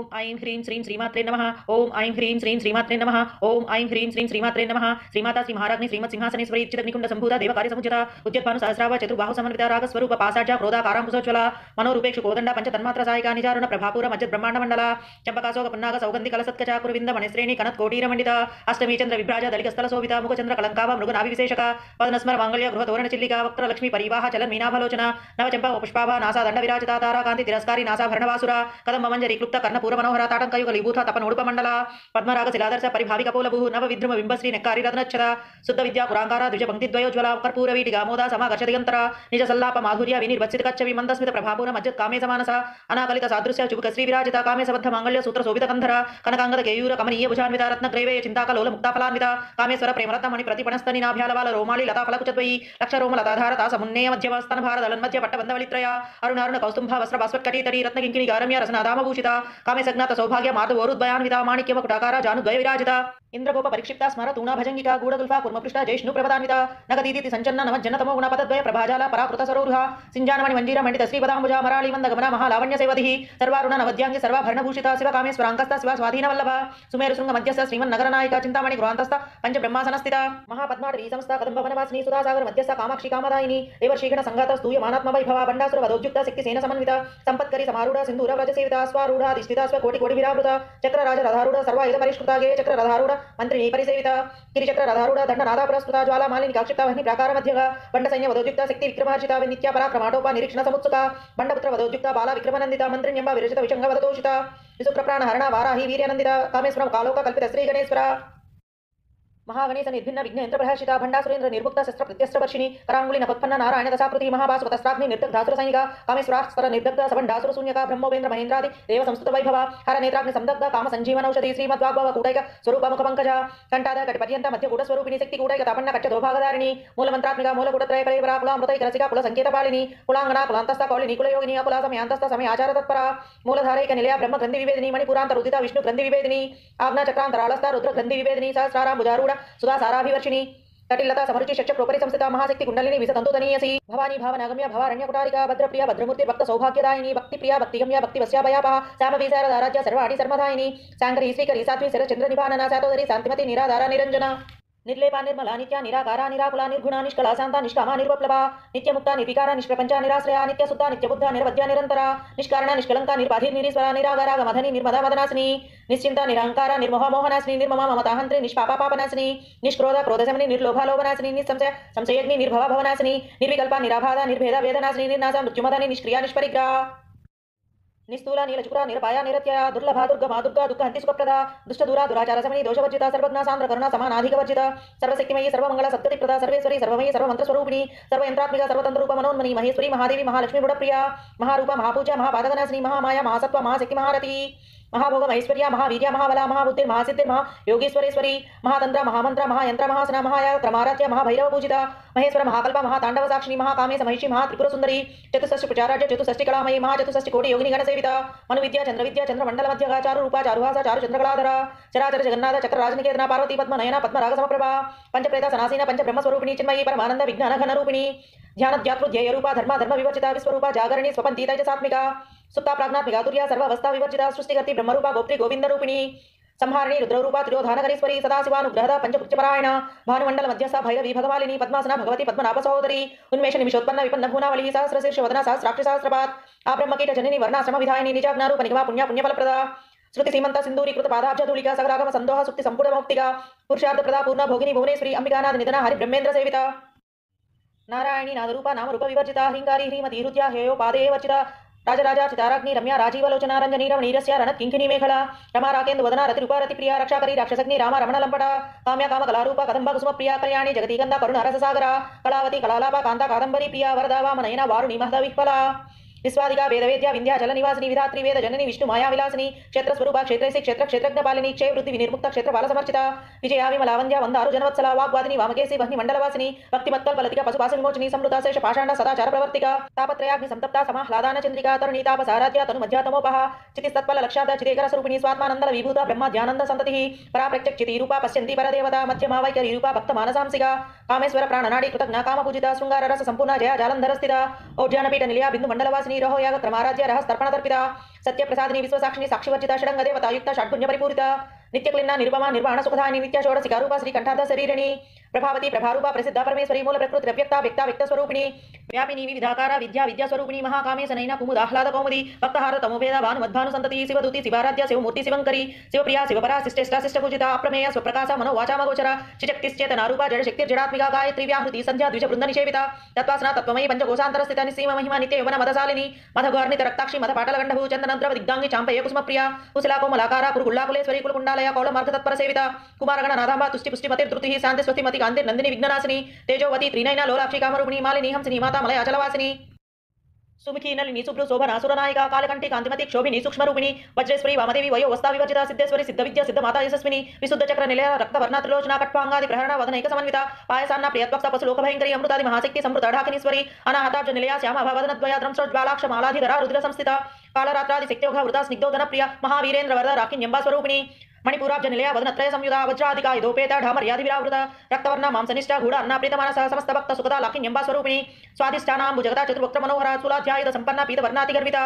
ఓం ఐం హ్రీం శ్రీం శ్రీమాత్రే నమః. ఓం ఐం హ్రీం శ్రీం శ్రీమాత్రే నమః. ఓం ఐం హ్రీం శ్రీం శ్రీమాత్రే నమః. శ్రీమాతా శ్రీ మహారాజ్ఞి శ్రీమత్ సింహాసనేశ్వరి చిత్తగ్నికుండ సంభూత దేవకార్య సముచిత ఉద్యత్పాను సహస్రావ చతుర్బాహు సమన్విత రాగ స్వరూప పాసాఢ్య క్రోధాకారాం కుశోజ్వల మనోరూపేక్షు కోదండ పంచ తన్మాత్ర సాయికా నిజారుణ ప్రభాపూర మజ్జత్ బ్రహ్మాండ మండల చంపకాశోక పున్నాగ సౌగంధి కలసత్కచ కురువింద మణిశ్రేణి కనత్ కోటీర మండిత అష్టమీ చంద్ర విభ్రాజ దళికస్థల శోభిత ముఖచంద్ర కలంకావ మృగనాభి విశేషక పదనస్మర మాంగళ్య గృహ తోరణ చిల్లిక వక్ర లక్ష్మీ పరివాహ చలన్ మీనాభలోచన నవచంప పుష్పాభ నాసా దండ విరాజిత తారా కాంతి తిరస్కారి నాసా భరణవాసుర కదంబ మంజరి క్లుప్త కర్ణపూర మనోహర తాటంకయుగ లీభూత తపనోడుప మండల పద్మరాగ శిలాదర్శ పరిభావిక పోలభూ నవ విద్రుమ బింబశ్రీ నెక్కారి రత్నచ్చద శుద్ధ విద్యా పురాంకార ద్విజ పంక్తి ద్వయోజ్వల కర్పూర వీటి గామోద సమాకర్ష దిగంతర నిజ సల్లాప మాధుర్య వినిర్వత్సిత కచ్చవి మందస్మిత ప్రభాపూర మజ్జత్ కామే సమానస అనాకలిత సాదృశ్య చుబుక శ్రీ విరాజిత కామే సబద్ధ మాంగళ్య సూత్ర శోభిత కంధర కనకాంగద కేయూర కమనీయ భుజాన్విత రత్న గ్రైవేయ చింతాకలోల ముక్తాఫలాన్విత కామేశ్వర ప్రేమరత్న మణి ప్రతిపణస్తని నాభ్యాలవాల రోమాళి లతా ఫలకుచద్వయి లక్ష రోమ లతాధార తాస మున్నేయ మధ్యమ స్తన భార దళన్మధ్య పట్టబంధవలిత్రయ అరుణారుణ కౌస్తుంభ వస్త్ర భాస్వత్కటీతడి రత్నకింకిణి గారమ్య రసనాదామభూషిత కామే సజ్ఞాత సౌభాగ్య మాధవోరుద్భయాన్విత మాణిక్య మకుటాకార జానుద్వయ విరాజిత ఇంద్రగోప పరిక్షిప్త స్మర తూణా భజంగిక గూఢగుల్ఫా కుర్మపృష్ట జైష్ణు ప్రపదాన్విత నగదీతి సంచన్న నమజ్జన తమో గుణపతద్వయ ప్రభాజాల పరాకృత సరోరుహ సింజానమణి మంజీర మండిత శ్రీపదాంబుజ మరాళి మంద గమన మహాలావణ్య సేవధి సర్వారుణ నవద్యాంగి సర్వాభరణభూషిత శివ కామేశ్వరాంకస్త శివ స్వాధీన వల్లభ సుమేరు శృంగ మధ్యస్థ శ్రీమన్ నగరనాయక చింతామణి గృహాంతస్థ పంచ బ్రహ్మాసనస్థిత మహాపద్మాటవీ సంస్థ కదంబ వనవాసిని సుధాసాగర మధ్యస్థ కామాక్షి కామదాయిని దేవర్షీగణ సంఘాత స్తూయ మానాత్మ వైభవ బండాసుర వదోద్యుక్త శక్తి సేన సమన్విత సంపత్కరి సమారూఢ సింధూర వ్రజ సేవిత స్వారూఢ అధిష్ఠిత స్వ కోటి కోటి విరావృత చక్ర రాజ రథారూఢ సర్వాయుధ పరిష్కృత గే చక్ర రథారూఢ మంత్రిని పరిసేవిత గిరిచక్ర రథారూఢ దండ నాదా పురస్కృత జ్వాలా మాలిని కాక్షిప్త వహ్ని ప్రాకార మధ్యగా బండ సైన్య వదోద్యుక్త శక్తి విక్రమార్జిత నిత్య పరాక్రమాటోప నిరీక్షణ సముత్సుక బండపుత్ర వదోద్యుక్త బాల విక్రమనందిత మంత్రిణ్యంబ విరచిత విషంగ వదతోషిత విసుప్రప్రాణ హరణ వారాహి వీర్యనందిత కామేశ్వరం కాలోక కల్పిత శ్రీ గణేశ్వర మహాగణేశ నిర్భిన్న విఘ్న యంత్ర ప్రహర్షిత భండాసురేంద్ర నిర్ముక్త శస్త్ర ప్రత్యస్త్రవర్షిణి కరాంగుళి నపత్పన్న నారాయణ దశాకృతి మహాభాసుపతస్త్రాగ్ని నిర్దగ్ధాసుర సైనిక కామేశ్వరాస్వర నిర్దగ్ధ సబండాసుర శూన్యక బ్రహ్మోపేంద్ర మహేంద్రాది దేవ సంస్కృత వైభవ హర నేత్రాగ్ని సందగ్ధ కామ సంజీవనౌషధి శ్రీమద్వాగ్భవ కూటైక స్వరూప ముఖ పంకజ కంఠాద కటి పర్యంత మధ్య కూట స్వరూపిణి శక్తి కూటైక తపన్న కచ్చ దోభాగధారిణి మూలమంత్రాత్మిక మూలకూటత్రయ కళేవర కులామృతైక రసిక కుల సంకేతపాలిని కులాంగణ కులాంతస్థ కౌళిని కులయోగిని కుల సమయాంతస్థ సమయ ఆచార తత్పర మూలధారైక నిలయ బ్రహ్మ గ్రంథి వివేదిని మణిపురాంత రుదిత విష్ణు గ్రంథి వివేదిని ఆజ్ఞా చక్రాంతరాళస్థ రుద్ర గ్రంథి వివేదిని సహస్రారాంబుజారూఢ సుధా సారాభివర్షిణి కటిల్లత సమరుచి శక్ష ప్రోపరి సంస్థిత మహాశక్తి కుండలిని విసతంతుతనీయసి భవానీ భావనాగమ్య భవారణ్య కుటారిక భద్రప్రియ భద్రమూర్తి భక్త సౌభాగ్యదాయిని భక్తి ప్రియ భక్తిగమ్య భక్తి వశ్యాభయాపహ శామవీశారదారాజ్య సర్వాణి సర్మధాయిని శాంకరి శ్రీకరి సాత్వి శర చంద్ర నిపానన శాతోదరి శాంతిమతి నిరాధార నిరంజన నిర్లేప నిర్మల నిత్య నిరాకార నిరాకుల నిర్గుణ నిష్కళ శాంత నిష్కామ నిర్వప్లవ నిత్యముక్త నిర్వికార నిష్ప్రపంచ నిరాశ్రయ నిత్యశుద్ధ నిత్యబుద్ధ నిరవధ్య నిరంతర నిష్కారణ నిష్కలంక నిర్బాధి నిరీశ్వర నిరాగరాగ మధని నిర్మద మదనాశిని నిశ్చింత నిరహంకార నిర్మోహ మోహనాశిని నిర్మమ మమతాహంత్రి నిష్పాప పాపనాశిని నిష్క్రోధ క్రోధశమని నిర్లోభ లోభనాశిని నిస్సంశయ సంశయగ్ని నిర్భవ భవనాశిని నిర్వికల్ప నిరాబాధ నిర్భేద వేదనాశిని నిర్నాశ మృత్యుమదని నిష్క్రియ నిష్పరిగ్రహ నిస్థూల నీలచుకుర నిరపాయ నిరత్యయ దుర్లభ దుర్గమ దుర్గా దుఃఖ హంతి సుఖప్రద దుష్ట దూర దురాచార సమని దోషవర్జిత సర్వజ్ఞ సాంద్ర కరుణ సమానాధిక వర్జిత సర్వశక్తిమయీ సర్వమంగళ సప్తతి ప్రద సర్వేశ్వరి సర్వమయీ సర్వమంత్ర స్వరూపిణి సర్వయంత్రాత్మిక సర్వతంత్ర రూప మనోన్మని మహేశ్వరి మహాదేవి మహాలక్ష్మి గుణప్రియ మహారూప మహాపూజ మహాపాదకనాశిని మహామాయ మహాసత్వ మహాశక్తి మహారతి మహాభోగ మహేశ్వర్య మహావీర్య మహాబల మహాబుద్ధి మహాసిద్ధి మహా యోగేశ్వరేశ్వరి మహాతంత్ర మహామంత్ర మహాయంత్ర మహాసన మహాయాత్రమారాధ్య మహాభైరవ పూజిత మహేశ్వర మహాకల్ప మహాతాండవ సాక్షిని మహాకామేశ మహిషి మహాత్రిపుర సుందరి చతుషష్టి ప్రచారాజ్య చతుషష్టి కళామయీ మహాచతుషష్టి కోటి యోగిని గణ సేవిత మను విద్య చంద్ర విద్య చంద్ర మండల మధ్యగా చారు రూప చారుహాస చారు చంద్రకళాధర చరాచర జగన్నాథ చక్ర రాజనికేతన పార్వతీ పద్మ నయన పద్మరాగ సమప్రభ పంచప్రేత సనాసీన పంచ బ్రహ్మస్వరూపిణి చిన్మయీ పరమానంద విజ్ఞాన ఘన రూపిణి ధ్యాన ధ్యాతృ రూప ధర్మ ధర్మ వివర్జిత విశ్వరూప జాగరణి స్వపంతి తైజసాత్మిక సుప్త ప్రాజ్ఞాత్మిక తుర్య సర్వావస్థ వివర్జిత సృష్టికర్తి బ్రహ్మరూప గోప్త్రి గోవింద రూపిణి సంహారిణి రుద్రరూప తిరోధానకరీశ్వరి సదాశివానుగ్రహద పంచపుత్యపరాయణ భానుమండల మధ్యస్థ భైరవి భగవాలిని పద్మాసన భగవతి పద్మనాభ సహోదరి ఉన్మేష నిమిషోత్పన్న విపన్న భూనావళి సహస్రశీర్ష వదన సహస్రాక్ష సహస్రపాత్ ఆ బ్రహ్మకీట జనని వర్ణాశ్రమ విధాయిని నిజాజ్ఞారూప నిగమ పుణ్య పుణ్యఫలప్రద శృతి సీమంత సింధూరీకృత పాదాబ్జ ధూళిక సగరాగమ సందోహ సుక్తి సంపూర్ణ మౌక్తిక పురుషార్థ ప్రదా పూర్ణ భోగిని భువనేశ్వరి అంబికానాథ నిధన హరి బ్రహ్మేంద్ర సేవిత నారాయణి నాదరూప నామరూప వివర్జిత హ్రీంకారి హ్రీమతి హృత్య హేయో పాదే వర్జిత రాజరాజా చితారాగ్ని రమ్య రాజీవలోచన రంజనీ రమణీరస్య రణత్ కింకిని మేఖల రమా రాకేందు వదన రతి రూపారతి ప్రియ రక్షాకరి రాక్షసగ్ని రామ రమణ లంపట కామ్య కామ కళారూప కదంబ కుసుమ ప్రియ కళ్యాణి జగతి గంధ కరుణ రససాగర కళావతి కళాలాప కాంత కాదంబరి ప్రియ వరదా వామనయన వారుణి మహద విహ్వల విశ్వాదిగా వేదవేద్య వింధ్యాచల నివాసిని విధాత్రి వేద జనని విష్ణు మాయా విలాసిని క్షేత్ర స్వరూప క్షేత్రసి క్షేత్ర క్షేత్రజ్ఞ పాలిని క్షయ వృద్ధి వినిర్ముక్త క్షేత్ర బాల సమర్చిత విజయా విమలావంద్య వందారు జనవత్సల వాగ్వాదిని వామకేసి వహ్ని మండలవాసిని భక్తిమత్కల్పలతిక పశుపాస విమోచని సంవృతాశేష పాషాండ సదాచార ప్రవర్తిక తాపత్రయాగ్ని సంతప్త సమాహ్లాదాన చంద్రికా తరుణీ తాప సారాధ్య తను మధ్యాతమోపహ చితిస్తత్పల లక్ష్యార్థ చిదేకర స్వరూపిణి స్వాత్మానందల విభూత బ్రహ్మ ధ్యానంద సంతతి పరాప్రత్యక్ చితి రూప పశ్యంతి పరదేవత మధ్యమా వైఖరి రూప భక్త మానసాంసిక కామేశ్వర ప్రాణనాడి కృతజ్ఞ కామ పూజిత శృంగార రస సంపూర్ణ జయ జాలంధర స్థిత ఔద్యానపీఠ నిలయ బిందు మండలవాసిని वासिनी रहो यागत्रमाराध्य रहस्तर्पणतर्पिता सत्यप्रसादिनी विश्वसाक्षिणी साक्षिवर्जिता षडंग देवता युक्ता षड्गुण्य परिपूरिता नित्यक्लिन्ना निर्वमा निर्वाण सुखदायिनी नित्य षोडशिका रूपा श्रीकंठार्ध शरीरिणी प्रभावती प्रभारूपा प्रसिद्ध परमेश्वरी मूल प्रकृति व्यक्ता व्यक्ता व्यक्त स्वरूपिणी व्यापिनी विविधाकार विद्या विद्या स्वरूपिणी महाकामे सनैना कुमुद आह्लाद कौमुदी भक्तहार तमोभेद भानुमद्भानु संतति शिवदूति शिवाराध्य शिवमूर्ति शिवंकरी शिवप्रिया शिवपरा शिष्टेष्टा शिष्टपूजिता अप्रमेय स्वप्रकाश मनो वाचा गोचरा शिशक्तिश्चेतना रूपा जड़ शक्ति जड़ात्मिका गायत्री व्याहृति संध्या द्विज वृंद निषेविता तत्वासना तत्वमयी पंचकोशांतरस्थिता निसीम महिमा नित्य यौवन मदशालिनी मधगौर्णित रक्ताक्षी मध पाटल गंडभू चंदनद्रव दिग्गांगी चांपय कुसुमप्रिया कुशला कोमलाकारा कुरुकुल्लाकुलेश्वरी कुलकुंडालय कौलमार्ग तत्पर सेविता कुमारगण नादांबा तुष्टि पुष्टि मतिर द्रुति शांति स्वस्तिमति कांति नंदिनी विघ्ननाशिनी तेजोवती त्रिनयना लोलाक्षी कामरूपिणी मालिनी हंसिनी माता मलय अचलवासिनी सुमुखी नलिनी शुभ्र शोभना सुरनायिका कालकंठी कांतिमती क्षोभिनी सूक्ष्मरूपिणी वज्रेश्वरी वामदेवी वयो वस्ता विवर्जिता सिद्धेश्वरी सिद्ध विद्या सिद्ध माता यशस्विनी विशुद्ध चक्र निलय रक्तवर्णा त्रिलोचना कट्पांगादि प्रहरण वदनैक समन्विता पायसान्ना प्रियत्वक्ता पशुलोक भयंकरी अमृतादि महाशक्ति समृत ढाकिनीश्वरी अनाहताब्ज निलया श्यामा भवदनद्वयाद्रं सज्ज्वालाक्ष मालाधिधरा रुद्र संस्थिता कालरात्रादि शक्त्योघ वृता स्निग्धोदन प्रिया महावीरेन्द्र वरद राकिन्यंबा स्वरूपिणी मणिपुराब्ज निलया वदनत्रय संयुधा वज्राधिका यदोपेता ढामर्यादि विरावृता रक्तवर्णा मांसनिष्ठा गूढ़ अन्ना प्रीतमानस समस्त भक्त सुखदा लाकिन्यंबा स्वरूपिणी स्वादिष्ठानां भुजगता चतुर्वक्त्र मनोहरा सुलाध्यायुध संपन्ना पीतवर्णाति गर्विता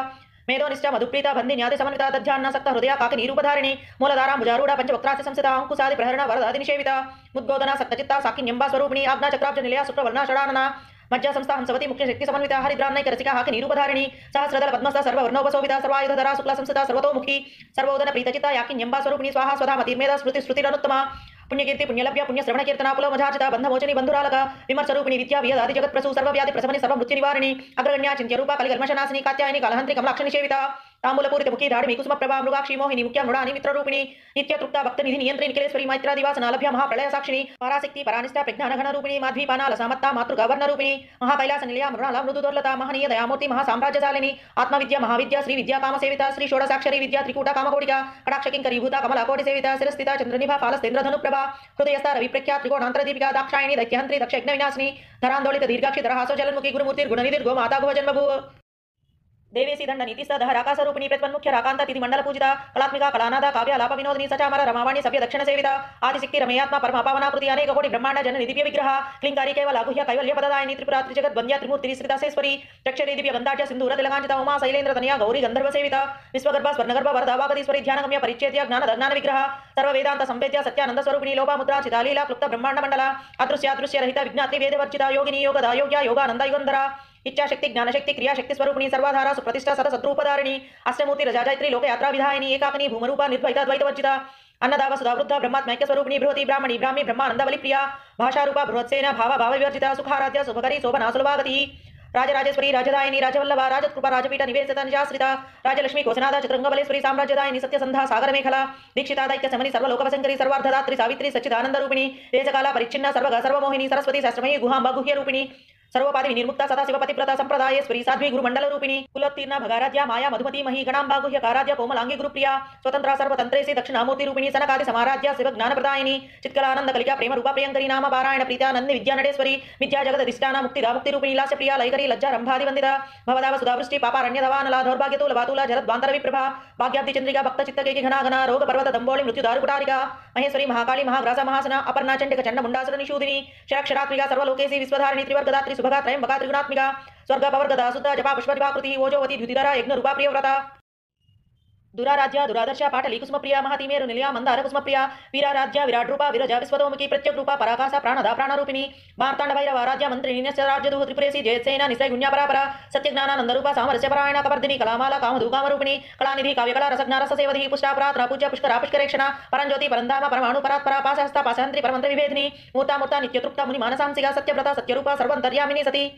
मेधोनिष्ठा मधुप्रीता बंदिन्यादि समन्विता दध्यान्न सक्ता हृदया काकिनी रूपधारिणी मूलधारा भुजारूढ़ा पंचवक्त्रास्य संस्थिता अंकुशादि प्रहरण वरदादि निषेविता मुद्गोदना सक्तचित्ता साकिन्यंबा स्वरूपिणी आज्ञा चक्राब्ज निलया शुक्रवर्णा षडानना मज्जा संस्था हंसवती मुख्य शक्ति समन्विता हरिद्रान्नैक रसिका हाकिनी रूपधारिणी सहस्रदल पद्मस्था सर्ववर्णोपशोभिता सर्वायुधधरा शुक्ला संस्थिता सर्वतोमुखी सर्वोदन प्रीतचिता याकिन्यंबा स्वरूपिणी स्वाहा स्वधा मतिर्मेधा स्मृति श्रुतिरनुत्तमा पुण्यकीर्ति पुण्यलभ्य पुण्य श्रवण कीर्तना पुलमझार्चिता बंधमोचनी बंधुरालक विमर्श रूपिणी विद्या वियदादि जगत प्रसू सर्वव्याधि प्रसवनी सर्वमृत्यु निवारिणी अग्रगण्या चिंत्य रूपा कलिकर्मशनाशिनी कात्यायनी कालहंत्री कमलाक्ष निषेविता तांबूलपूरित मुखी धाड़मी कुसुम प्रभा मृगाक्षी मोहिनी मुख्या मृडानी मित्र रूपिणी नित्य तृप्ता भक्त निधि नियंत्री निखिलेश्वरी मैत्रा दिवासना लभ्य महाप्रलय साक्षिणी पराशक्ति परानिष्ठा प्रज्ञान घन रूपिणी माध्वीपाना लसामत्ता मातृगवर्ण रूपिणी महाकैलास निलया मृणाला मृदु दुर्लता महनीय दयामूर्ति महासाम्राज्यशालिनी आत्मविद्या महाविद्या श्री विद्या काम सेविता श्री षोडशाक्षरी विद्या त्रिकूटा कामकोटिका कटाक्ष किंकरी भूता कमला कोटि सेविता शिरस्थिता चंद्रनिभा फालस्तेन्द्र धनुप्रभा हृदयस्था रवि प्रख्यात त्रिकोणांतर दीपिका दाक्षायणी दैत्यहंत्री दक्ष यज्ञ विनाशिनी धरांदोलित दीर्घाक्षी धरहासो जलन्मुखी गुरुमूर्ति गुणनिधि गो माता गो जन्मभू देवेसी दंड नीति सदह राकासरूपिणी प्रत्वन्मुख्य राकांता तिथि मंडल पूजिता कलात्मिका कलानादा काव्यालाप विनोदिनी सचामर रमावाणी सभ्य दक्षिण सेविता आदिशक्ति रमयात्मा परमा पावनाकृति अनेक कोटि ब्रह्मांड जननी दिव्य विग्रह क्लिंकारी केवल गुह्य कैवल्य पददायिनी त्रिपुरा त्रिजगत वंद्या त्रिमूर्ति श्रीदासेश्वरी प्रक्षरी दिव्य गंधाढ्य सिंधूर तिलकांचिता उमा शैलेन्द्र तनया गौरी गंधर्व सेविता विश्वगर्भ स्वर्णगर्भ वरदा वागदीश्वरी ध्यानगम्य परिच्छेद्य ज्ञान ज्ञान विग्रह सर्व वेदांत संवेद्य सत्यानंद स्वरूपिणी लोपा मुद्रा चितालीला क्लुप्त ब्रह्मांड मंडला अदृश्यादृश्य रहित विज्ञात्री वेद वर्जिता योगिनी योगदा योग्या योगानंद युगंधरा इच्छाशक्ति ज्ञानशक्ति क्रियाशक्ति स्वरूपिणी सर्वाधारा सुप्रतिष्ठा सतशत्रुपधारिणी अष्टमूर्ति रजाजयत्री लोक यात्रा विधायिनी एकाकिनी भूमरूपा निर्द्वैता द्वैतवर्जिता अन्नदाव सुधा वृद्धा ब्रह्मात्मैक्य स्वरूपिणी बृहति ब्राह्मणी ब्राह्मी ब्रह्मानंद बलिप्रिया भाषारूपा बृहत्सेना भाव भाव विवर्जिता सुखाराध्य शुभकरी शोभना सुलभागति राजराजेश्वरी राजदायिनी राजवल्लभा राजकृपा राजपीठ निवेशिता निजाश्रिता राजलक्ष्मी कोशनादा चतुरंगबलेश्वरी साम्राज्यदायिनी सत्यसंधा सागर मेखला दीक्षिता दैत्य समनी सर्वलोकवशंकरी सर्वार्धदात्री सावित्री सच्चिदानंद रूपिणी देशकाला परिच्छिन्न सर्वग सर्वमोहिनी सरस्वती शास्त्रमयी गुहांबा गुह्य रूपिणी सर्वपादि विनिर्मुक्ता सदा शिवपतिव्रता संप्रदायेश्वरी साध्वी गुरुमंडल रूपिणी कुलोत्तीर्णा भगाराध्या माया मधुमती मही गणांबा गुह्यकाराध्या कोमलांगी गुरुप्रिया स्वतंत्रा सर्वतंत्रेसी दक्षिणामूर्ति रूपिणी सनकादि समाराध्या शिव ज्ञान प्रदायिनी चित्कलानंद कलिका प्रेम रूपा प्रियंकरी नाम पारायण प्रीता नंद विद्या नटेश्वरी विद्या जगत अधिष्ठाना मुक्तिदा मुक्ति रूपिणी लास्य प्रिया लयकरी लज्जा रंभादि वंदिता भवदाव सुधावृष्टि पापारण्य दवानला दौर्भाग्य तूल बातूला जरद्वांतर विप्रभा भाग्याब्धि चंद्रिका भक्त चित्तके घना घना रोग पर्वत दंबोली मृत्यु दारुकुटारिका महेश्वरी महाकाली महाग्रासा महासना अपर्णा चंडिक चंड मुंडासुर निषूदिनी क्षराक्षरात्मिका सर्वलोकेसी विश्वधारिणी त्रिवर्गदात्री सुभगा त्रयंबका त्रिगुणात्मिका स्वर्ग पवर्गदा सुद्धा जपा पुष्पदिवाकृति ओजोवती द्युतिधरा यज्ञ रूपा प्रियव्रता दुराराध्या दुरादर्शा पाटली कुसुमप्रिया महातिमेरु निलया मंदार कुसुमप्रिया वीराराध्या विराट रूपा विरजा विश्वतोमुखी प्रत्यक रूपा पराकाशा प्राणदा प्राणरूपिणी मार्तांड भैरव आराध्या मंत्रिणी राज्यदूह त्रिपुरेसी जयसेना निश्चय गुण्या परापरा सत्यज्ञानानंद रूपा सामरस्य परायण कपर्दिनी कलामाला कामधू कामरूपिणी कलानिधि काव्यकला रसज्ञा रससेवधी पुष्टापरात्रा पूज्य पुष्करा पुष्करेक्षणा परंज्योति परंधाम परमाणु परात्परा पाशहस्ता पाशहंत्री परमंत्र विभेदिनी मूर्ता मूर्ता नित्यतृप्ता मुनि मानसांसिका सत्यव्रता सत्यरूपा सर्वंतर्यामिनी सती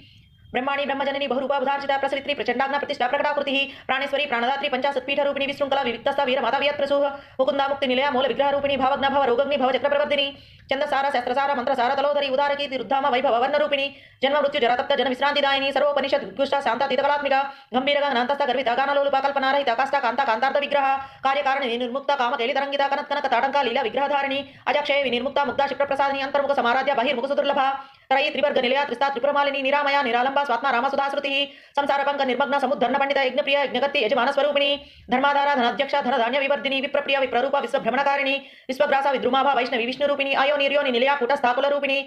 ब्रह्माणी ब्रह्मजननी बहुरूपा बुधार्चिता प्रसवित्री प्रचंडाग्न प्रतिष्ठा प्रकटाकृति प्राणेश्वरी प्राणदात्री पंचाशत्पीठ रूपिणी विशृंखला विविक्तस्था वीर माता वियत प्रसूह मुकुंदा मुक्ति निलया मूल विग्रह रूपिणी भावग्न भव रोगग्नि भव चक्र प्रवर्धिनी चंदसारा शस्त्रसारा मंत्रसारा तलोधरी उदारकी रुद्धाम वैभव वर्ण रूपिणी जन्म मृत्यु जरातप्त जन विश्रांतिदायिनी सर्वोपनिषद उद्गुष्टा शांता तीतकलात्मिका गंभीर गहनांतस्थ गर्भिता गानलोलुपा कल्पना रहिता काष्ठा कांता कांतार्थ विग्रह कार्यकारिणी निर्मुक्ता काम कैली तरंगिता कनक कनक ताटंका लीला विग्रह धारिणी अजक्षय विनिर्मुक्ता मुग्धा क्षिप्र प्रसादिनी अंतर्मुख समाराध्या बहिर्मुख सुदुर्लभा त्रयी त्रिवर्ग निलया त्रिस्ता त्रिपुरमालिनी निरामया निरालंबा स्वात्मा रामसुधाश्रुति संसार पंक निर्मग्न समुद्धर्ण पंडित यज्ञप्रिय यज्ञगति यजमान स्वरूपिणी धर्माधारा धनाध्यक्षा धनधान्य विवर्धिनी विप्रप्रिया विप्ररूपा विश्वभ्रमणकारिणी विश्वग्रासा विद्रुमाभा वैष्णवी विष्णुरूपिणी आयो निर्योनि निलया कूटस्थाकुल रूपिणी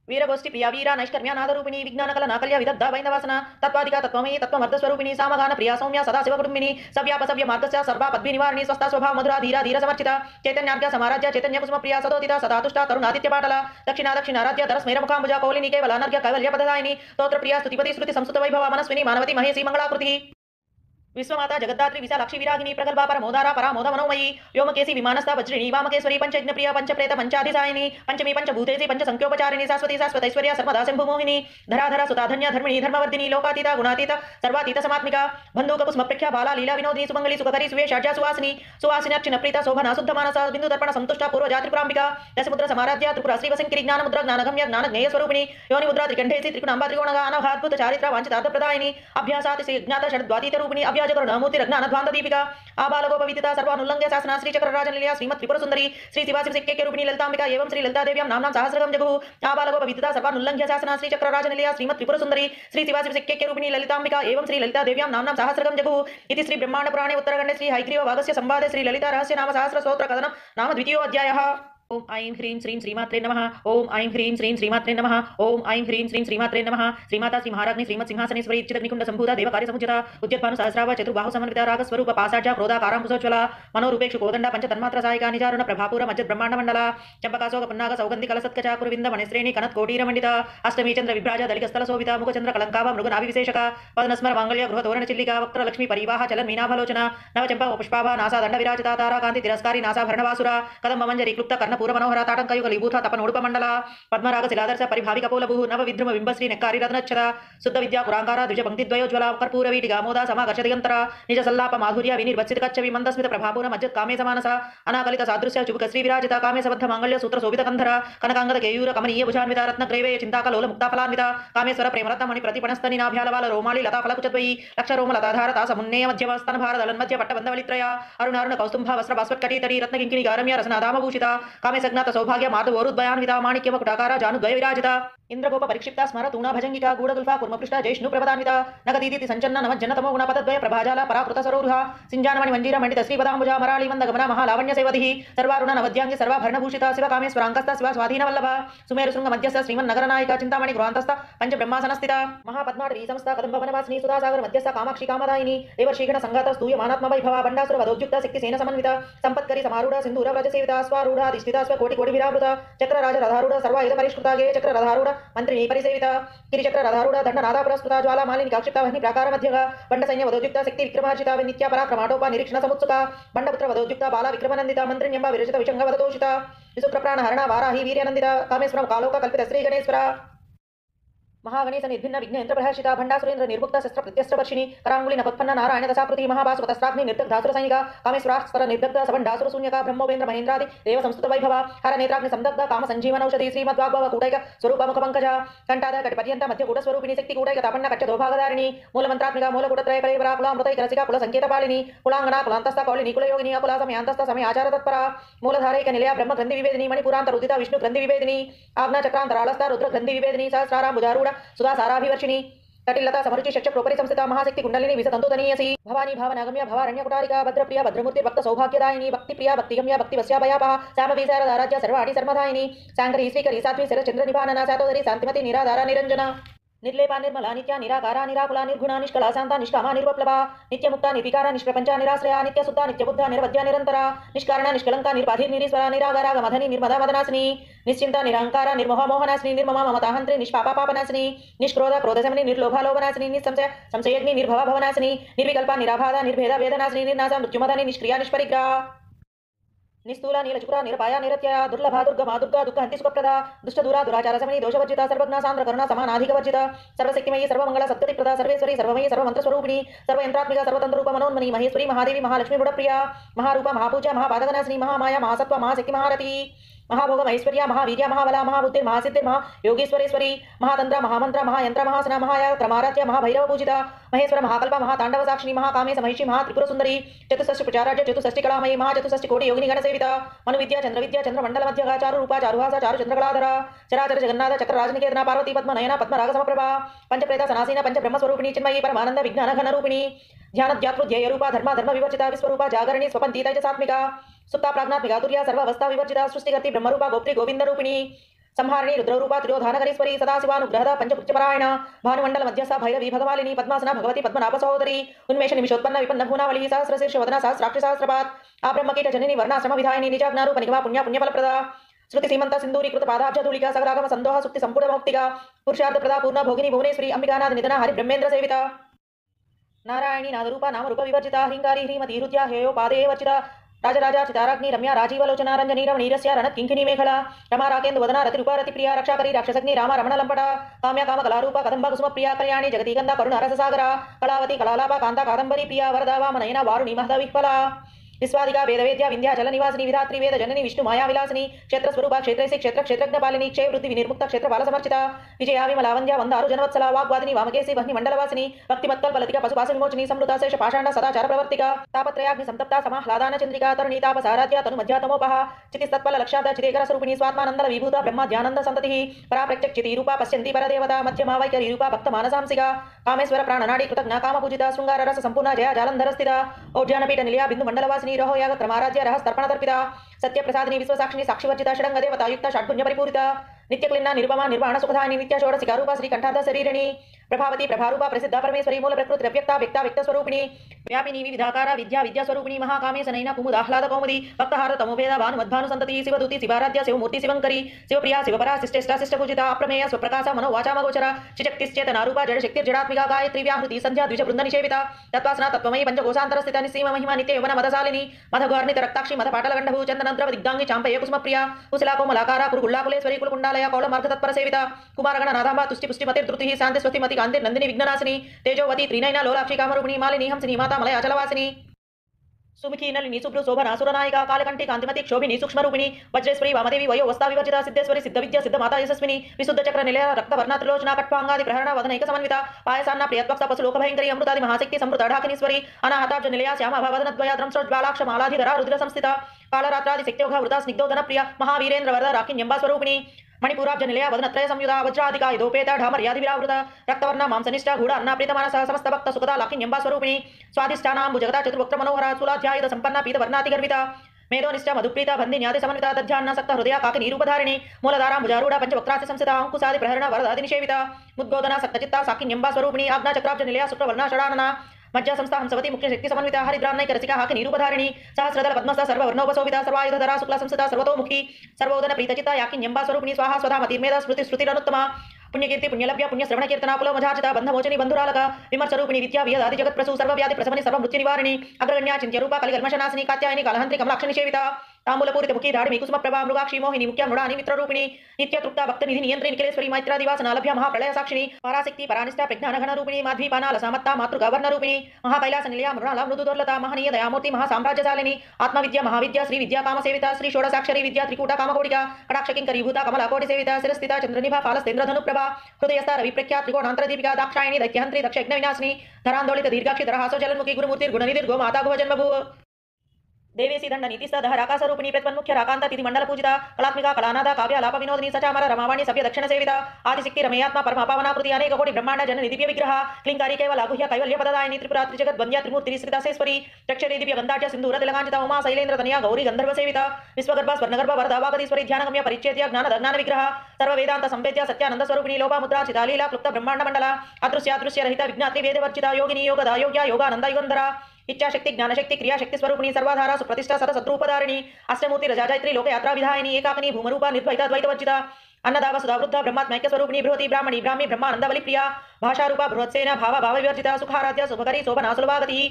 వీరగోష్ఠి ప్రియా వీర నైష్కర్మ్య నాదరూపిణి విజ్ఞానకల నాకల్య విదగ్ధ వైందవాసన తత్వాదిక తత్వమయీ తత్వమర్ధస్వరూపిణి సామగాన ప్రియా సౌమ్య సదాశివ కుటుంబిని సవ్యాపసవ్య మార్గస్య సర్వ పద్మి నివారిణి స్వస్థ స్వభావ మధుర ధీర ధీర సమర్చిత చైతన్యార్ఘ్య సమారాధ్య చైతన్య కుసుమ ప్రియ సదోదిత సదాతుష్ట తరుణాదిత్య పాటల దక్షిణారాధ్య ధర స్మేరముఖాంబుజ కౌలిని కేవల అనర్ఘ్య కైవల్య పదదాయిని స్తోత్ర ప్రియ స్తుతిపతి శృతి సంస్కృత వైభవ మనస్విని మానవతి మహేసి మంగళాకృతి విశ్వమాత జగద్ధాత్రి విశాలాక్షి విరాగిని ప్రగల్భా పరమోదార పరామోద మనోమయీ వ్యోమకేసి విమానస్థ వజ్రిణి వామకేశ్వరి పంచజ్ఞ ప్రియ పంచప్రేత పంచాధిసాయిని పంచమీ పంచభూతేసి పంచ సంఖ్యోపచారిణి శాశ్వతి శాశ్వతైశ్వర్య సర్వదా శంభుమోహిని ధరాధర సుతాధన్య ధర్మిణి ధర్మవర్ధిని లోకాతీత గుణాతీత సర్వాతీత సమాత్మిక బంధూక కుస్మప్రఖ్య బాలా లీలా వినోదిని సుమంగళి సుఖకరి సువేషాఢ్య సువాసిని సువాసినర్చిన ప్రీత శోభన శుద్ధ మానస బిందు దర్పణ సంతుష్ట పూర్వజాత్రి ప్రాంబిక దశముద్ర సమారాధ్య త్రిపుర శ్రీవశంకరి జ్ఞానముద్ర జ్ఞానగమ్య జ్ఞానజ్ఞేయ స్వరూపిణి యోని ముద్ర త్రికంఠేసి త్రిగుణాంబ త్రిగుణగా అనఘాద్భుత చారిత్ర వాంఛితార్థప్రదాయిని అభ్యాసాతి జ్ఞాత షడ్ద్వాతీత రూపిణి అభ్యాజకరుణమూర్తి రజ్ఞానధ్వాంత దీపిక ఆబాలగోపవిదిత సర్వానుల్లంఘ్య శాసన శ్రీ చక్రరాజనిలయ శ్రీమత్ త్రిపుర సుందరి శ్రీ శివాశివశక్య రూపిణి లలితాంబిక ఏవం శ్రీ లలితాదేవ్యాం నామ్నాం సహస్రగం జగు ఆబాలగోపవిదిత సర్వానుల్లంఘ్య శాసన శ్రీ చక్రరాజనిలయ శ్రీమత్ త్రిపుర సుందరి శ్రీ శివాశివశక్య రూపిణి లలితాంబిక ఏవం శ్రీ లలితాదేవ్యాం నామ్నాం సహస్రగం జగు ఇది శ్రీ బ్రహ్మాండ పురాణే ఉత్తరఖండే శ్రీ హైగ్రీవ భాగస్య సంవాదే శ్రీ లలితా రహస్య నామ సహస్ర స్తోత్ర కథనం నామ ద్వితీయోऽధ్యాయः ఓం ఐం హ్రీం శ్రీం శ్రీమాత్రే నమః ఓం ఐం హ్రీం శ్రీం శ్రీమాత్రే నమః ఓం ఐం హ్రీం శ్రీం శ్రీమాత్రే నమః శ్రీమాతా శ్రీ మహారాజ్ఞి శ్రీమత్ సింహాసనేశ్వరి చిదగ్నికుండ సంభూత దేవకార్య సముచిత ఉద్యత్భాను సహస్రావ చతుర్బాహు సమన్విత రాగస్వరూప పాసాఢ్య క్రోధాకారాంకుశోజ్వల మనోరూపేక్షు కోదండ పంచతన్మాత్ర సాయికా నిజారుణ ప్రభాపూర మజ్జత్ బ్రహ్మాండ మండల చంపకాశోక పున్నాగ సౌగంధి కలసత్కచ కురువింద మణిశ్రేణి కనత్ కోటీర మండిత అష్టమీ చంద్ర విభ్రాజ దళికస్థల శోభిత ముఖచంద్ర కలంకావ మృగనాభి విశేషక పదనస్మర మాంగళ్య గృహ తోరణ చిల్లిక వక్ర లక్ష్మీ పరివాహ చలన్ మీనాభలోచన నవచంప పుష్పాభ నాసా దండ విరాజిత తారాకాంతి తిరస్కారి నాసా భరణవాసుర కదంబ మంజరి క్లుప్త కర్ణపూర మనోహర తాటంక యుగలీభూత తపనోడుప మండల పద్మరాగ శిలాదర్శ పరిభావిక పూలభూ నవ విద్రుమ బింబశ్రీ నెక్కారి రత్నచ్చర శుద్ధ విద్యా కురాంకార ద్విజ పంక్తి ద్వయోజ్వల కర్పూర వీటి గామోద సమాకర్ష దిగంతర నిజ సల్లాప మాధుర్య వినిర్వత్సిత కచ్చవి మందస్మిత ప్రభాపూర మజ్జత్ కామేశ మానస అనాకలిత సాదృశ్య చుబుక శ్రీ విరాజిత కామేశబద్ధ మాంగళ్య సూత్ర శోభిత కంధర కనకాంగద కేయూర కమనీయ భుజాన్విత రత్న గ్రేవే చింతాకలోల ముక్తాఫలాన్విత కామేశ్వర ప్రేమరత్న మణి ప్రతిపణస్తని నాభ్యాలవాల రోమాళి లతాఫలకుచద్వయి లక్ష రోమ లతాధారత సమున్నేయ మధ్యమ స్తన భారదలన్మధ్య పట్టబంధవలిత్రయ అరుణారుణ కౌస్తుంభ వస్త్ర భాస్వత్కటీతడి రత్నకింకిణి గారమ్య రసనాదామభూషిత కామేశజ్ఞాత సౌభాగ్య మాధవోరుద్వయాన్విత మాణిక్యమ కుటాకార జానుద్వయ విరాజిత ఇంద్రగోప పరిక్షిప్త స్మర తూణా భజంగిక గూఢగుల్ఫా కుర్మపృష్ట జైష్ణు ప్రపదాన్విత నగదీతి సంచన్న నమజ్జనతమో గుణపతద్వయ ప్రభాజాల పరాకృత సరోరుహ సింజానమణి మంజీర మండిత శ్రీపదాంబుజ మరాళి మంద గమన మహాలావణ్య సేవధి సర్వారుణ నవద్యాంగి సర్వాభరణభూషిత శివ కామేశ్వరాంకస్త శివ స్వాధీన వల్లభ సుమేరు శృంగ మధ్యస్థ శ్రీమన్ నగర నాయక చింతామణి గృహాంతస్థ పంచ బ్రహ్మాసనస్థిత మహాపద్మాటవీ సంస్థ కదంబ వనవాసిని సుధాసాగర మధ్యస్థ కామాక్షి కామదాయిని దేవర్షీగణ సంఘాత స్తూయ మానాత్మ వైభవ బండాసుర వదోద్యుక్త శక్తి సేన సమన్విత సంపత్కరి సమారూఢ సింధూర వ్రజ సేవిత స్వారూఢ ధిష్ఠిత స్వ కోటి కోటి విరావృత చక్రరాజ రథారూఢ సర్వాయుధ పరిష్కృత గే చక్ర రథారూఢ మంత్రిని పరిసేవిత గిరిచక్ర రథారూఢ దండ నాదా పురస్కృత జ్వాలా మాలిని కాక్షిప్తావహ్ని ప్రాకార మధ్యగా బండ సైన్య వదోద్యుక్త శక్తి విక్రమార్జిత నిత్య పరాక్రమాటోప నిరీక్షణ సముత్సుక బండపుత్ర వదోద్యుక్త బాల విక్రమనందిత మంత్రిణ్యంబ విరచిత విషంగ వదతోషిత విసుప్ర ప్రాణ హరణ వారాహి వీర్యనందిత కామేశ్వరం కాలోక కల్పిత శ్రీ గణేశ్వర మహాగణేశ నిర్భిన్న విఘ్న యంత్ర ప్రహర్షిత భండాసురేంద్ర నిర్ముక్త శస్త్ర ప్రత్యస్త్రవర్షిణి కరాంగుళి నపత్పన్న నారాయణ దశాకృతి మహాభాసుపతస్త్రాగ్ని నిర్దగ్ధాసుర సైనిక కామేశ్వరాస్వర నిర్దగ్ధ సభండాసుర శూన్యక బ్రహ్మోపేంద్ర మహేంద్రాది దేవ సంస్కృత వైభవ హర నేత్రాగ్ని సందగ్ధ కామ సంజీవనౌషధి శ్రీమద్వాగ్భవ కూటైక స్వరూప ముఖ పంకజ కంఠాద కటి పర్యంత మధ్య కూట స్వరూపిణి శక్తి కూటైక తపన్న కచ్చ దోభాగధారిణి మూలమంత్రాత్మిక మూలకూటత్రయ పరివరా కులామృతైక రసిక కుల సంకేత పాలిని కులాంగన కులాంతస్థ కౌళిని కులయోగిని అకుల సమయాంతస్థ సమయ ఆచార తత్పర మూలధారైక నిలయ బ్రహ్మ గ్రంథి వివేదిని మణిపురాంత రుదిత విష్ణు గ్రంథి వివేదిని ఆజ్ఞా చక్రాంతరాళస్థ రుద్ర గ్రంథి వివేదిని సహస్రారాంబుజారూఢ సుధా సారాభివర్షిణి కటిలతా సమరుచి షట్చ ప్రోపరి సంస్థిత మహాశక్తి కుండలిని విసతంతుతనీయసి భవానీ భావనాగమ్య భవారణ్య కుటారిక భద్రప్రియ భద్రమూర్తి భక్త సౌభాగ్యదాయిని భక్తి ప్రియ భక్తిగమ్య భక్తి వశ్యాభయాపహ శామవీసారదారాజ్య సర్వాణి సర్మదాయిని శాంకరి శ్రీకరి సాత్వి శర చంద్ర నిపానన శాతోదరి శాంతిమతి నిరాధార నిరంజన నిర్లేపా నిర్మల నిత్య నిరాకార నిరాకుల నిర్గుణ నిష్కళ శాంత నిష్కామ నిర్వప్లవ నిత్యముక్త నిర్వికార నిష్ప్రపంచ నిరాశ్రయ నిత్య శుద్ధ నిత్యబుద్ధ నిరవధ్య నిరంతర నిష్కారణ నిష్కలంక నిర్బాధి నిరీశ్వర నిరాగారాగ మధని నిర్మద మదనాశిని నిశ్చింత నిరహంకార నిర్మోహ మోహనాశిని నిర్మమ మమతాహంత్రి నిష్పాప పాపనాశిని నిష్క్రోధ క్రోధశమని నిర్లోభాలోభనాశిని నిస్సంశయ సంశయగ్ని నిర్భవ భవనాశిని నిర్వికల్ప నిరాబాధ నిర్భేద వేదనాశిని నిర్నాశ మృత్యుమదని నిష్క్రియ నిష్పరిగ్రహ నిస్థూల నీలచుకుర నిరపాయ నిరత్యయ దుర్లభ దుర్గమ దుర్గా దుఃఖ హంతి సుఖప్రద దుష్ట దూర దురాచార సమని దోషవర్జిత సర్వజ్ఞ సాంద్ర కరుణ సమానాధిక వర్జిత సర్వశక్తిమయీ సర్వమంగళ సప్తతి ప్రద సర్వేశ్వరి సర్వమయీ సర్వమంత్ర స్వరూపిణి సర్వయంత్రాత్మిక సర్వతంత్రూప మనోన్మని మహేశ్వరి మహాదేవి మహాలక్ష్మి గుణప్రియ మహారూప మహాపూజ మహాపాదకనాశిని మహామాయ మహాసత్వ మహాశక్తి మహారతి మహాభోగ మహేశ్వర్య మహావీర్య మహాబల మహాబుద్ధి మహాసిద్ధి మహాయోగీశ్వరేశ్వరి మహాతంత్ర మహామంత్ర మహాయంత్ర మహాసన మహాక్రమారాధ్య మహాభైరవ పూజిత మహేశ్వర మహాకల్ప మహాతాండవ సాక్షిని మహాకామేశ మహిషి మహాత్రిపుర సుందరి చతుషష్టి ప్రచారాజ్య చతుషష్టి కళామయీ మహాచతుషష్టి కోటి యోగిని గణ సేవిత మను విద్య చంద్ర విద్య చంద్రమండల మధ్య చారు రూప చారుహాస చారు చంద్రకళాధర చరాచర జగన్నాథ చక్ర రాజనికేతన పార్వతీ పద్మ నయన పద్మరాగ సమప్రభ పంచప్రేత సనాసీన పంచ బ్రహ్మస్వరూపిణి చిన్మయీ పరమానంద విజ్ఞాన ఘన రూపిణి ధ్యానధ్యాతృ రూప ధర్మ ధర్మ వివర్జిత విశ్వరూప జాగరణి స్వపంతీ తైజసాత్మిక సుప్త ప్రాజ్ఞాత్మిక తుర్య సర్వావస్థా వివర్జిత సృష్టికర్తి బ్రహ్మరూప గోప్త్రి గోవింద రూపిణి संहारिणी रुद्ररूपा तिरोधानकरीश्वरी सदाशिवानुग्रहदा पंचकृत्यपरायण भानुमंडल मध्यस्थ भैरवी भगवालिनी पद्मासना भगवती पद्मनाभ सहोदरी उन्मेष निमिषोत्पन्न विपन्न भूनावली सहस्रशीर्ष वदना सहस्राक्ष सहस्रपात आब्रह्मकीट जननी वर्णाश्रम विधायिनी निजाग्नारूप निगमा पुण्य पुण्यफलप्रदा श्रुति सीमंत सिंदूरीकृत पादाब्ज धूलिका सगरागम संदोह सुक्ति संपूर्ण मौक्तिका पुरुषार्थ प्रदा पूर्ण भोगिनी भुवनेश्वरी अंबिकानाथ निधना हरि ब्रह्मेंद्र सेविता नारायणी नादरूपा नामरूप विवर्जिता हिंकारी ह्रीमती रुद्या हेयो पादे वर्जिता राजराजा चिताराग्नि रम्या राजीवलोचना रंजनी रमणीरस्य रणत किंकिनी मेखला रमा राकेंदु वदना रतिरूपा रतिप्रिया रक्षाकरी राक्षसग्नि राम रमण लंपटा काम्या काम कलारूपा कदंबा कुसुम प्रिया कल्याणी जगती गंधा करुण रससागरा कलावती कलालापा कांता कादंबरी प्रिया वरदा वामनयना वारुणी महदा विह्वला विश्वादिका वेदवेद्या विंध्याचल निवासिनी विधात्री वेद जननी विष्णु माया विलासिनी क्षेत्र स्वरूपा क्षेत्रैसी क्षेत्र क्षेत्रज्ञ पालिनी क्षय वृद्धि विनिर्मुक्त क्षेत्र बाल समर्चिता विजया विमलावंद्या वंदारु जनवत्सला वाग्वादिनी वामकेशी वह्नि मंडलवासिनी भक्तिमत्कल फलतिका पशुपास विमोचनी समृता शेष पाषांड सदाचार प्रवर्तिका तापत्रयाग्नि संतप्ता समाह्लादान चंद्रिका तरुणी तापसाराध्या तनु मध्यातमोपः चितिस्तत्पल लक्षाब्द चिदेकर स्वरूपिणी स्वात्मानंद विभूता ब्रह्म ध्यानंद संततिः पराप्रत्यक्ष चिति रूपा पश्यन्ति परदेवता मध्यमा वैखरी रूपा भक्त मानसांसिका कामेश्वर प्राणनाडी कृतज्ञा काम पूजिता शृंगार रस संपूर्ण जया जालंधर स्थिता औद्यानपीठ निलया बिंदु मंडलवासिनी रहो याग क्रमाराध्य रहस तर्पण तर्पिता सत्य प्रसादिनी विश्वसाक्षिणी साक्षिवर्जिता षडंग देवता युक्त षड्पुण्य परिपूरिता नित्यक्लिन्ना निरुपमा निर्वाण सुखदायिनी नित्य षोडशिका रूपा श्री कंठार्ध शरीरिणी प्रभावती प्रभारूपा प्रसिद्धा परमेश्वरी मूल प्रकृति व्यक्ता व्यक्ता व्यक्त स्वरूपिणी व्यापिनी विविधाकारा विद्या विद्या स्वरूपिणी महाकामे सनैना कुमुद आह्लाद कौमुदी भक्तहार तमोभेद भानुमद्भानु संतति शिवदूति शिवाराध्य शिवमूर्ति शिवंकरी शिवप्रिया शिवपरा शिष्टेष्टा शिष्टपूजिता अप्रमेय स्वप्रकाश मनो वाचामगोचरा चिशक्तिश्चेतनारूपा जडशक्तिर्जडात्मिका गायत्री व्याहृति संध्या द्विज वृंद निषेविता तत्वासना तत्वमयी पंचकोशांतर स्थिता निसीम महिमा नित्य यौवन मदशालिनी मधगौर्णित रक्ताक्षी मध पाटलगंडभू चंदनद्रव दिग्गांगी चांपय कुसुमप्रिया कुशला कोमलाकारा कुरुगुल्लाकुलेश्वरी कुलकुंडालया कौलमार्ग तत्पर सेविता कुमारगण नादांबा तुष्टि पुष्टिमतिर्धृतिः शांति स्वस्तिमति कांति नंदिनी विघ्ननाशिनी तेजोवती त्रिनयना लोलाक्षी कामरूपिणी मालिनी हंसिनी माता मलय अचलवासिनी सुमुखी नलिनी शुभ्रु शोभना सुरनायिका कालकंठी कांतिमती क्षोभिनी सूक्ष्मरूपिणी वज्रेश्वरी वामदेवी वयो वस्ता विवर्जिता सिद्धेश्वरी सिद्धविद्या सिद्धमाता यशस्विनी विशुद्ध चक्र निलय रक्तवर्णा त्रिलोचना कट्पांगादि प्रहरण वदनैक समन्विता पायसान्ना प्रियत्वक्ता पशुलोकभयंकरी अमृतादि महाशक्ति समृत ढाकिनीश्वरी अनाहताब्ज निलया श्यामा भवदनद्वया द्रंश्रोज्ज्वालाक्ष मालाधिधरा रुद्र संस्थिता कालरात्रादि शक्त्योघ वृता स्निग्धोदन प्रिया महावीरेन्द्र वरदा राकिन्यंबा स्वरूपिणी मणिपुराब्ज निलया वदनत्रय संयुधा वज्राधिका यदोपेता ढामर्याधिविरावृता रक्तवर्णा मांसनिष्ठा गूढ़ अन्ना प्रीतमानसा समस्त भक्त सुखदा लाकिन्यंबा स्वरूपिणी स्वादिष्ठानाम्बुजगता चतुर्वक्त्र मनोहरा शूलाध्यायुध संपन्ना पीतवर्णातिगर्भिता मेधोनिष्ठा मधुप्रीता बंधिन्यादि समन्विता दध्यान्न सक्ता हृदया काकिनी रूपधारिणी मूलधाराम्बुजारूढ़ा पंचवक्त्रास्य संस्थिता अंकुशादि प्रहरण वरदादि निषेविता मुद्गोदना सक्तचित्ता साकिन्यंबा स्वरूपिणी आज्ञा चक्राब्ज निलया शुक्रवर्णा षडानना मज्जा संस्था हंसवती मुख्य शक्ति समन्विता हरिद्रान्नैक रसिका हाकिनी रूपधारिणी सहस्रदल पद्मस्था सर्ववर्णोपशोभिता सर्वायुधधरा शुक्ला संस्थिता सर्वतोमुखी सर्वोदन प्रीतचिता याकिन्यंबा स्वरूपिणी स्वाहा स्वधा मतिर्मेधा स्मृति श्रुतिरनुत्तमा पुण्यकीर्ति पुण्यलभ्य पुण्य श्रवण कीर्तना पुलमझार्चिता बंधमोचनी बंधुरालका विमर्शरूपिणी विद्या वियदादि जगत प्रसू सर्वव्याधि प्रसवनी सर्वमृत्यु निवारिणी अग्रगण्या चिन्त्यरूपा कलिकल्मषनाशिनी कात्यायनी कालहंत्री कमलाक्ष निषेविता तांबूलपूरित मुखी धाड़मी कुसुम प्रभा मृगाक्षी मोहिनी मुख्या मृणानी मित्ररूपिणी नित्य तृप्ता भक्त निधि नियंत्री निखिलेश्वरी मैत्रादिवासना लभ्य महाप्रलय साक्षिणी पराशक्ति परानिष्ठा प्रज्ञान घन रूपिणी माध्वीपाना लसामत्ता मातृगवर्ण रूपिणी महाकैलास निलया मृणाला मृदुदुर्लता महनीय दयामूर्ति महासाम्राज्यशालिनी आत्मविद्या महाविद्या श्री विद्या काम सेविता श्री षोडशाक्षरी विद्या त्रिकूटा कामकोटिका कटाक्षकिंकरीभूता कमला कोटि सेविता शिरस्थिता चंद्रनिभा फालस्तेन्द्र धनुप्रभा हृदयस्था रविप्रख्या त्रिकोणांतर दीपिका दाक्षायणी दैत्यहंत्री दक्ष यज्ञ विनाशिनी धरांदोलित दीर्घाक्षी धरहासो जलन्मुखी गुरुमूर्तिर्गुणनिधिर् गो माता गो जन्मभू देवेसी दंड नीतिस्थ दह राकास्वरूपिणी प्रत्वन्मुख्य राकांता तिथि मंडल पूजिता कलात्मिका कलानादा काव्यालाप विनोदिनी सचामर रमावाणी सभ्य दक्षिण सेविता आदिशक्ति रमयात्मा परमापावनाकृति अनेक कोटि ब्रह्मांड जन दिव्य विग्रह क्लिंकारी केवल गुह्य कैवल्य पददायिनी त्रिपुरा त्रिजगत वंद्या त्रिमूर्ति श्रीदासेश्वरी रक्षरी दिव्य गंधाढ्य सिंधूर तिलकांचिता उमा शैलेन्द्र तनया गौरी गंधर्व सेविता विश्वगर्भ स्वर्णगर्भ वरदा वागदीश्वरी ध्यानगम्य परिच्छेद्य ज्ञान ज्ञान विग्रह सर्व वेदांत संवेद्य सत्यानंद स्वरूपिणी लोभा मुद्रा चितालीला क्लुप्त ब्रह्मांड मंडला अदृश्यादृश्य रहित विज्ञात्री वेद वर्जिता योगिनी योगदा योग्या योगानंद युगंधरा इच्छाशक्ति ज्ञानशक्ति क्रियाशक्ति स्वरूपिणी सर्वाधारा सुप्रतिष्ठा सतशत्रूपधारिणी अष्टमूर्ति रजाजैत्री लोकयात्रा विधायिनी एकाकिनी भूमरूपा निर्द्वैता द्वैतवर्जिता अन्नदाव सुधावृद्धा ब्रह्मात्मैक्य स्वरूपिणी बृहति ब्राह्मणी ब्राह्मी ब्रह्मानंदवली प्रिया भाषारूपा बृहत्सेना भाव भाव विवर्जिता सुखाराध्य शुभकरी शोभना सुलभागति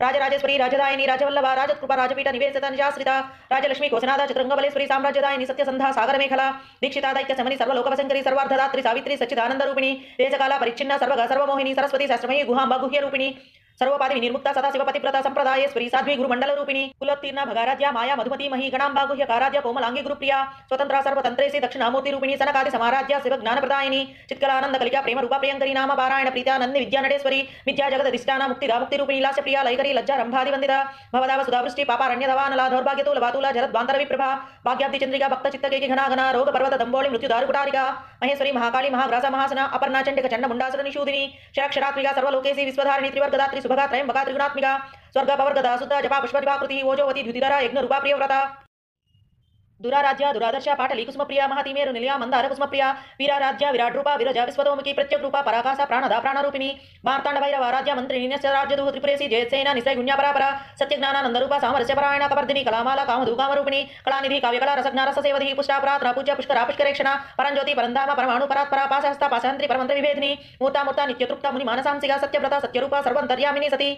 राजराजेश्वरी राजदायिनी राजवल्लभा राजकृपा राजपीठ निवेदिता निजाश्रिता राजलक्ष्मी कोसनादा चतुरंगबलेश्वरी साम्राज्यदायिनी सत्यसंधा सागर मेखला दीक्षिता दैक्य समनी सर्वलोकवशंकरी सर्वार्धदात्री सावित्री सच्चिदानंद रूपिणी देशकाला परिच्छिन्न सर्वगा सर्वमोहिनी सरस्वती शास्त्रमयी गुहांबा गुह्य रूपिणी सर्वपादि निर्मुक्ता सदा शिवपतिव्रता संप्रदायेश्वरी साध्वी गुरुमंडल रूपिणी कुलोत्तीर्ण भगाराध्या माया मधुमती मही गणांबा गुह्य काराध्य कोमलांगी गुरुप्रिया स्वतंत्रा सर्वतंत्रेसी दक्षिणामूर्ति रूपिणी सनकादि समाराध्या शिव ज्ञान प्रदायिनी चित्कलानंद कलिका प्रेम रूपा प्रियंकरी नाम पारायण प्रीत्यानंद विद्या नटेश्वरी विद्या जगत दिष्टाना मुक्तिदा मुक्ति रूपिणी लास्य प्रिया लयकरी लज्जा रंभादि वंदिता भवदाव सुधावृष्टि पापारण्यधवानला दौर्भाग्यतूल वातूला जरद्वांतर विप्रभा भाग्याब्धि चंद्रिका भक्त चित्तके घना घना रोग पर्वत दंबोळि मृत्यु दारुकुटारिका महेश्वरी महाकाली महाग्रासा महासना अपर्णा चंडिक चंड मुंडासुर निषूदिनी क्षराक्षरात्मिका सर्वलोकेशी विश्वधारिणी त्रिवर्गदात्री सुभगा त्रयंबका त्रिगुणात्मिका स्वर्ग पवर्गदा सुद्धा जपा पुष्पदिवाकृति ओजोवती द्युतिधरा यज्ञ रूपा प्रियव्रता దురారాధ్య దురాదర్శ పాటలి కుసుమప్రియ మహతిమేరు నిలయ మందార కుసుమప్రియ వీరారాధ్య విరాట్ రూప విరజ విశ్వతోముఖి ప్రత్యేక రూప పరాకాశ ప్రాణద ప్రాణరూపిణి మార్తాండ భైరవ రాజ్య మంత్రి నిన్యరాజ్యదు త్రిపురేసి జయసేన నిశ్రయ గుణ్య పరాపర సత్యజ్ఞానానంద రూప సామరస్య పరాయణ కవర్ధిని కళామాల కామధు కామరూపిణి కళానిధి కావ్యకళా రసజ్ఞ రససేవధి పుష్టాప్రాత్ర పూజ్య పుష్కర పుష్కరేక్షణ పరంజ్యోతి పరంధామ పరమాణు పరాత్పర పాశహస్త పాశాంత్రి పరమంత్ర విభేదిని మూర్తామూర్త నిత్యతృప్త ముని మానసాంసిక సత్యవ్రత సత్యరూప సర్వంతర్యామిని సతి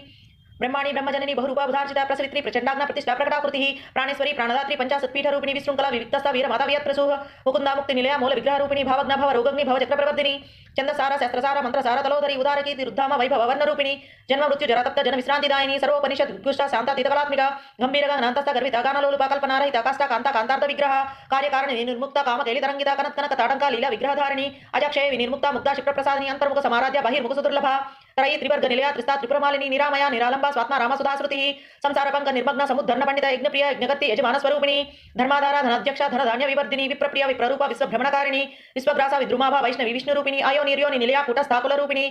ब्रह्माणी ब्रह्मजननी बहुरूपा बुधार्चिता प्रसवित्री प्रचंडाग्ना प्रतिष्ठा प्रकटाकृति प्राणेश्वरी प्राणदात्री पंचाशत्पीठ रूपिणी विशृंखला विविक्तस्था वीर माता वियत् प्रसूह मुकुंदा मुक्ति निलय मूल विग्रह रूपिणी भावग्न भव रोगग्नि भव चक्र प्रवर्धिनी चंदसार शस्त्रसार मंत्रसार तलोधरी उदारकीर्ति रुद्धाम वैभव वर्ण रूपिणी जन्म मृत्यु जरातप्त जन विश्रांतिदायिनी सर्वोपनिषद उत्कृष्ट शांतातीतकलात्मिका गंभीर गणांतस्थ गर्भिता गानलोलुपा कल्पनारहिता काष्ठा कांता कांतार्थ विग्रह कार्यकारण निर्मुक्ता काम केलितरंगिता कनत कनक ताटंका लीला विग्रहधारिणी अजक्षय विनिर्मुक्ता मुक्ता क्षिप्र प्रसादिनी अंतर्मुख समाराध्य बहिर्मुख सुदुर्लभ त्रयी त्रिवर्ग निलया त्रिस्ता त्रिपुरमालिनी निरामया निरालंबा स्वात्मा राम सुधाश्रुति संसार पंक निर्मग्न समुद्धर्ण पंडित यज्ञप्रिय यज्ञगति यजमान स्वरूपिणी धर्माधारा धनाध्यक्ष धनधान्य विवर्धिनी विप्रप्रिय विप्ररूप विश्वभ्रमणकारिणी विश्वग्रासा विद्रुमाभा वैष्णवी विष्णुरूपिणी आयो निर्योनि निलया कूटस्थाकुल रूपिणी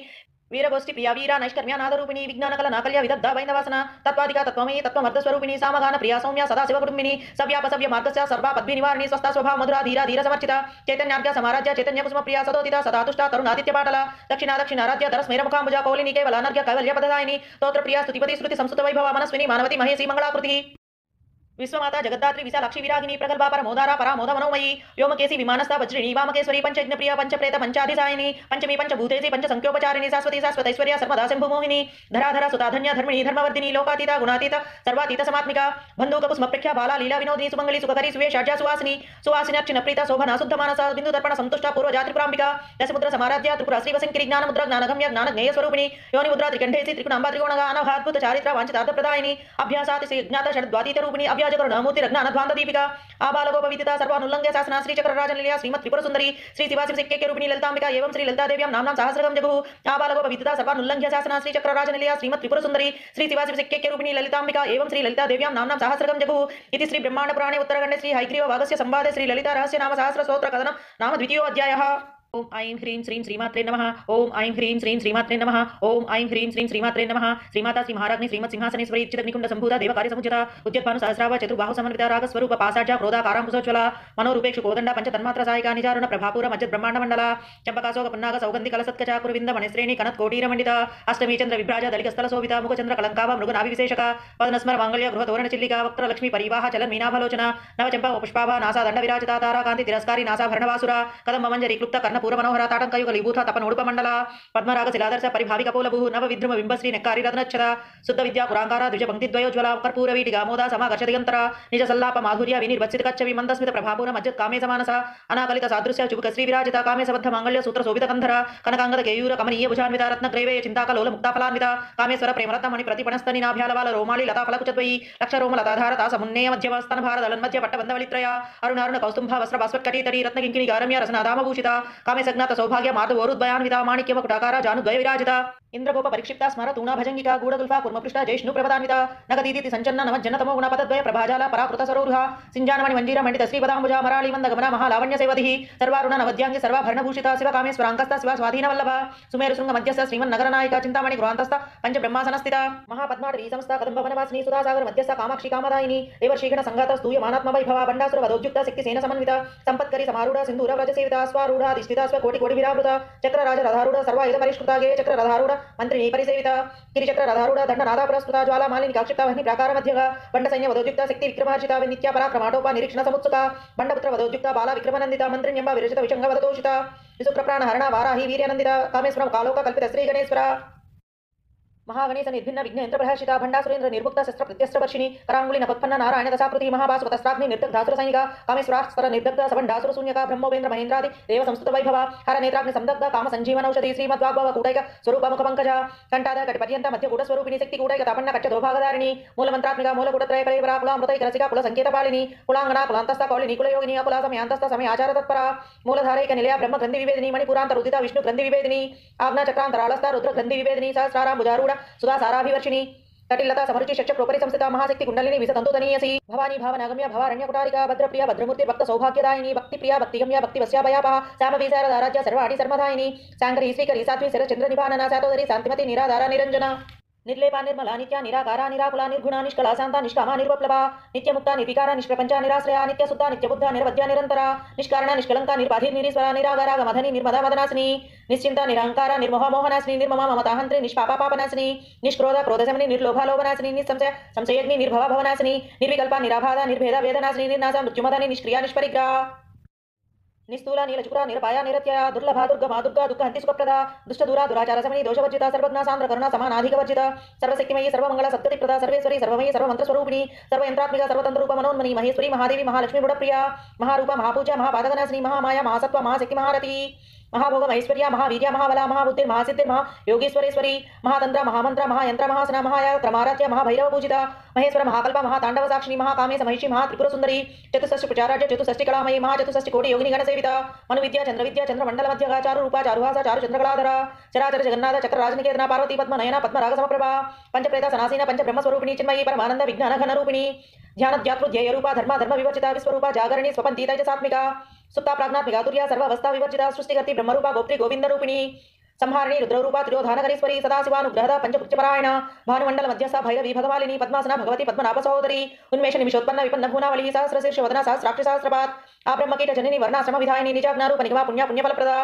वीरगोष्ठी प्रिया वीरा नैष्कर्म्या नादरूपिणी विज्ञानकल नाकल्य विदग्धा वैन्दवासना तत्वादिका तत्वमयी तत्वमर्धस्वरूपिणी सामगान प्रिया सौम्या सदा शिवकुटुम्बिनी सव्यापसव्य मार्गस्य सर्वा पद्मी निवारिणी स्वस्था स्वभाव मधुरा धीरा धीर समर्चिता चैतन्यार्घ्य समाराध्य चैतन्य कुसुम प्रिया सदोदिता सदातुष्टा तरुणादित्य पाटला दक्षिणा दक्षिणाराध्य धरस्मेर मुखाम्बुजा कौलिनी केवलानर्घ्य कैवल्य पददायिनी स्तोत्र प्रिया स्तुतिपति श्रुति संस्कृत वैभव मनस्विनी मानवती महेशी मंगलाकृति विश्वमाता जगद्धात्री विशालाक्षी विरागिनी प्रगल्भा परमोदारा परामोद मनोमयी व्योमकेशी विमानस्था वज्रिणी वामकेश्वरी पंचयज्ञप्रिया पंचप्रेत पंचाधिसायिनी पंचमी पंचभूतेशी पंचसंख्योपचारिणी शाश्वती शाश्वतैश्वर्या सर्वदा शंभुमोहिनी धराधरा सुताधन्या धर्मिणी धर्मवर्धिनी लोकातीता गुणातीत सर्वातीत समात्मिका बंधुक कुसुमप्रेख्या बाला लीला विनोदिनी सुमंगली सुखकरी सुवेशाज्या सुवासिनी सुवासिनी अर्चिन प्रीता शोभना शुद्ध मानसा बिंदु दर्पण संतुष्टा पूर्वजा त्रिपुरांबिका दशमुद्र समाराध्या त्रिपुरा श्रीवशंकरी ज्ञान मुद्रा ज्ञानगम्य ज्ञान ज्ञेय स्वरूपिणी योनि मुद्रा त्रिकंठेसी त्रिकुणांबा त्रिकोणगा अनभाद्भुत चारित्रा वांछितार्थ प्रदायिनी अभ्यासाति ज्ञात षड्द्वातीत रूपिणी अभ्याजकरुणमूर्ति रत्नानध्वांत दीपिका आबालगोप विदिता सर्वानुल्लंघ्य शासना श्री चक्रराजन लीला श्रीमत् त्रिपुर सुंदरी श्री शिवासी सिक्के रूपिणी ललितांबिका एवं श्री ललिता देव्यां नाम्नां सहस्रगं जगुः आबालगोप विदिता सर्वानुल्लंघ्य शासना श्री चक्रराजन लीला श्रीमत् त्रिपुर सुंदरी श्री शिवासी सिक्के रूपिणी ललितांबिका एवं श्री ललिता देव्यां नाम्नां सहस्रगं जगुः इति श्री ब्रह्मांड पुराणे उत्तरखंडे श्री हयग्रीव वागस्य संवादे श्री ललिता रहस्य नाम सहस्र स्तोत्र कथनं नाम द्वितीयो अध्यायः। ओम ऐं ह्रीं श्रीं श्रीमात्रे नमः। ओम ऐं ह्रीं श्रीं श्रीमात्रे नमः। ओम ऐं ह्रीं श्रीं श्रीमात्रे नमः। श्रीमाता श्री महाराज्ञी श्रीमत् सिंहासनेश्वरी चिदग्निकुंड संभूता देवकार्य समुचिता उद्यत्भानु सहस्राव चतुर्बाहु समन्विता रागस्वरूप पासाढ्य क्रोधाकारांकुशोज्ज्वला मनोरूपेक्षु कोदंड पंचतन्मात्र सायिका निजारुण प्रभापूर मज्जत ब्रह्मांड मंडला चंपकाशोक पन्नाग सौगंधि कलसत्कचा कुरुविंद मणिश्रेणी कनत कोटीर मंडिता अष्टमी चंद्र विभ्राज दलिकस्थल शोभिता मुखचंद्र कलंकाव मृगनाभि विशेषका पद्मस्मर मांगल्य गृह तोरण चिल्लिका वक्त्र लक्ष्मी परिवाह चलन मीनाभलोचना नवचंपा पुष्पाभा नासा दंड विराजिता तारा कांति तिरस्कारी नासा भरणवासुरा कदम मंजरी क्लुप्त कर्णपूर मनोहर ताटंक युगलीभूत तपनोडुप मंडला पद्मराग शिलादर्श परिभाविक पोलभुः नव विद्रुम बिंबश्री नेक्कारी रत्नच्छदा शुद्ध विद्या कुरांकारा द्विज पंक्ति द्वयोज्वला कर्पूर वीटिका मोदा समाकर्ष दिगंतरा निज सल्लाप माधुर्य विनिर्वत्सित कच्छवि मंदस्मित प्रभापूर मज्जत कामे समानसा अनाकलित सादृश्य चुबुक श्री विराजिता कामे सबद्ध मांगल्य सूत्र शोभित कंधरा कनकांगद केयूर कमनीय भुजान्विता रत्न ग्रेवे चिंताकलोल मुक्ता फलान्विता कामेश्वर प्रेमरत्न मणि प्रतिपणस्तनि नाभ्यालवाल रोमाली लता फलकुचद्वयी लक्ष रोम लताधारता समुन्नेय मध्यम स्तन भारत मध्य पट्टबंधवलित्रया अरुण अरुण कौस्तुंभ वस्त्र भास्वत्कटीतटी रत्न किंकिणी गारम्य रसनादाम भूषिता कामे सज्ञात सौभाग्य माधवोरुद्वयान्विता माणिक्य मकुटाकारा जानुद्वय विराजिता इंद्रगोप परिक्षिप्ता स्मर तूणा भजंगिका गूढ़गुल्फा कुर्मपृष्ठा जैष्णु प्रपदान्विता नगदीति संचन्न नवज्जनतमो गुणपतद्वय प्रभाजाला पराकृत सरोरुहा सिंजानमणि मंजीर मंडित श्रीपदाम्बुजा मराळी मंद गमना महालावण्य सेवधिः सर्वारुण नवद्यांगी सर्वाभरणभूषिता शिव कामेश्वरांकस्था शिव स्वाधीन वल्लभा सुमेरु शृंग मध्यस्थ श्रीमन्नगर नायिका चिंतामणि गृहांतस्थ पंच ब्रह्मासनस्थिता महापद्माटवी संस्था कदंब वनवासिनी सुधासागर मध्यस्थ कामाक्षी कामदायिनी देवर्षिगण संघात स्तूयमानात्म वैभवा बंडासुर वदोद्युक्ता शक्ति सेन समन्विता संपत्करी समारूढ़ सिंधूर व्रज सेविता स्वारूढ़ अधिष्ठिता स्व कोटि कोटि विरावृता चक्र राज रधारूढ़ सर्वायुध परिष्कृता गे चक्र रधारूढ़ मंत्रिणी परिसेविता गिरिचक्र रधारूढ़ दंडनादा पुरस्कृता ज्वाला मालिनी काक्षिप्ता वह्नि प्राकार मध्यगा बंड सैन्य वदोद्युक्ता शक्ति विक्रमार्जिता नित्या पराक्रमाटोपा निरीक्षण समुत्सुका बंडपुत्र वदोद्युक्ता बाला विक्रमनंदिता मंत्रिण्यंबा विरचित विशंग वदतोषिता विसुप्रप्राण हरणा वाराही वीर्यनंदिता कामेश्वरं कालोका कल्पित श्री गणेश्वरा महागणेश निर्भिन्न विघ्न यंत्र प्रहर्षिता भंडासुरेंद्र निर्मुक्त शस्त्र प्रत्यस्त्र वर्षिणी करांगुली नपत्पन्न नारायण दशाकृति महाभास्वतस्त्राग्नि निर्दग्धासुर सैनिका कामेश्वरास्तर निर्दग्ध सबंडासुर शून्यका ब्रह्मोपेंद्र महेंद्रादि देव संस्तुत वैभव हर नेत्राग्नि संदग्ध काम संजीवन औषधि श्रीमद्वाग्भव कूटैक स्वरूप मुख पंकजा कंठाद कटिपर्यंत मध्य कूट स्वरूपिणी शक्ति कूटैक तापन्न कच्च दोभागधारिणी मूल मंत्रात्मिका मूल कूटत्रय कलेवरा कुला मृतैक रसिका कुल संकेत पालिनी कुलांगना कुलांतस्थ कौलिनी कुलयोगिनी अकुला समयांतस्थ समय आचार तत्परा मूलधारैक निलया ब्रह्म ग्रंथि विवेदिनी मणिपुरांतर उदिता विष्णु ग्रंथि विवेदिनी आज्ञा चक्रांतरालस्था रुद्र ग्रंथि विवेदिनी सहस्राराम भुजारूढ़ सुधा साराभिवर्षिणी तटिलता समरुचि शक्ष प्रोपरि संस्थिता महाशक्ति कुंडलिनी विसतंतुतनीयसी भवानी भावनागम्य भवारण्य कुटारिका भद्रप्रिया भद्रमूर्ति भक्त सौभाग्यदायिनी भक्तिप्रिया भक्तिगम्या भक्ति वस्याभयापहा सामवी शारदाराध्य सर्वाणि सर्वधायिनी सांकरी श्रीकरी साध्वी शरचंद्र निभानना सातोदरी शांतिमती निराधारा निरंजना। నిర్లేపా నిర్మలా నిత్య నిరాకారా నిరాకులా నిర్గుణా నిష్కళా శాంతా నిష్కామా నిర్వప్లభా నిత్యముక్త నిర్వికార నిష్ప్రపంచ నిరాశ్రయ నిత్యశుద్ధ నిత్యబుద్ధ నిరవధ్య నిరంతర నిష్కారణ నిష్కలంక నిర్బాధిర్ నిరీశ్వర నిరాగారాగ మధని నిర్మదా మదనాశిని నిశ్చింత నిరహంకార నిర్మోహ మోహనాశిని నిర్మమ మమతాహంత్రి నిష్పాప పాపనాశిని నిష్క్రోధ క్రోధశమని నిర్లోభ లోభనాశిని నిస్సంశయ సంశయగ్ని నిర్భవ భవనాశిని నిర్వికల్ప నిరాబాధ నిర్భేద వేదనాశిని నిర్నాశ మృత్యుమదని నిష్క్రియ నిష్పరిగ్రహ నిస్థూల నీలచుకుర నిరపాయ నిరత్యయ దుర్లభ దుర్గమా దుర్గా దుఃఖ హంతి సుఖప్రద దుష్టదూర దురాచార సమని దోషవర్జిత సర్వజ్ఞ సాంద్ర కరుణ సమానాధిక వర్జిత సర్వశక్తిమయీ సర్వమంగళ సత్కృతి ప్రద సర్వేశ్వరి సర్వమయీ సర్వమంత్ర స్వరూపిణి సర్వయంత్రాత్మిక సర్వతంత్రూప మనోన్మని మహేశ్వరి మహాదేవి మహాలక్ష్మి గుణప్రియ మహారూప మహాపూజ మహాపాదకనాశిని మహామాయ మహాసత్వ మహాశక్తి మహారతి महाभोग ऐश्वर्य महावीर्य महाबला महाबुद्धि महासिद्धि महा योगेश्वरेश्वरी महातंत्र महामंत्र महायंत्र महासना महायात्रमाराध्य महाभैरव पूजिता महेश्वर महाकल्प महातांडव साक्षिणी महाकामेश महिषी महात्रिपुर सुंदरी चतुष्षष्टि प्रचाराज्य चतुष्षष्टि कलामयी महाचतुष्षष्टि कोटि योगिनी गण सेविता मनु विद्या चंद्रमंडल मध्य चारु रूपा चारुहास चारु चंद्रकलाधर चराचर जगन्नाथ चक्र राजनिकेतन पार्वती पद्म नयन पद्म राग समप्रभा पंचप्रेता सनासीन पंच ब्रह्म स्वरूपिणी चिन्मयी परमानंद विज्ञान घन रूपिणी ध्यान ध्यात्रुध्यय रूपा धर्म धर्म विवर्जिता विश्वरूपा जागरणी स्वपंती तेजसात्मिका सुप्ता प्राज्ञात्मिका तुर्या सर्वावस्था विवर्जिता सृष्टिकर्ति ब्रह्मरूपा गोप्त्री गोविंद रूपिणी संहारिणी रुद्ररूपा त्रियोधानकरीश्वरी सदाशिवानुग्रहद पंचपुत्रपरायण भानुमंडल मध्यस्थ भैरवी भगवालिनी पद्मासना भगवती पद्मनाभ सहोदरी उन्मेष निमिषोत्पन्न विपन्न भूनावली सहस्रशीर्ष वदना सहस्राक्ष सहस्रपात आब्रह्मकीट जननी वर्णाश्रम विधायिनी निजाग्नारूप निगमा पुण्य पुण्यफलप्रदा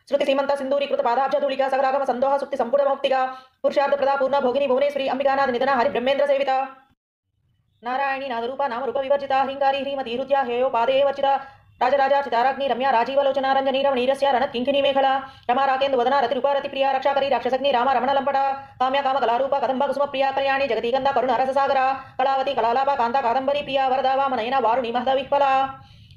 श्रुति सीमंत सिंदूरीकृत पादाब्ज धूलिका सगरागम संदोह सुक्ति संपूर्ण मौक्तिका पुरुषार्थ प्रदा पूर्ण भोगिनी भुवनेश्वरी अंबिकानाथ निधना हरि ब्रह्मेन्द्र सेविता नारायणी नादरूपा नामरूप विवर्जिता ह्रींकारी ह्रीमती हृद्या हेयो पादे वर्जिता राजराजा चिताराग्नि रम्या राजीवलोचना रंजनी रमणीरस्या रणत किंकिनी मेखला रमा राकेंद्र वदना रतिरूपा रतिप्रिया रक्षाकरी राक्षसग्नि रामा रमण लंपटा काम्या काम कलारूपा कदंब कुसुम प्रिया कल्याणी जगती गंधा करुण रस सागरा कलावती कलालापा कांता कादंबरी प्रिया वरदा वामनयना वारुणी महदा विह्वला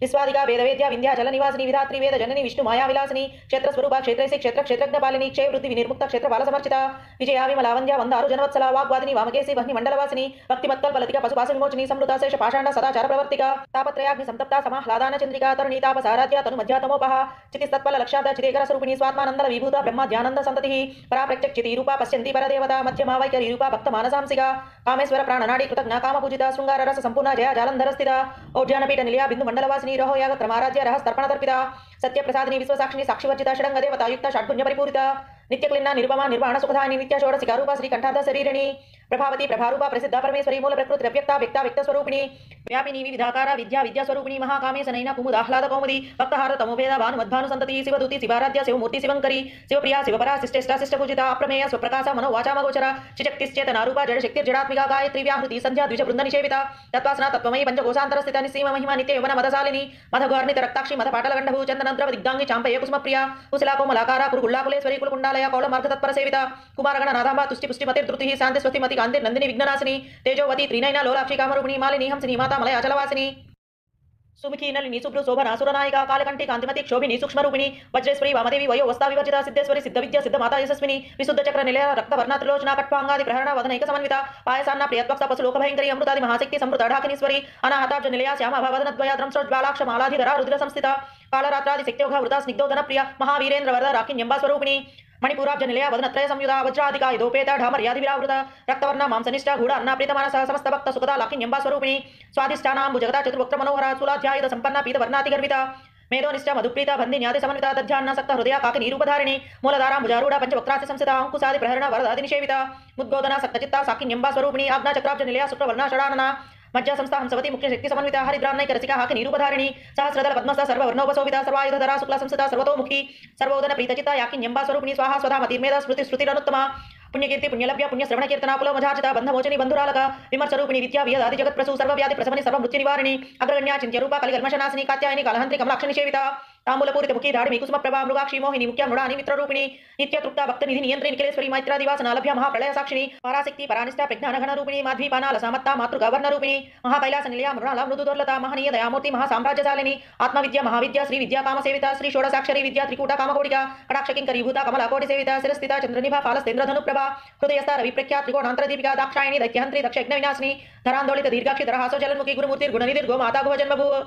विश्वादिका वेदवेद्या विंध्याचल निवासिनी विधात्री वेद जननी विष्णु माया विलासिनी क्षेत्र स्वरूपा क्षेत्रैसी क्षेत्र क्षेत्रज्ञ पालिनी क्षय वृद्धि विनिर्मुक्त क्षेत्र बाल समर्चिता विजया विमलावंद्या वंदारु जनवत्सला वाग्वादिनी वामकेशी वह्नि मंडलवासिनी भक्तिमत्कल फलतिका पशुपाश विमोचनी समृता शेष पाषांड सदाचार प्रवर्तिका तापत्रयाग्नि संतप्ता समाह्लादान चंद्रिका तरुणी तापसाराध्या तनु मध्यातमोपहा चितिस्तत्पल लक्षाब्द चिदेकर स्वरूपिणी स्वात्मानंद विभूत ब्रह्म ध्यानंद संततिः पराप्रत्यक्ष चिति रूपा पश्यन्ति परदेवता मध्यमा वैखरी रूपा भक्त मानसांसिका कामेश्वर प्राणनाडी कृतज्ञ काम पूजिता शृंगार रस संपूर्ण जया जालंधर स्थिता औद्यानपीठ निलया बिंदु मंडलवासिनी रहो याग क्रमाराध्य रहस तर्पण तर्पिता सत्य प्रसादिनी विश्वसाक्षिणी साक्षिवर्जिता षडंग देवता युक्त षड्पुण्य परिपूरिता नित्यक्लिन्ना निर्वमा निर्वाण सुखदायिनी नित्य षोडशिका रूपा श्री कंठार्ध शरीरिणी प्रभावती प्रभारूपा प्रसिद्धा परमेश्वरी मूल प्रकृति व्यक्ता व्यक्ता व्यक्त स्वरूपिणी व्यापिनी विविधाकारा विद्या विद्या स्वरूपिणी महाकामे सनैना कुमुद आह्लाद कौमुदी भक्तहार तमोवेद भानु मध्भानु संतति शिवदूति शिवाराध्य शिवमूर्ति शिवंकरी शिवप्रिया शिवपरा शिष्टेष्टा शिष्टपूजिता अप्रमेय स्वप्रकाश मनोवाचा मगोचरा चिशक्तिश्चेतनारूपा जडशक्तिर्जडात्मिका गायत्री व्याहृति संध्या द्विज वृंद निषेविता तत्वासना तत्वमयी पंचकोशांतर स्थिता निसीम महिमा नित्य यौवन मदशालिनी मधगौर्णित रक्ताक्षी मध पाटल गंडभू चंदन द्रव दिग्गांगी चांपय कुसुम प्रिया कुशला कोमलाकारा कुरुगुल्लाकुलेश्वरी कुलकुंडालया कौल मार्ग तत्पर सेविता कुमारगण नादांबा तुष्टि पुष्टिमति धृति शांति स्वस्तिमति कांति नंदिनी विघ्ननाशिनी तेजोवती त्रिनयना लोलाक्षी कामरूपिणी मालिनी हंसिनी माता मलय अचलवासिनी सुमुखी नलिनी शुभ्र शोभना सुरनायिका कालकंठी कांतिमती क्षोभिनी सूक्ष्मरूपिणी वज्रेश्वरी वामदेवी वयो वस्ता विवर्जिता सिद्धेश्वरी सिद्धविद्या सिद्धमाता यशस्विनी विशुद्ध चक्र निलय रक्तवर्णा त्रिलोचना कट्पांगादि प्रहरण वदनैक समन्विता पायसान्ना प्रियत्वक्ष पशुलोक भयंकरी अमृतादि महाशक्ति समृत ढाकिनीश्वरी अनाहताब्ज निलया श्यामा भवदनद्वया द्रंसोज्ज्वालाक्ष मालाधिधरा रुद्र संस्थिता कालरात्रादि शक्त्योघ वृता स्निग्धोदन प्रिया महावीरेन्द्र वरद राकिन्यंबा स्वरूपिणी मणिपुराब्ज निलया वदनत्रय संयुधा वज्राधिका यदोपेत ढामर्यादि विरावृता रक्तवर्णा मांसनिष्ठा गूढ़ अन्ना प्रीतमानस समस्त भक्त सुखदा लाकिन्यंबा स्वरूपिणी स्वादिष्ठानां भुजगता चतुर्वक्त्र मनोहरा शूलाध्यायुध संपन्ना पीतवर्णाति गर्विता मेधोनिष्ठा मधुप्रीता बंदिन्यादि समन्विता दध्यान्न सक्ता हृदया काकिनी रूपधारिणी मूलधारा भुजारूढ़ा पंचवक्त्रास्य संस्थिता अंकुशादि प्रहरण वरदादि निषेविता मुद्गोदना सक्तचित्ता साकिन्यंबा स्वरूपिणी आज्ञा चक्राब्ज निलया शुक्रवर्णा षडानना मज्जा संस्था हंसवती मुख्य शक्ति समन्विता हरिद्रान्नैक रसिका हाकिनी रूपधारिणी सहस्रदल पद्मस्थ सर्ववर्णोपशोभिता सर्वायुधधरा शुक्ला संस्थिता सर्वतोमुखी सर्वोदन प्रीतचिता याकिन्यंबा स्वरूपिणी स्वाहा स्वधा मतिर्मेध स्मृति श्रुतिरनुत्तमा पुण्यकीर्ति पुण्यलभ्य पुण्यश्रवण कीर्तना पुलोमझाचिता बंधमोचनी बंधुरालका विमर्शरूपिणी विद्या वियदादि जगत प्रसू सर्वव्याधि प्रसवनी सर्वमृत्यु निवारिणी अग्रगण्या चिन्त्यरूपा कलिकल्मषनाशिनी कात्यायनी कालहंत्री कमलाक्ष निषेविता तांबूलपूरित मुखी धाड़मी कुसुम प्रभा मृगाक्षी मोहिनी मुख्या मृणानी मित्ररूपिणी नित्य तृप्ता भक्त निधि नियंत्री निखिलेश्वरी मैत्रादिवासना लभ्य महाप्रलय साक्षिणी पराशक्ति परानिष्ठा प्रज्ञान घन रूपिणी माध्वीपाना लसामत्ता मातृगवर्ण रूपिणी महाकैलास निलया मृणाला मृदुदोर्लता महनीय दयामूर्ति महासाम्राज्यशालिनी आत्मविद्या महाविद्या श्री विद्या काम सेविता श्री षोडशाक्षरी विद्या त्रिकूटा कामकोटिका कटाक्ष किंकरीभूता कमला कोटि सेविता शिरस्थिता चंद्रनिभा फालस्तेन्द्र धनुप्रभा हृदयस्था रवि प्रख्यात त्रिकोणांतर दीपिका दाक्षायणी दैत्यहंत्री दक्ष यज्ञ विनाशिनी धरांदोलित दीर्घाक्षी धरहासो जलन्मुखी गुरुमूर्ति गुणनिधिर्गो माता भुव जन्मभूव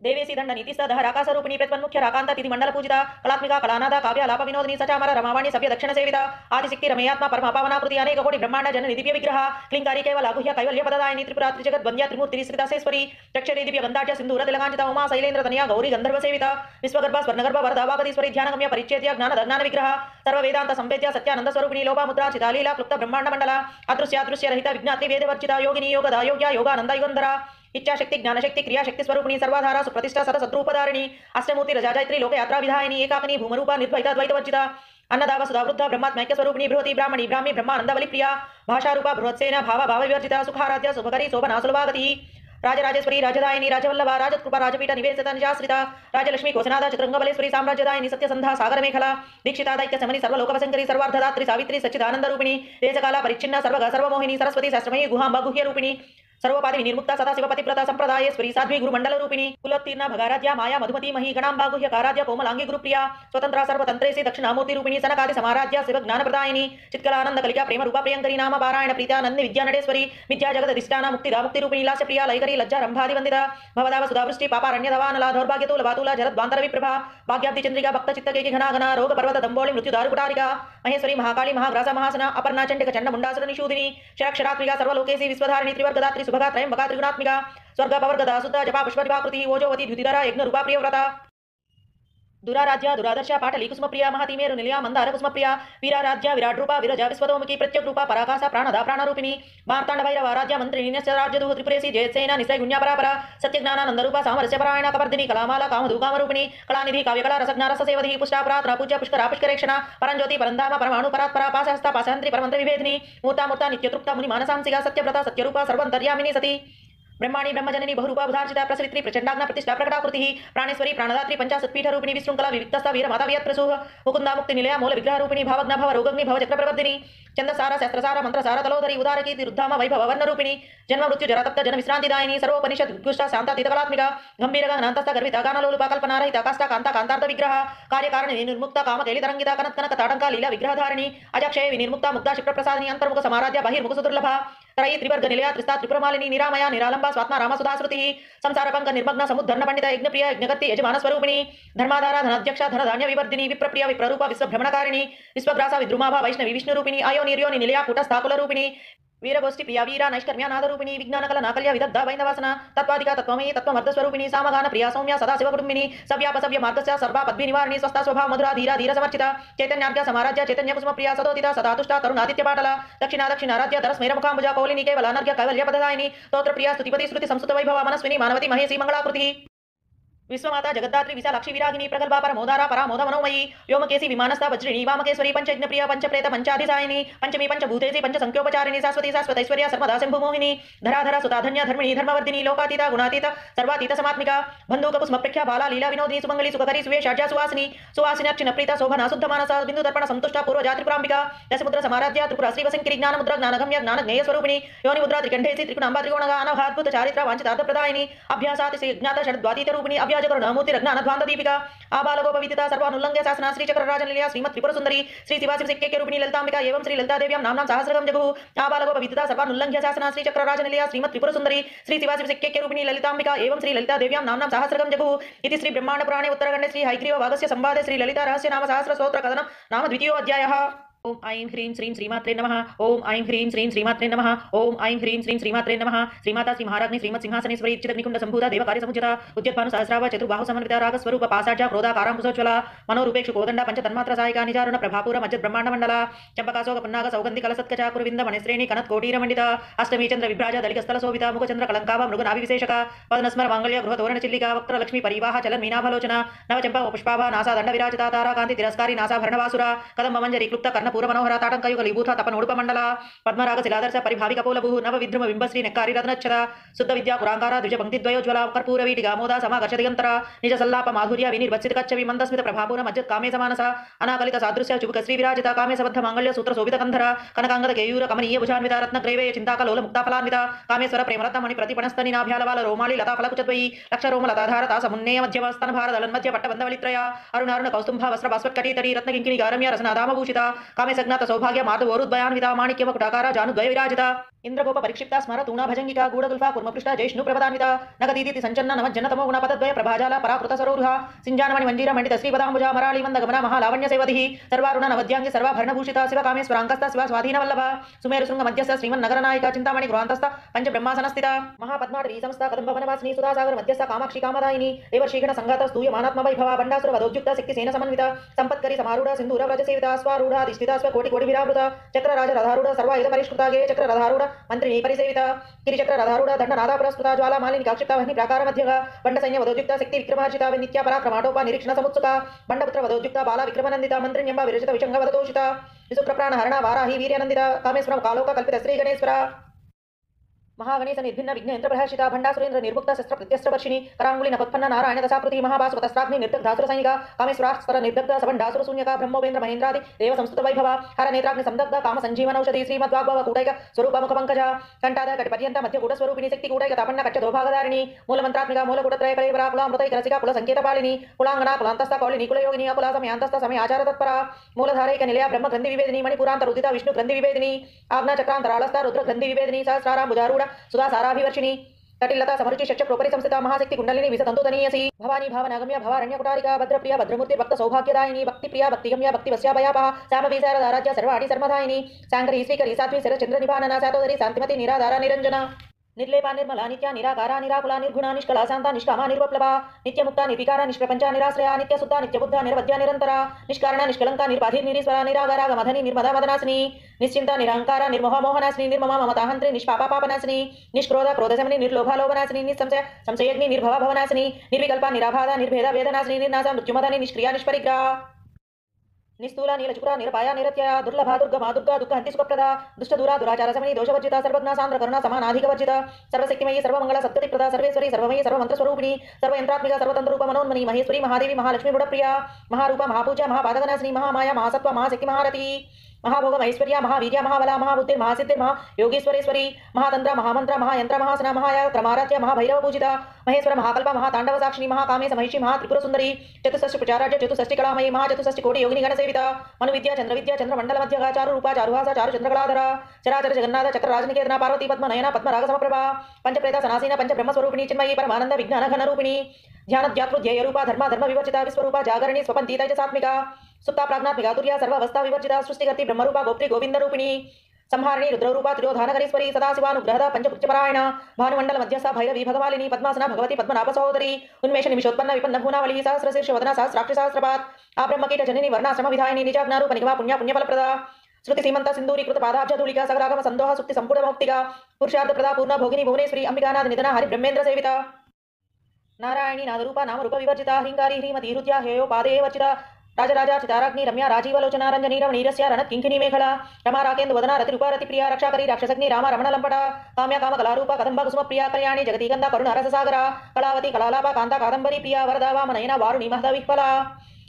देवेसी दंड नीतिस्तः राकासरूपिणी प्रत्वन्मुख्य राकांत तिथि मंडल पूजिता कलात्मिका कलानाद काव्य लाप विनोदिनी सचामर रमावाणी सभ्य दक्षिण सेविता आदिशक्ति रमयात्मा परम पावनाकृति अनेक कोटि ब्रह्मांड जन दिव्य विग्रह क्लिंकारी केवल गुह्य कैवल्य पददायिनी त्रिपुरा त्रिजगत वंद्या त्रिमूर्ति श्रीदासेश्वरी रक्षरे दिव्य गंधाढ्य सिंधूर तिलकांचिता उमा शैलेन्द्र तनया गौरी गंधर्व सेविता विश्वगर्भ स्वर्णगर्भ वरदा वागदीश्वरी ध्यानगम्य परिच्छेद्य ज्ञान विग्रह सर्व वेदांत संवेद्य सत्यानंद स्वरूपिणी लोपामुद्रा चितालीला क्लुप्त ब्रह्मांड मंडल अदृश्यादृश्य रहित विज्ञाति वेद वर्जिता योगिनी योगदा योग्या योगानंद युगंधरा इच्छाशक्ति ज्ञानशक्ति क्रियाशक्ति स्वरूपिणी सर्वाधारा सुप्रतिष्ठा सतसद्रूपधारिणी अष्टमूर्ति रजाजयत्री लोकयात्रा विधायिनी एकाकिनी भूमरूपा निर्द्वैता द्वैतवर्जिता अन्नदाव सुधा वृद्धा ब्रह्मात्मैक्य स्वरूपिणी बृहति ब्राह्मणी ब्राह्मी ब्रह्मानंदवली प्रिया भाषारूपा बृहत्सेना भाव भाव विवर्जिता सुखाराध्य शुभकरी शोभना सुलभागति राजराजेश्वरी राजदायिनी राजवल्लभा राजकृपा राजपीठ निवेशिता निजाश्रिता राजलक्ष्मी कोसनादा चतुरंगबलेश्वरी साम्राज्यदायिनी सत्यसंधा सागर मेखला दीक्षिता दैक्य समनी सर्वलोकवशंकरी सर्वार्धदात्री सावित्री सच्चिदानंद रूपिणी देशकाला परिच्छिन्न सर्वगा सर्वमोहिनी सरस्वती शास्त्रमयी गुहांबा गुह्य रूपिणी सर्वपादि निर्मुक्ता सदा शिवपतिव्रता संप्रदायेश्वरी साध्वी गुरुमंडल रूपिणी कुलोत्तीर्ण भगाराध्या माया मधुमती मही गणांबा गुह्य काराध्या कोमलांगी गुरुप्रिया स्वतंत्रा सर्वतंत्रेसी दक्षिणामूर्ति रूपिणी सनकादि समाराध्या शिव ज्ञान प्रदायिनी चित्कलानंद कलिका प्रेम रूपा प्रियंकरी नाम पारायण प्रीत्यानंदी विद्या नटेश्वरी विद्या जगत दिष्टाना मुक्तिदा मुक्ति रूपिणी लास्य प्रिया लयकरी लज्जा रंभादि वंदिता भवदाव सुधावृष्टि पापारण्य दवानला दौर्भाग्यतूल बातूला जरद्वांतर विप्रभा भाग्याब्धि चंद्रिका भक्त चित्त केकि घना घना रोग पर्वत दंबोळि मृत्यु दारुकुटारिका महेश्वरी महाकाली महाग्रासा महासना अपर्णा चंडिक चंड मुंडासुर निषूदिनी क्षराक्षरात्मिका सर्वलोकेशी विश्वधारिणी त्रिवर्गदात्री सुभगा त्रयंबका त्रिगुणात्मिका स्वर्ग पवर्गदा सुता जपा पुष्पदिवाकृति ओजोवती द्युतिधरा यज्ञ रूपा प्रियव्रता दुराराध्या दुरादर्शा पाटली कुसुमप्रिया महतीमेरु निलया मंदार कुसुमप्रिया वीराराध्या विराट रूपा विरजा विश्वतोमुखी प्रत्यक रूपा पराकाशा प्राणदा प्राणरूपिणी मार्तांड भैरवाराध्या मंत्रिणी निश्चराज्यदुः त्रिपुरेशी जयसेना निश्चय गुण्या परापरा सत्यज्ञानानंद रूपा सामरस्य परायणा कपर्दिनी कलामाला कामधु कामरूपिणी कलानिधि काव्यकला रसज्ञा रससेवधी पुष्टापरात्रा पूज्य पुष्करा पुष्करेक्षणा परंज्योति परंधाम परमाणु परात्परा पाशहस्ता पाशहंत्री परमंत्र विभेदिनी मूर्ता मूर्ता नित्यतृप्ता मुनि मानसांसिका सत्यव्रता सत्यरूपा सर्वंतर्यामिनी सती ब्रह्माणी ब्रह्मजननी बहुरूपा बुधार्चिता प्रसरित्री प्रचंडाग्न प्रतिष्ठा प्रकटाकृति प्राणेश्वरी प्राणदात्री पंचाशत्पीठ रूपिणी विशृंखला विविक्तस्था वीर माता वियत्प्रसूह मुकुंदा मुक्ति निलया मूल विग्रह रूपिणी भावग्न भव रोगग्नि भव चक्र प्रवर्धिनी छंदसारा शास्त्रसार मंत्रसार तलोधरी उदारकी रुद्धाम वैभव वर्ण रूपिणी जन्म मृत्यु जरातप्त जन विश्रांतिदायिनी सर्वोपनिषद उत्कृष्टा शांता तीतकलात्मिका गंभीर गहनांतस्थ गर्भिता गानलोलुपा कल्पना रहिता काष्ठा कांता कांतार्थ विग्रह कार्यकारिणी निर्मुक्ता काम केली तरंगिता कनक कनक ताटंका लीला विग्रहधारिणी अजक्षय विनिर्मुक्ता मुक्ता क्षिप्र प्रसादिनी अंतर्मुख समाराध्या बहिर्मुख सुदुर्लभा त्रयी त्रिवर्ग निलया त्रिस्ता त्रिपुरमालिनी निरामया निरालंबा स्वात्मा राम सुधाश्रुति संसार पंक निर्मग्न समुद्धर्ण पंडित यज्ञप्रिय यज्ञगति यजमान स्वरूपिणी धर्माधारा धनाध्यक्षा धनधान्य विवर्धिनी विप्रप्रिय विप्ररूपा विश्वभ्रमणकारिणी विश्वग्रासा विद्रुमाभा वैष्णवी विष्णु रूपिणी अयो निर्योनि निलया कूटस्थाकुल रूपिणी वीरगोष्ठी प्रिया वीरा नैष्कर्म्या नादरूपिणी विज्ञानकल नाकल्य विदग्धा वैनवासना तत्वादिका तत्वमयी तत्वमर्थ स्वरूपिणी सामगान प्रिया सौम्या सदाशिव कुटुंबिनी सव्यापसव्य मार्गस्य सर्वा पद्मी निवारिणी स्वस्था स्वभाव मधुरा धीरा धीर समर्चिता चैतन्यार्घ्य समाराध्य चैतन्य कुसुम प्रिया सदोदिता सदातुष्टा तरुणादित्य पाटला दक्षिणा दक्षिणाराध्य धरस्मेर मुखांबुजा कौलिनी केवल अनर्घ्य कैवल्य पददायिनी स्तोत्र प्रिया स्तुतिपति श्रुति संस्कृत वैभव मनस्विनी मानवती महेशी मंगलाकृति विश्वमाता जगद्धात्री विशालाक्षी विरागिनी प्रगल्भा परमोदारा परामोद मनोमयी व्योमकेशी विमानस्था वज्रिणी वामकेश्वरी पंचयज्ञप्रिया पंचप्रेत पंचाधिसायिनी पंचमी पंचभूतेशी पंचसंख्योपचारिणी शाश्वती शाश्वतैश्वर्या सर्वदा शंभुमोहिनी धराधरा सुताधन्या धर्मिणी धर्मवर्धिनी लोकातीता गुणातीता सर्वातीत समात्मिका बंधुक कुसुमप्रेख्या बाला लीला विनोदिनी सुमंगली सुखकरी सुवेशाढ्या सुवासिनी सुवासिन्यर्चिन प्रीता शोभना शुद्ध मानस बिंदु दर्पण संतुष्टा पूर्वजा त्रिपुरांबिका दशमुद्र समाराध्या त्रिपुरा श्रीवशंकरी ज्ञानमुद्रा ज्ञानगम्य ज्ञानज्ञेय स्वरूपिणी योनि मुद्रा त्रिकंठेसी त्रिकुणांबा त्रिकोणगा अनघाद्भुत चारित्रा वांछितार्थ प्रदायिनी अभ्यासाति ज्ञात षड्द्वातीत रूपिणी अभ्याजकरुणामूर्ति रत्नानध्वांत दीपिका आबालगोपविदिता सर्वानुल्लंघ्य शासना श्री चक्रराजनिलया श्रीमत् त्रिपुर सुंदरी श्री शिवाशिवसिक्के रूपिणी ललितांबिका एवं श्री ललिता देव्यां नाम्नां सहस्रगं जगुः आबालगोपविदिता सर्वानुल्लंघ्य शासना श्री चक्रराजनिलया श्रीमत् त्रिपुर सुंदरी श्री शिवाशिवसिक्के रूपिणी ललितांबिका एवं श्री ललिता देव्यां नाम्नां सहस्रगं जगुः इति श्री ब्रह्मांड पुराणे उत्तरखंडे श्री हयग्रीव भागस्य संवादे श्री ललिता रहस्य नाम सहस्र स्तोत्र कथनं नाम द्वितीयोऽध्यायः। ओम ऐं ह्रीं श्रीं श्रीमात्रे नमः। ओम ऐं ह्रीं श्रीं श्रीमात्रे नमः। ओम ऐं ह्रीं श्रीं श्रीमात्रे नमः। श्रीमाता श्री महाराज्ञी श्रीमत् सिंहासनेश्वरी चिदग्निकुंड संभूता देवकार्य समुचिता उद्यत्भानु सहस्राव चतुर्बाहु समन्विता रागस्वरूप पासाढ्या क्रोधाकारांकुशोज्वला मनोरूपेक्षु कोदंड पंच तन्मात्र सायिका निजारुण प्रभापूर मज्जत ब्रह्मांड मंडला चंपकाशोक पन्नाग सौगंधि कलसत्कचा कुरुविंद मणिश्रेणी कनत कोटीर मंडिता अष्टमी चंद्र विभ्राज दलिकस्थल शोभिता मुखचंद्र कलंकावा मृगनाभि विशेषका पद्मस्मर मांगल्य गृह तोरण चिल्लिका वक्त्र लक्ष्मी परिवाह चलन मीनाभलोचना नवचंपा पुष्पाभा नासा दंड विराजिता तारा कांति तिरस्कारी नासा भरणवासुरा कदम मंजरी क्लुप्त कर्णपूर मनोहरा ताटंकयुग लीभूता तपनोडुप मंडला पद्मराग शिलादर्श परिभाविक पोलभुः नव विद्रुम बिंबश्री नेक्कारी रत्नच्छदा शुद्ध विद्या पुरांकारा द्विज पंक्ति द्वयोज्वला कर्पूर वीटिका मोदा समाकर्ष दिगंतरा निज सल्लाप माधुर्य विनिर्वत्सित कच्छवि मंदस्मित प्रभापूर मज्जत कामे समानसा अनाकलित सादृश्य चुबुक श्री विराजिता कामे सबद्ध मांगल्य सूत्र शोभित कंधरा कनकांगद केयूर कमनीय भुजान्विता रत्न ग्रैवेय चिंताकलोल मुक्ता फलान्विता कामेश्वर प्रेमरत्न मणि प्रतिपणस्तनि नाभ्यालवाल रोमाली लता फलकुचद्वयी लक्ष रोम लताधारता समुन्नेय मध्यम स्तन भारदलन मध्य पट्टबंधवलित्रया अरुण अरुण कौस्तुंभ वस्त्र बास्वत्कटीतटी रत्न किंकिणी गारम्य रसनादामभूषिता कामे सज्ञात सौभाग्य माधवोरुद्वयान्विता माणिक्य मकुटाकारा जानुद्वय विराजिता ఇంద్రగోప పరిక్షిప్త స్మర తూణా భజంగిక గూఢగుల్ఫా కుర్మపృష్ట జైష్ణు ప్రపదాన్విత నగదీతి సంచన్న నవజన్నతమో గుణపతద్వయ ప్రభాజాల పరాకృత సరోరుహ సింజానమణి మంజీర మండిత శ్రీపదాంబుజ మరాళి మంద గమన మహాలావణ్య సేవధి సర్వారుణ నవద్యాంగి సర్వాభరణభూషిత శివ కామేశ్వరాంకస్త శివ స్వాధీన వల్లభ సుమేరు శృంగ మధ్యస్థ శ్రీమన్ నగర నాయక చింతామణి గృహాంతస్థ పంచ బ్రహ్మాసనస్థిత మహాపద్మాటవీ సంస్థ కదంబ వనవాసిని సుధాసాగర మధ్యస్థ కామాక్షి కామదాయిని దేవర్షీగణ సంఘాత స్తూయ మానాత్మ వైభవ బండాసుర వదోద్యుక్త శక్తి సేన సమన్విత సంపత్కరి సమారూఢ సింధూర వ్రజ సేవిత స్వారూఢ అధిష్ఠిత స్వ కోటి కోటి విరావృత చక్ర రాజ రథారూఢ సర్వాయుధ పరిష్కృత గే చక్ర రథారూఢ మంత్రిని పరిసేవిత గిరిచక్ర రథారూఢ దండ నాదా పురస్కృత జ్వాలా మాలిని కాక్షిప్త వహ్ని ప్రాకార మధ్యగా బండ సైన్య వదోద్యుక్త శక్తి విక్రమార్జిత నిత్య పరాక్రమాటోప నిరీక్షణ సముత్సుక బండపుత్ర వదోద్యుక్త బాల విక్రమనందిత మంత్రిణ్యంబ విరచిత విషంగ వదతోషిత విసుప్రప్రాణ హరణ వారాహి వీర్యనందిత కామేశ్వరం కాలోక కల్పిత శ్రీ గణేశ్వర महागणेश निर्भिन्न विघ्न यंत्र प्रहर्षिता भंडासुरेन्द्र निर्मुक्त शस्त्र प्रत्यस्त्रवर्षिणी करांगुली नपत्पन्न नारायण दशाकृति महाभासु तस्त्राग्नि निर्दग्ध धासुर सैनिका कामेश्वरास्वर निर्दग्ध सबंडासुर शून्यका ब्रह्मोपेन्द्र महेन्द्रादि देव संस्तुत वैभव हर नेत्राग्नि संदग्ध काम संजीवन औषधि श्रीमद्वाग्भव कूटैक स्वरूप मुख पंकज कंठाद कटिपर्यंत मध्य कूट स्वरूपिणी शक्ति कूटैक तापन्न कच्च दोभागधारिणी मूल मंत्रात्मिका मूल कूटत्रय कलेवरा कुलामृतैक रसिका कुल संकेत पालिनी कुलांगना कुलांतस्थ कौलिनी कुल योगिनी कुला समयांतस्थ समय आचार तत्परा मूलधारैक निलया ब्रह्म ग्रंथि विवेदिनी मणिपुरांत रुदिता विष्णु ग्रंथि विवेदिनी आज्ञा चक्रांतरालस्थ रुद्र ग्रंथि विवेदिनी सहस्राराम भुजारूढ़ सुधा साराभिवर्षिणी तटिलता समरुचि शक्ष प्रोपरि संस्थिता महाशक्ति कुंडलिनी विसतंतुतनीयसी भवानी भावनागम्य भवारण्य कुटारिका भद्रप्रिया भद्रमूर्ति भक्त सौभाग्यदायिनी भक्तिप्रिया भक्तिगम्या भक्तिवस्याभयापहा श्यामवी शारदाराध्य सर्वाणि सर्वधायिनी शांकरी श्रीकरी साध्वी शरचंद्र निभानना सातोदरी शांतिमती निराधारा निरंजना निर्लेपा निर्मला नित्या निराकारा निराकुला निर्गुणा निष्कला शांता निष्कामा निर्वप्लवा नित्यमुक्ता निर्विकारा निष्प्रपंचा निराश्रया नित्यशुद्धा नित्यबुद्धा निरवध्या निरंतरा निष्कारणा निष्कलंका निर्बाधिर निरीश्वरा निरागारा गमधनी निर्मदा मदनासिनी निश्चिंता निरहंकारा निर्मोह मोहनासिनी निर्ममा ममताहंत्री निष्पापा पापनासिनी निष्क्रोधा क्रोधशमनी निर्लोभा लोभनासिनी निसंशय संशयग्नि निर्भवा भवनासिनी निर्विकल्पा निराभादा निर्भेदा वेदनासिनी निर्नाशा मृत्युमदनी निष्क्रिया निष्परिग्रहा निस्तूला नीलचुक्रा निरपाया निरत्या दुर्लभा दुर्गमा दुर्गा दुःख हंति सुखप्रदा दुष्टदूरा दुराचार समनी दोषवर्जिता सर्वज्ञा सान्द्र करुणा समानाधिकवर्जिता सर्वशक्तिमयी सर्वमंगला सत्कतिप्रदा सर्वेश्वरी सर्वमयी सर्वमंत्रस्वरूपिणी सर्वयंत्रात्मिका सर्वतंत्ररूप मनोन्मनी महेश्वरी महादेवी महालक्ष्मी गुणप्रिया महारूपा महापूजा महापादकनाशिनी महामाया महासत्वा महाशक्ति महारती महाभोग महेश्वर्या महावीर्या महाबला महाबुद्धिर् महासिद्धिर् महायोगेश्वरेश्वरी महातंत्र महामंत्र महायंत्र महासना महायात्रमाराध्य महाभैरव पूजिता महेश्वर महाकल्प महातांडव साक्षिणी महाकामेश महिषी महात्रिपुर सुंदरी चतुष्षष्टि प्रचाराज्य चतुष्षष्टि कलामयी महाचतुष्षष्टि कोटि योगिनी गणसेविता मनुविद्या चंद्रविद्या चंद्रमंडल मध्यगा चारु रूपा चारुहासा चारु चंद्रकलाधरा चराचर जगन्नाथ चक्र राजनिकेतना पार्वती पद्म नयना पद्म राग समप्रभा पंचप्रेता सनासीना पंच ब्रह्म स्वरूपिणी चिन्मयी परमानंद विज्ञान घन रूपिणी ध्यान ध्यात्रुध्यय रूपा धर्म धर्म विवर्जिता विश्वरूपा जागरणी स्वपंती तेजसात्मिका सुप्ता प्राज्ञात्मिका तुर्या सर्वावस्था विवर्जिता सृष्टिकर्ती ब्रह्मरूपा गोप्त्री गोविंद रूपिणी संहारिणी रुद्ररूपा तिरोधानकरीश्वरी सदाशिवानुग्रहदा पंचपुत्रपरायण भानुमंडल मध्यस्था भैरवी भगवालिनी पद्मासना भगवती पद्मनाभ सहोदरी उन्मेष निमिषोत्पन्न विपन्न भूनावली सहस्रशीर्ष वदना सहस्राक्ष सहस्रपात आब्रह्मकीट जननी वर्णाश्रम विधायिनी निजाग्नारूप निगमा पुण्य पुण्यफलप्रदा श्रुति सीमंत सिंदूरीकृत पादाब्ज धूलिका सगरागम संदोह सुक्ति संपूर्ण मौक्तिका पुरुषार्थ प्रदा पूर्ण भोगिनी भुवनेश्वरी अंबिकानाथ निधना हरि ब्रह्मेन्द्र सेविता नारायणी नादरूपा नामरूप विवर्जिता ह्रींगारी ह्रीमती हृद्या हेयो पादे वर्जिता राजराजा चिताराग्नि रम्या राजीवलोचना रंजनी रमणीरस्या रणत् किंकिनी मेखला रमा राकेन्दु वदना रतिरूपा रतिप्रिया रक्षाकरी राक्षसग्नि रामा रमण लंपटा काम्या काम कलारूपा कदंब कुसुम प्रिया कल्याणी जगती गंधा करुण रससागरा कलावती कलालापा कांता कादंबरी प्रिया वरदा वामनयना वारुणी महदा विह्वला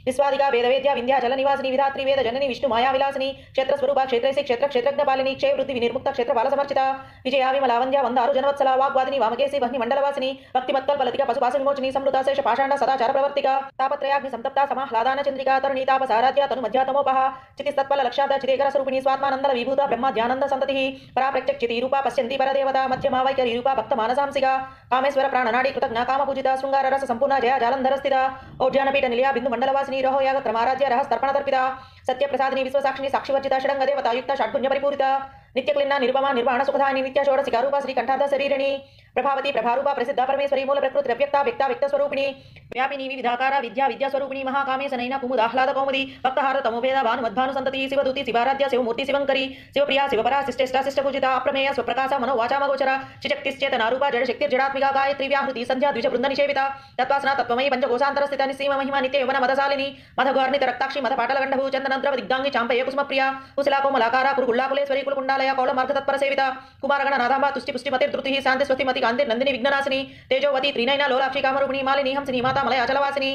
विश्वादिका वेदवेद्या विंध्याचल निवासिनी विधात्री वेद जननी विष्णु माया विलासिनी क्षेत्र स्वरूपा क्षेत्रैसी क्षेत्र क्षेत्रज्ञ पालिनी क्षय वृद्धि विनिर्मुक्त क्षेत्र बाल समर्चिता विजया विमलावंद्या वंदारु जनवत्सला वाग्वादिनी वामकेशी वह्नि मंडलवासिनी भक्तिमत्कल बलतिका पशुपाश विमोचनी समृता शेष पाषांड सदाचार प्रवर्तिका तापत्रयाग्नि संतप्ता समाह्लादान चंद्रिका तरुणी तापसाराध्या तनु मध्यातमोपहा चितिस्तत्पल लक्षाद चितेकर स्वरूपिणी स्वात्मानंद विभूता ब्रह्म ध्यानंद संततिः पराप्रत्यक्ष चिति रूपा पश्यन्ति परदेवता मध्यमा वैखरी रूपा भक्त मानसांसिका कामेश्वर प्राणनाडी कृतज्ञा काम पूजिता शृंगार रस संपूर्ण जया जालंधर स्थिता ओज्ञानपीठ निलया बिंदु मंडलवासिनी रहो याग क्रमाराध्य रहस तर्पण तर्पिता सत्य प्रसादिनी विश्वसाक्षिणी साक्षिवर्जिता षडंग देवता युक्त षड्गुण्य परिपूरिता नित्यक्लिन्ना निरुपमा निर्वाण सुखदायिनी नित्य षोडशिका रूपा श्री कंठार्ध शरीरिणी प्रभावती प्रभारूपा प्रसिद्धा परमेश्वरी मूल प्रकृति व्यक्ता व्यक्ता व्यक्त स्वरूपिणी व्यापिनी विविधाकारा विद्या विद्या स्वरूपिणी महाकामे सनैना कुमुद आह्लाद कौमुदी भक्तहार तमोभेद भानु मध्भानु संतति शिवदूति शिवाराध्य शिवमूर्ति शिवंकरी शिवप्रिया शिवपरा शिष्टेष्टा शिष्ट पूजिता अप्रमेय स्वप्रकाश मनो वाचा मगोचरा चिशक्तिश्चेतना रूपा जड़ शक्ति जड़ात्मिका गायत्री व्याहृति संध्या द्विज वृंद निषेविता तत्वासना तत्वमयी पंचकोशांतर स्थिता निसीम महिमा नित्य यौवन मदशालिनी मधगौर्णित रक्ताक्षी मध पाटल गंडभू चंदनद्रव दिग्दांगी चांपय कुसुम प्रिया कुशला कोमलाकारा कुरुकुल्लाकुलेश्वरी कुलकुंडालया कौल मार्ग तत्पर सेविता कुमारगण नादांबा तुष्टि पुष्टि मति द्रुति शांति स्वस्ति मति कांति नंदिनी विघ्ननाशिनी तेजोवती त्रिनयना लोलाक्षी कामरूपिणी मालिनी हंसिनी माता मलय अचलवासिनी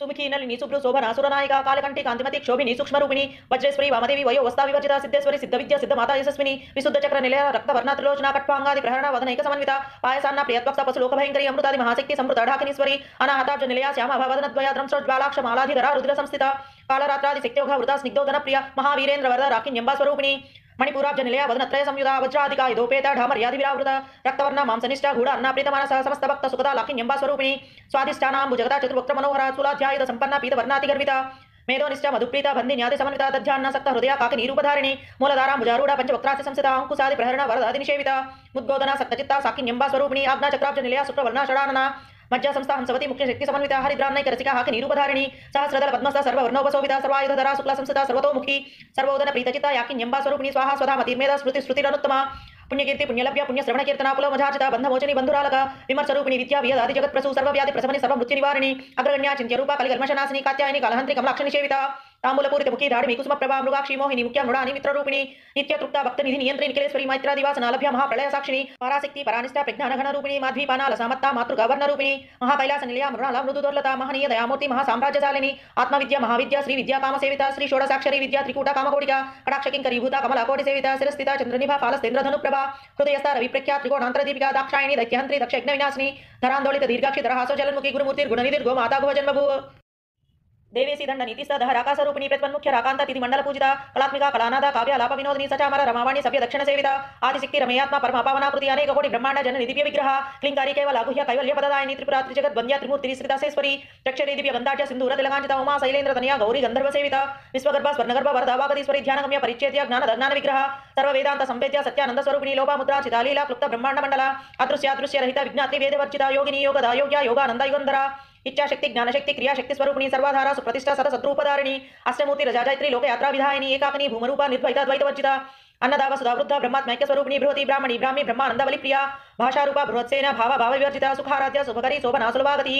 सुमुखी नलिनी शुभ्र शोभना सुरनायिका कालकंठी कांतिमती क्षोभिनी सूक्ष्मरूपिणी वज्रेश्वरी वामदेवी वयो वस्ता विवर्जिता सिद्धेश्वरी सिद्धविद्या सिद्धमाता यशस्विनी विशुद्ध चक्र निलय रक्तवर्णा त्रिलोचना कट्वांगादि प्रहरण वदनैक समन्विता पायसान्ना प्रियत्वक्ष पशुलोक भयंकरी अमृतादि महाशक्ति संवृत ढाकिनीश्वरी अनाहताब्ज निलया श्यामा भवदनद्वया द्रंश्रोज्ज्वालाक्ष मालाधिधरा रुद्र संस्थिता कालरात्रादि शक्त्योघ वृता स्निग्धोदन प्रिया महावीरेन्द्र वरदा राकिन्यंबा स्वरूपिणी मणिपुराब्ज निलया वदनत्रय संयुधा वज्राधिका यदोपेत ढामर्याधिविरावृत रक्तवर्ण मांसनिष्ठा गूढ़ अन्ना प्रीतमानस समस्त भक्त सुखदा लाखिन्यंबा स्वरूपिणी स्वादिष्टानां भुजगदा चतुर्वक्त्र मनोहरा चूलाध्यायुध संपन्ना पीतवर्णाति गर्विता मेधोनिष्ठा मधुप्रीता बंदी न्याति समन्विता दध्यान्न सक्त हृदया काक निरूपधारिणी मूलधारा भुजारूढ़ पंचवक्त्रास्य संसिता अंकुशादि प्रहरण वरदादि निषेविता मुद्गोदना सक्तचित्ता साकिन्यंबा स्वरूपिणी आज्ञा चक्राब्ज निलया शुक्रवर्णा षडानना मज्जा संस्था हंसवती मुख्य शक्ति समन्विता हरिद्रान्नैक रसिका हाक निरूपधारिणी सहस्रदल पद्मस्था सर्ववर्णोपशोभिता सर्वायुधधरा शुक्ला संस्थिता सर्वतोमुखी सर्वोदन प्रीतचिता याकिन्यंबा स्वरूपिणी स्वाहा स्वधा मतिर्मेधा स्मृति श्रुतिरनुत्तमा पुण्यकीर्ति पुण्यलभ्य पुण्यश्रवण कीर्तना पुलो मजाचिता बंधमोचनी बंधुरालक विमर्शरूपिणी विद्या वियदादि जगत प्रसू सर्वव्याधि प्रसवनि सर्वमृत्यु निवारिणी अग्रगण्या चिन्त्यरूपा कलिकल्मषनाशिनी कात्यायनी कालहंत्री कमलाक्ष निषेविता तांबूलपूरित मुखी धाड़मी कुसुम प्रभा मृगाक्षी मोहिनी मुख्या मृणानी मित्ररूपिणी नित्य तृप्ता भक्त निधि नियंत्री निखिलेश्वरी मैत्रादिवासना लभ्य महाप्रलय साक्षिणी पराशक्ति परानिष्ठा प्रज्ञान घन रूपिणी माध्वीपाना लसामत्ता मातृगवर्ण रूपिणी महाकैलास निलया मृणाला मृदुदुर्लता महनीय दयामूर्ति महासाम्राज्यशालिनी आत्मविद्या महाविद्या श्री विद्या काम सेविता श्री षोडशाक्षरी विद्या त्रिकूटा कामकोटिका कटाक्षकिंकरीभूता कमलाकोटि सेविता शिरस्थिता चंद्रनिभा फालस्तेन्द्र धनुप्रभा हृदयस्था रविप्रख्या त्रिकोणांतर दीपिका दाक्षायणी दैत्यहंत्री दक्ष यज्ञ विनाशिनी धरांदोलित दीर्घाक्षी धरहासो जलन्मुखी गुरुमूर्तिर्गुणनिधिर्गो माता भुव जन्मभूव देवेसी दंड नीतिस्थ राकास्वरूपिणी प्रत्वन्मुख्य राकांत तिथि मंडल पूजिता कलात्मिका कलानादा काव्यालाप विनोदिनी सचामर रमावाणी सभ्य दक्षिण सेविता आदिशक्ति रमयात्मा परमा पावनाकृति अनेक कोटि ब्रह्मांड जन दिव्य विग्रह क्लिंकारी केवल गुह्य कैवल्य पददायिनी त्रिपुरा त्रिजगत वंद्या त्रिमूर्ति श्रीदासेश्वरी रक्षरी दिव्य गंधाढ्य सिंधूर तिलकांचिता उमा शैलेन्द्र तनया गौरी गंधर्व सेविता विश्वगर्भ स्वर्णगर्भ वरदा वागदीश्वरी ध्यानगम्य परिच्छेद्य ज्ञान ज्ञान विग्रह सर्व वेदांत संवेद्य सत्यानंद स्वरूपिणी लोपामुद्रा चितालीला क्लुप्त ब्रह्मांड मंडल अदृश्यादृश्य रहित विज्ञाति वेद वर्जिता योगिनी योगदा योग्या योगानंद युगंधरा इच्छाशक्ति ज्ञानशक्ति क्रियाशक्ति स्वरूपिणी सर्वाधारा सुप्रतिष्ठा सत सद्रूपधारिणी अष्टमूर्ति रजाजयत्री लोक यात्रा विधायिनी एकाकिनी भूमरूपा निर्द्वैता द्वैतवर्जिता अन्नदा वसुधा वृद्धा ब्रह्मात्मैक्य स्वरूपिणी बृहति ब्राह्मणी ब्राह्मी ब्रह्मानंद बलिप्रिया भाषारूपा बृहत्सेन भाव भाव विवर्जिता सुखाराध्य शुभकरी शोभना सुलभागति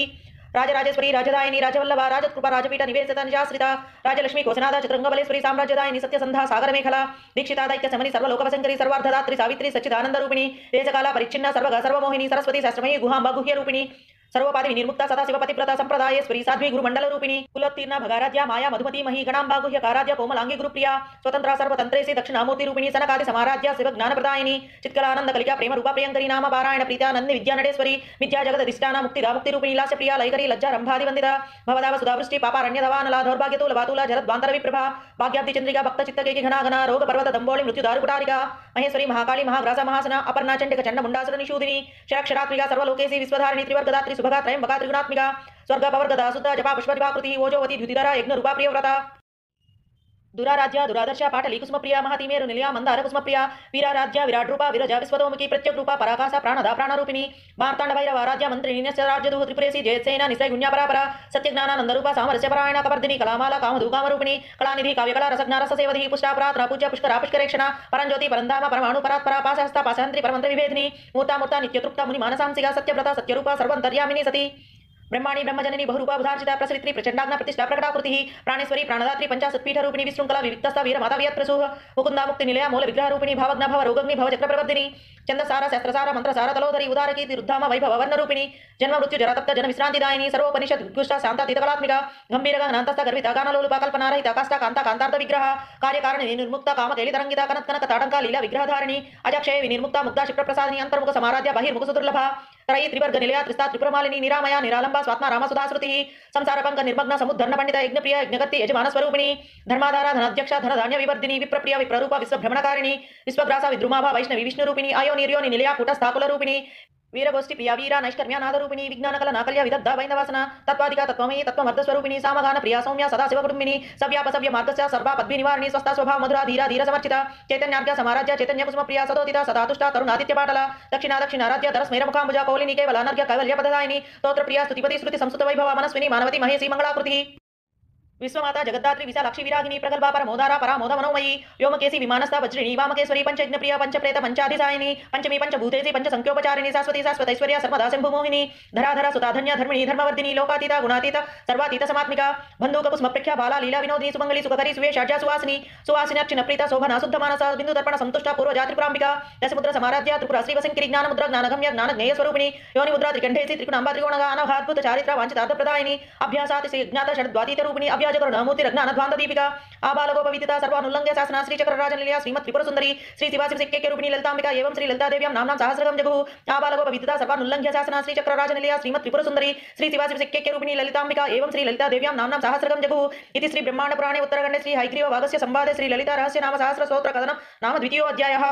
राजराजेश्वरी राजदायिनी राजवल्लभा राजकृपा राजपीठ निवेशिता निजाश्रिता राजलक्ष्मी कोसनादा चतुरंगबलेश्वरी साम्राज्यदायिनी सत्यसंधा सागर मेखला दीक्षिता दैत्य समनी सर्वलोकवशंकरी सर्वार्धदात्री सावित्री सच्चिदानंद रूपिणी देशकाला परिच्छिन्न सर्वग सर्वमोहिनी सरस्वती शास्त्रमयी गुहांबा गुह्य रूपिणी सर्वपादि विनिर्मुक्ता सदाशिव पतिव्रता संप्रदायेश्वरी साध्वी गुरुमंडल रूपिणी कुलोत्तीर्ण भगाराध्या माया मधुमती मही गणांबा गुह्य काराध्य कोमलांगी गुरुप्रिया स्वतंत्रा सर्वतंत्रेसी दक्षिणामूर्ति रूपिणी सनकादि समाराध्या शिव ज्ञान प्रदायिनी चित्कलानंद कलिका प्रेम रूपा प्रियंकरी नाम पारायण प्रीत्या नंदि विद्या नडेश्वरी विद्या जगत दिष्टाना मुक्तिदा मुक्ति रूपिणी लास्य प्रिया लयकरी लज्जा रंभादि वंदिता भवदाव सुधावृष्टि पापारण्य दवानला दौर्भाग्यतूल बातूला जरद्वांतर विप्रभा भाग्याब्धि चंद्रिका भक्त चित्त के घना घना रोग पर्वत दंबोळि मृत्यु दारु कुटारिका महेश्वरी महाकाली महाग्रास महासना अपर्णा चंडिक चंड मुंडासुर निषूदिनी क्षराक्षरात्मिका सर्वलोकेसी विश्वधारिणी त्रिवर्गदात्री शुभगा त्रयंबका त्रिगुणात्मिका स्वर्ग पवर्गदा सुता जपा पुष्पदिवाकृति ओजोवती द्युतिधरा यज्ञरूपा प्रियव्रता दुराराध्या दुरादर्शा पाटली कुसुमप्रिया महतिमेरु निलया मंदार कुसुमप्रिया वीराराध्या विराट रूपा विरजा विश्वतोमुखी प्रत्यक रूपा पराकाशा प्राणदा प्राणरूपिणी मार्तांड भैरवाराध्या मंत्रिणी राज्यदुह त्रिपुरेसी जयसेना निश्चय गुण्या परापरा सत्यज्ञानानंद रूपा सामरस्य परायणा कवर्धिनी कलामाला कामधु कामरूपिणी कलानिधि काव्यकला रसज्ञा रससेवधी पुष्टापुरात्रा पूज्य पुष्करा पुष्करेक्षणा परंज्योति परंधाम परमाणु परात्परा पाशहस्ता पाशहंत्री परमंत्र विभेदिनी मूर्ता मूर्ता नित्यतृप्ता मुनि मानसांसिका सत्यव्रता सत्यरूपा सर्वंतर्यामिनी सती ब्रह्माणी ब्रह्मजननी बहुरूपा बुधार्चिता प्रसरित्री प्रचंडाग्न प्रतिष्ठा प्रकटाकृति प्राणेश्वरी प्राणदात्री पंचाशत्पीठ रूपिणी विशृंखला विविक्तस्था वीर माता वियत प्रसूह मुकुंदा मुक्ति निलया मूल विग्रह रूपिणी भावग्न भव रोगग्नि भव चक्र प्रवर्धिनी चंदसारा शस्त्रसारा मंत्रसारा तलोधरी उदारकी रुद्धाम वैभव वर्ण रूपिणी जन्म मृत्यु जरा तप्त जन विश्रांतिदायिनी सर्वोपनिषद उत्कृष्टा शांता तीतकलात्मिका गंभीर गहनांतस्थ गर्भिता गानलोलुपा कल्पना रहिता काष्ठा कांता कांतार्थ विग्रह कार्यकारिणी निर्मुक्ता काम कैली तरंगिता कनक कनक ताटंका लीला विग्रहधारिणी अजक्षय विनिर्मुक्ता मुक्ता क्षिप्र प्रसादिनी अंतर्मुख समाराध्य बहिर्मुख सुदुर्लभा त्रयी त्रिवर्ग निलया त्रिस्ता त्रिपुरमालिनी निरामया निरालंबा स्वात्मा राम सुधाश्रुति संसार पंक निर्मग्न समुद्धर्ण पंडित यज्ञप्रिय यज्ञगति यजमान स्वरूपिणी धर्माधारा धनाध्यक्षा धनधान्य विवर्धिनी विप्रप्रिया विप्ररूपा विश्वभ्रमणकारिणी विश्वग्रासा विद्रुमाभा वैष्णवी विष्णु रूपिणी आयो निर्योनि निलया कूटस्थाकुल रूपिणी वीरगोष्ठी प्रिया वीरा नैष्कर्म्या नादरूपिणी विज्ञानकल नाकल्य विदग्धा वैन्दवासना तत्वादिका तत्वमयी तत्वमर्धस्वरूपिणी सामगान प्रिया सौम्या सदाशिव कुटुंबिनी सव्यापसव्य मार्गस्य सर्वा पद्मी निवारिणी स्वस्था स्वभाव मधुरा धीरा धीर समर्चिता चैतन्यार्घ्य समाराध्य चैतन्य कुसुम प्रिया सदोदिता सदातुष्टा तरुणादित्य पाटला दक्षिणा दक्षिणाराध्य धरस्मेर मुखांबुजा कौलिनी केवल अनर्घ्य कैवल्य पददायिनी स्तोत्र प्रिया स्तुतिपति श्रुति संस्कृत वैभव मनस्विनी मानवती महेशी मंगलाकृति विश्वमाता जगद्धात्री विशालाक्षी विरागिनी प्रगल्भा परमोदारा परामोद मनोमयी व्योमकेशी विमानस्था वज्रिणी वामकेश्वरी पंचयज्ञप्रिया पंचप्रेत पंचाधिसायिनी पंचमी पंचभूतेशी पंचसंख्योपचारिणी शाश्वती शाश्वतैश्वर्या सर्वदा शंभुमोहिनी धराधरा सुताधन्या धर्मिणी धर्मवर्धिनी लोकातीता गुणातीत सर्वातीत समात्मिका बंधुक कुसुमप्रेख्या बाला लीला विनोदिनी सुमंगली सुखकरी सुवेशाढ्या सुवासिनी सुवासिन्याक्षिण प्रीता शोभना शुद्ध मानस बिंदु दर्पण संतुष्टा पूर्वजा त्रिपुरांबिका दशमुद्र समाराध्या त्रिपुरा श्रीवशंकरी ज्ञानमुद्रा ज्ञानगम्य ज्ञानज्ञेय स्वरूपिणी योनिमुद्रा त्रिकंठेसी त्रिकुणांबा त्रिकोणगा अनवहाद्भुत चारित्रा वांछितार्थ प्रदायिनी अभ्यासाति ज्ञात षड्वातीत रूपिणी नीलाजकरुणामूर्ति रत्नानध्वान्त दीपिका आबालगोपविदिता सर्वानुल्लंघ्य शासना श्री चक्रराजनिलया श्रीमत् त्रिपुर सुंदरी श्री शिवाशिवशक्य रूपिणी ललितांबिका एवं श्री ललिता देव्यां नाम्नां सहस्रगं जगुः आबालगोपविदिता सर्वानुल्लंघ्य शासना श्री चक्रराजनिलया श्रीमत् त्रिपुर सुंदरी श्री शिवाशिवशक्य रूपिणी ललितांबिका एवं श्री ललिता देव्यां नाम्नां सहस्रगं जगुः इति श्री ब्रह्मांड पुराणे उत्तरखंडे श्री हयग्रीव भागस्य संवादे श्री ललिता रहस्य नाम सहस्र स्तोत्र कथनं नाम द्वितीयोऽध्यायः।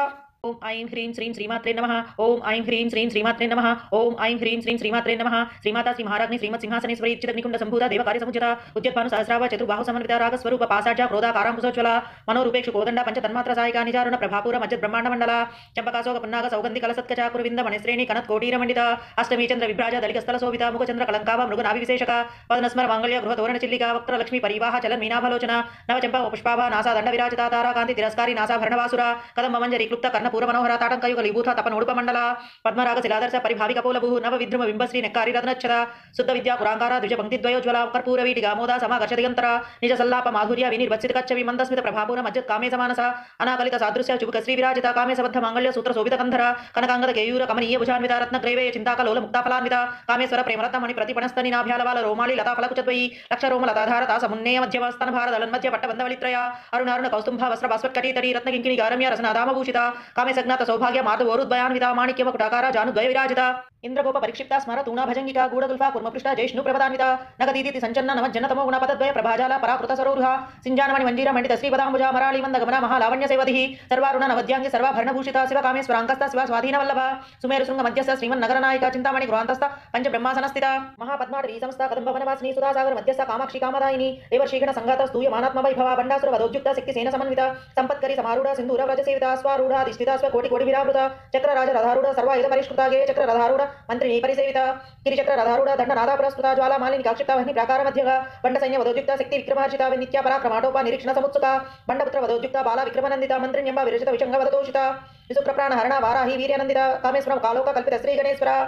ओम ऐं ह्रीं श्रीं श्रीमात्रे नमः। ओम ऐं ह्रीं श्रीं श्रीमात्रे नमः। ओम ऐं ह्रीं श्रीं श्रीमात्रे नमः। श्रीमाता श्री महाराज्ञी श्रीमत् सिंहासनेश्वरी चिदग्निकुंड संभूता देवकार्य समुचिता उद्यत्भानु सहस्राव चतुर्बाहु समन्विता रागस्वरूप पासाढ्य क्रोधाकारांकुशोज्ज्वला मनोरूपेक्षु कोदंड पंच तन्मात्र सायिका निजारुण प्रभापूर मज्जत ब्रह्मांड मंडला चंपकाशोक पुन्नाग सौगंधि कलसत्कचा कुरुविंद मणिश्रेणी कनत कोटीर मंडिता अष्टमी चंद्र विभ्राज दलिक स्थल शोभिता मुखचंद्र कलंकाव मृगनाभि विशेषका पद्मस्मर मांगल्य गृह तोरण चिल्लिका वक्त्र लक्ष्मी परिवाह चलन मीनाभलोचना नव चंपा पुष्पाभा नासा दंड विराजिता तारा कांति तिरस्कारी नासा भरणवासुरा कदम मंजरी क्लुप्त कर्णपूर मनोहरा ताटंक युगलीभूत तपनोडुप मंडला पद्मराग शिलादर्श परिभाविक पोलभु नव विद्रुम बिंबश्री नेक्कारी रत्नच्छदा शुद्ध विद्या पुरांगारा द्विज पंक्तिद्वयोज्वला कर्पूर वीटि गामोदा समाकर्ष दिगंतरा निज सल्लाप माधुर्य विनिर्वत्सित कच्छवि मंदस्मित प्रभापूर मज्जत कामे समानसा अनाकलित सादृश्य चुबुक श्री विराजिता कामे सबद्ध मांगल्य सूत्र शोभित कंधरा कनकांगद केयूर कमनीय भुजान्विता रत्नग्रैवे चिंताकलोल मुक्ताफलान्विता कामेश्वर प्रेमरत्न मणि प्रतिपणस्तनि नाभ्यालवाल रोमाली लता फलकुचद्वयी लक्ष रोम लताधारता समुन्नेय मध्यम स्तन भार दलन मध्य पट्टबंधवलित्रया अरुणारुण कौस्तुंभ वस्त्र भास्वत्कटीतटी रत्नकिंकिणी गारम्य रसनादाम भूषिता कामे सज्ञात सौभाग्य माधवोरुद्वयान्विता माणिक्य मकुटाकारा जानुद्वय विराजिता इंद्रगोप परिक्षिप्ता स्मर तूणा भजंगिका गूढ़गुल्फा कुर्मपृष्ठा जैष्णु प्रभदान्विता नगदीति संचन्न नवज्जनतमो गुणपतद्वय प्रभाजाला पराकृत सरोरुहा सिंजानमणि मंजीर मंडित श्रीपदाम्बुजा मराळी मंद गमना महालावण्य सेवधिः सर्वारुण नवद्यांगी सर्वाभरणभूषिता शिवकामेश्वराङ्कस्था शिवा स्वाधीनवल्लभा सुमेरु शृंग मध्यस्थ श्रीमन्नगरनायिका चिंतामणि गृहान्तस्थ पंचब्रह्मासनस्थिता महापद्माटवी संस्था कदम्बवनवासिनी सुधासागर मध्यस्थ कामाक्षी कामदायिनी देवर्षिगण संघात स्तूयमानात्म वैभवा बंडासुर वधोद्युक्ता शक्ति सेन समन्विता संपत्करी समारूढ़ सिंधूर व्रज सेविता स्वारूढ़ अधिष्ठिता स्व कोटि कोटि विरावृता चक्रराज रथारूढ़ सर्वायुध परिष्कृता गे चक्र रथारूढ़ मंत्रिणी परिसेविता गिरिचक्र रथारूढ़ दंडनादा पुरस्कृता ज्वाला मालिनी काक्षिप्ता वह्नि प्राकार मध्यगा बंड सैन्य वधोद्युक्ता शक्ति विक्रमार्जिता नित्या पराक्रमाटोपा निरीक्षण समुत्सुका बंडपुत्र वधोद्युक्ता बाला विक्रमनंदिता मंत्रिण्यंबा विरचित विशंग वधदोषिता विसुप्रप्राण हरणा वाराही वीर्यनंदिता कामेश्वरम कालोका कल्पित श्री गणेश्वरा